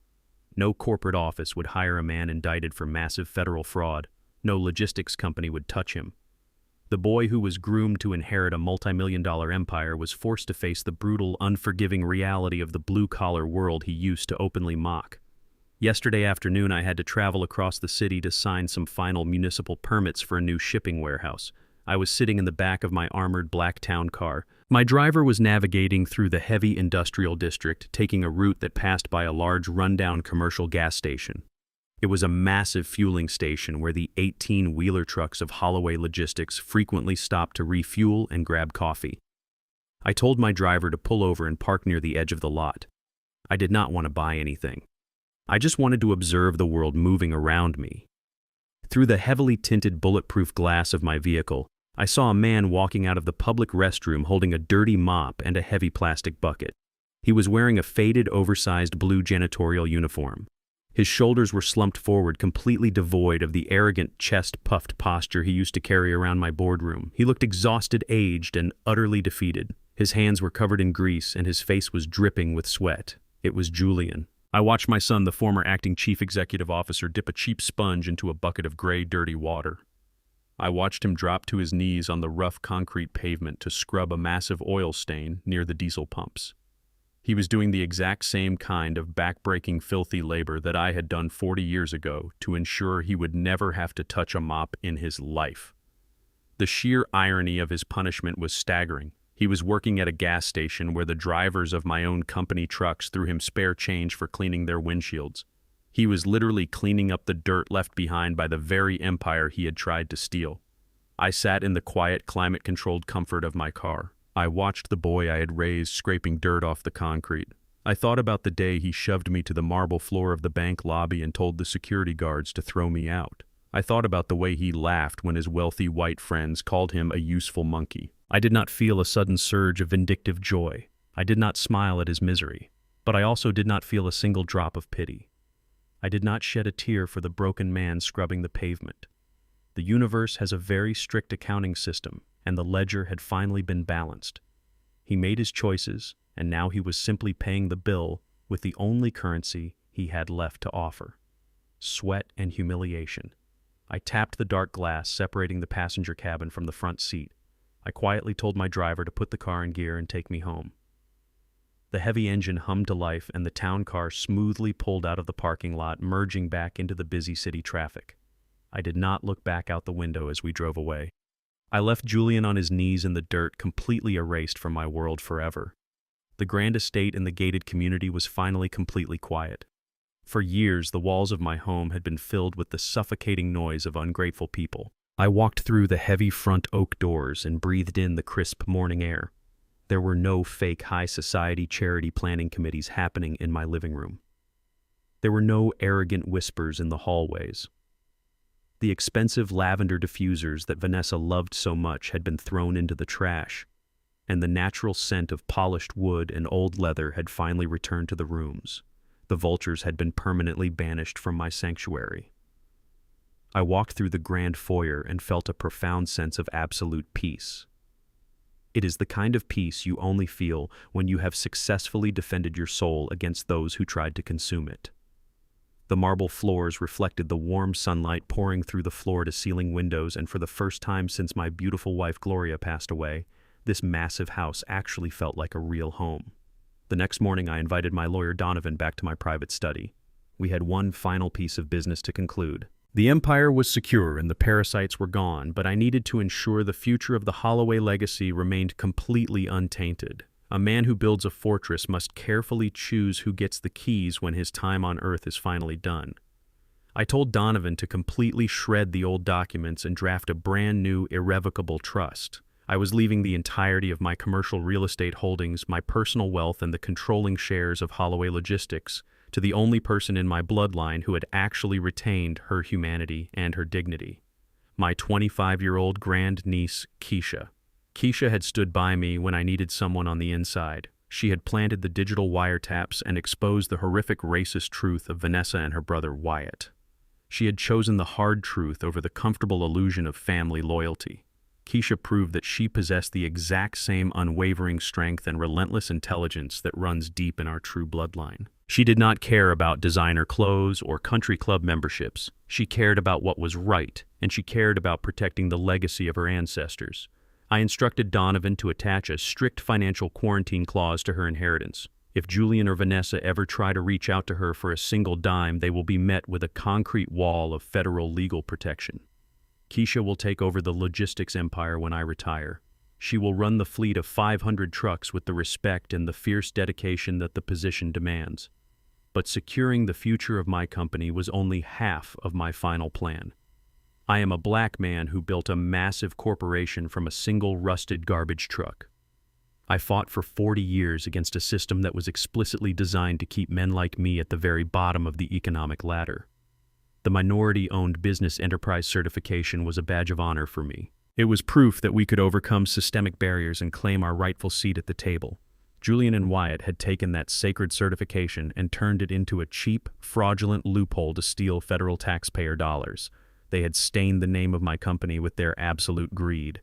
No corporate office would hire a man indicted for massive federal fraud. No logistics company would touch him. The boy who was groomed to inherit a multi-million-dollar empire was forced to face the brutal, unforgiving reality of the blue-collar world he used to openly mock. Yesterday afternoon, I had to travel across the city to sign some final municipal permits for a new shipping warehouse. I was sitting in the back of my armored black town car. My driver was navigating through the heavy industrial district, taking a route that passed by a large rundown commercial gas station. It was a massive fueling station where the 18-wheeler trucks of Holloway Logistics frequently stopped to refuel and grab coffee. I told my driver to pull over and park near the edge of the lot. I did not want to buy anything. I just wanted to observe the world moving around me. Through the heavily tinted bulletproof glass of my vehicle, I saw a man walking out of the public restroom holding a dirty mop and a heavy plastic bucket. He was wearing a faded, oversized blue janitorial uniform. His shoulders were slumped forward, completely devoid of the arrogant, chest-puffed posture he used to carry around my boardroom. He looked exhausted, aged, and utterly defeated. His hands were covered in grease, and his face was dripping with sweat. It was Julian. I watched my son, the former acting chief executive officer, dip a cheap sponge into a bucket of gray, dirty water. I watched him drop to his knees on the rough concrete pavement to scrub a massive oil stain near the diesel pumps. He was doing the exact same kind of back-breaking, filthy labor that I had done 40 years ago to ensure he would never have to touch a mop in his life. The sheer irony of his punishment was staggering. He was working at a gas station where the drivers of my own company trucks threw him spare change for cleaning their windshields. He was literally cleaning up the dirt left behind by the very empire he had tried to steal. I sat in the quiet, climate-controlled comfort of my car. I watched the boy I had raised scraping dirt off the concrete. I thought about the day he shoved me to the marble floor of the bank lobby and told the security guards to throw me out. I thought about the way he laughed when his wealthy white friends called him a useful monkey. I did not feel a sudden surge of vindictive joy. I did not smile at his misery. But I also did not feel a single drop of pity. I did not shed a tear for the broken man scrubbing the pavement. The universe has a very strict accounting system, and the ledger had finally been balanced. He made his choices, and now he was simply paying the bill with the only currency he had left to offer: sweat and humiliation. I tapped the dark glass separating the passenger cabin from the front seat. I quietly told my driver to put the car in gear and take me home. The heavy engine hummed to life, and the town car smoothly pulled out of the parking lot, merging back into the busy city traffic. I did not look back out the window as we drove away. I left Julian on his knees in the dirt, completely erased from my world forever. The grand estate in the gated community was finally completely quiet. For years, the walls of my home had been filled with the suffocating noise of ungrateful people. I walked through the heavy front oak doors and breathed in the crisp morning air. There were no fake high society charity planning committees happening in my living room. There were no arrogant whispers in the hallways. The expensive lavender diffusers that Vanessa loved so much had been thrown into the trash, and the natural scent of polished wood and old leather had finally returned to the rooms. The vultures had been permanently banished from my sanctuary. I walked through the grand foyer and felt a profound sense of absolute peace. It is the kind of peace you only feel when you have successfully defended your soul against those who tried to consume it. The marble floors reflected the warm sunlight pouring through the floor-to-ceiling windows, and for the first time since my beautiful wife Gloria passed away, this massive house actually felt like a real home. The next morning, I invited my lawyer Donovan back to my private study. We had one final piece of business to conclude. The empire was secure and the parasites were gone, but I needed to ensure the future of the Holloway legacy remained completely untainted. A man who builds a fortress must carefully choose who gets the keys when his time on Earth is finally done. I told Donovan to completely shred the old documents and draft a brand new, irrevocable trust. I was leaving the entirety of my commercial real estate holdings, my personal wealth, and the controlling shares of Holloway Logistics to the only person in my bloodline who had actually retained her humanity and her dignity. My 25-year-old grandniece, Keisha. Keisha had stood by me when I needed someone on the inside. She had planted the digital wiretaps and exposed the horrific racist truth of Vanessa and her brother Wyatt. She had chosen the hard truth over the comfortable illusion of family loyalty. Keisha proved that she possessed the exact same unwavering strength and relentless intelligence that runs deep in our true bloodline. She did not care about designer clothes or country club memberships. She cared about what was right, and she cared about protecting the legacy of her ancestors. I instructed Donovan to attach a strict financial quarantine clause to her inheritance. If Julian or Vanessa ever try to reach out to her for a single dime, they will be met with a concrete wall of federal legal protection. Keisha will take over the logistics empire when I retire. She will run the fleet of 500 trucks with the respect and the fierce dedication that the position demands. But securing the future of my company was only half of my final plan. I am a black man who built a massive corporation from a single rusted garbage truck. I fought for 40 years against a system that was explicitly designed to keep men like me at the very bottom of the economic ladder. The minority-owned business enterprise certification was a badge of honor for me. It was proof that we could overcome systemic barriers and claim our rightful seat at the table. Julian and Wyatt had taken that sacred certification and turned it into a cheap, fraudulent loophole to steal federal taxpayer dollars. They had stained the name of my company with their absolute greed.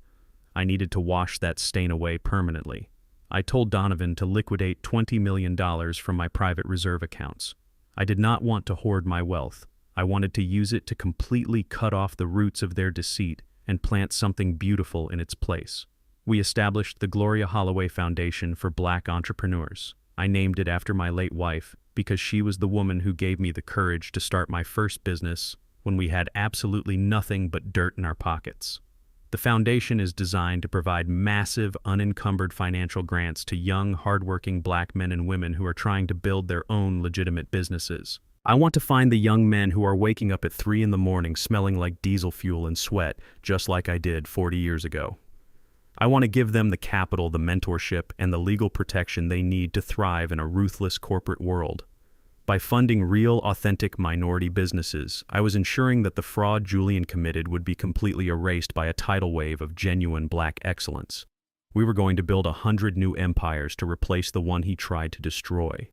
I needed to wash that stain away permanently. I told Donovan to liquidate $20 million from my private reserve accounts. I did not want to hoard my wealth. I wanted to use it to completely cut off the roots of their deceit and plant something beautiful in its place. We established the Gloria Holloway Foundation for Black Entrepreneurs. I named it after my late wife because she was the woman who gave me the courage to start my first business when we had absolutely nothing but dirt in our pockets. The foundation is designed to provide massive, unencumbered financial grants to young, hardworking black men and women who are trying to build their own legitimate businesses. I want to find the young men who are waking up at 3 in the morning smelling like diesel fuel and sweat, just like I did 40 years ago. I want to give them the capital, the mentorship, and the legal protection they need to thrive in a ruthless corporate world. By funding real, authentic minority businesses, I was ensuring that the fraud Julian committed would be completely erased by a tidal wave of genuine black excellence. We were going to build 100 new empires to replace the one he tried to destroy.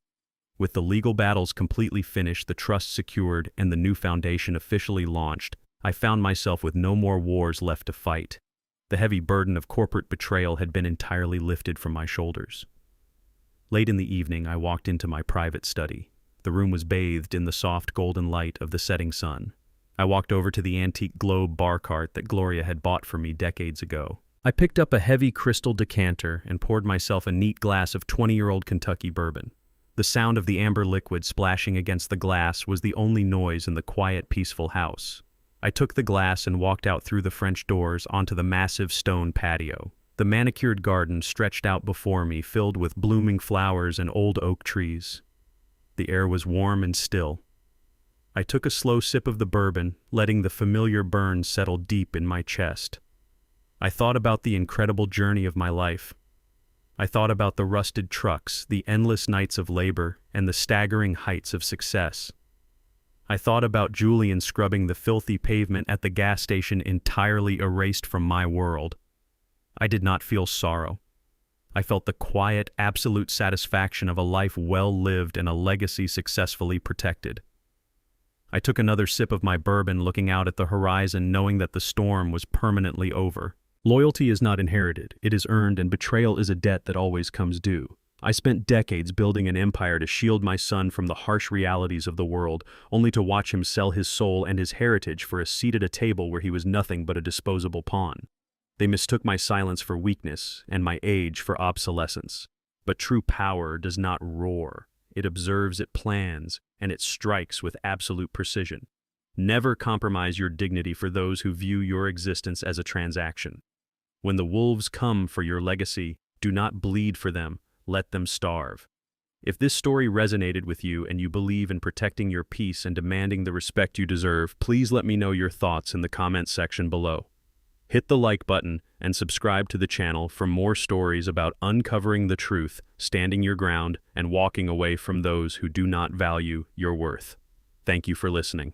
With the legal battles completely finished, the trust secured, and the new foundation officially launched, I found myself with no more wars left to fight. The heavy burden of corporate betrayal had been entirely lifted from my shoulders. Late in the evening, I walked into my private study. The room was bathed in the soft golden light of the setting sun. I walked over to the antique globe bar cart that Gloria had bought for me decades ago. I picked up a heavy crystal decanter and poured myself a neat glass of 20-year-old Kentucky bourbon. The sound of the amber liquid splashing against the glass was the only noise in the quiet, peaceful house. I took the glass and walked out through the French doors onto the massive stone patio. The manicured garden stretched out before me, filled with blooming flowers and old oak trees. The air was warm and still. I took a slow sip of the bourbon, letting the familiar burn settle deep in my chest. I thought about the incredible journey of my life. I thought about the rusted trucks, the endless nights of labor, and the staggering heights of success. I thought about Julian scrubbing the filthy pavement at the gas station entirely erased from my world. I did not feel sorrow. I felt the quiet, absolute satisfaction of a life well lived and a legacy successfully protected. I took another sip of my bourbon, looking out at the horizon, knowing that the storm was permanently over. Loyalty is not inherited, it is earned, and betrayal is a debt that always comes due. I spent decades building an empire to shield my son from the harsh realities of the world, only to watch him sell his soul and his heritage for a seat at a table where he was nothing but a disposable pawn. They mistook my silence for weakness and my age for obsolescence. But true power does not roar. It observes, it plans, and it strikes with absolute precision. Never compromise your dignity for those who view your existence as a transaction. When the wolves come for your legacy, do not bleed for them. Let them starve. If this story resonated with you and you believe in protecting your peace and demanding the respect you deserve, please let me know your thoughts in the comments section below. Hit the like button and subscribe to the channel for more stories about uncovering the truth, standing your ground, and walking away from those who do not value your worth. Thank you for listening.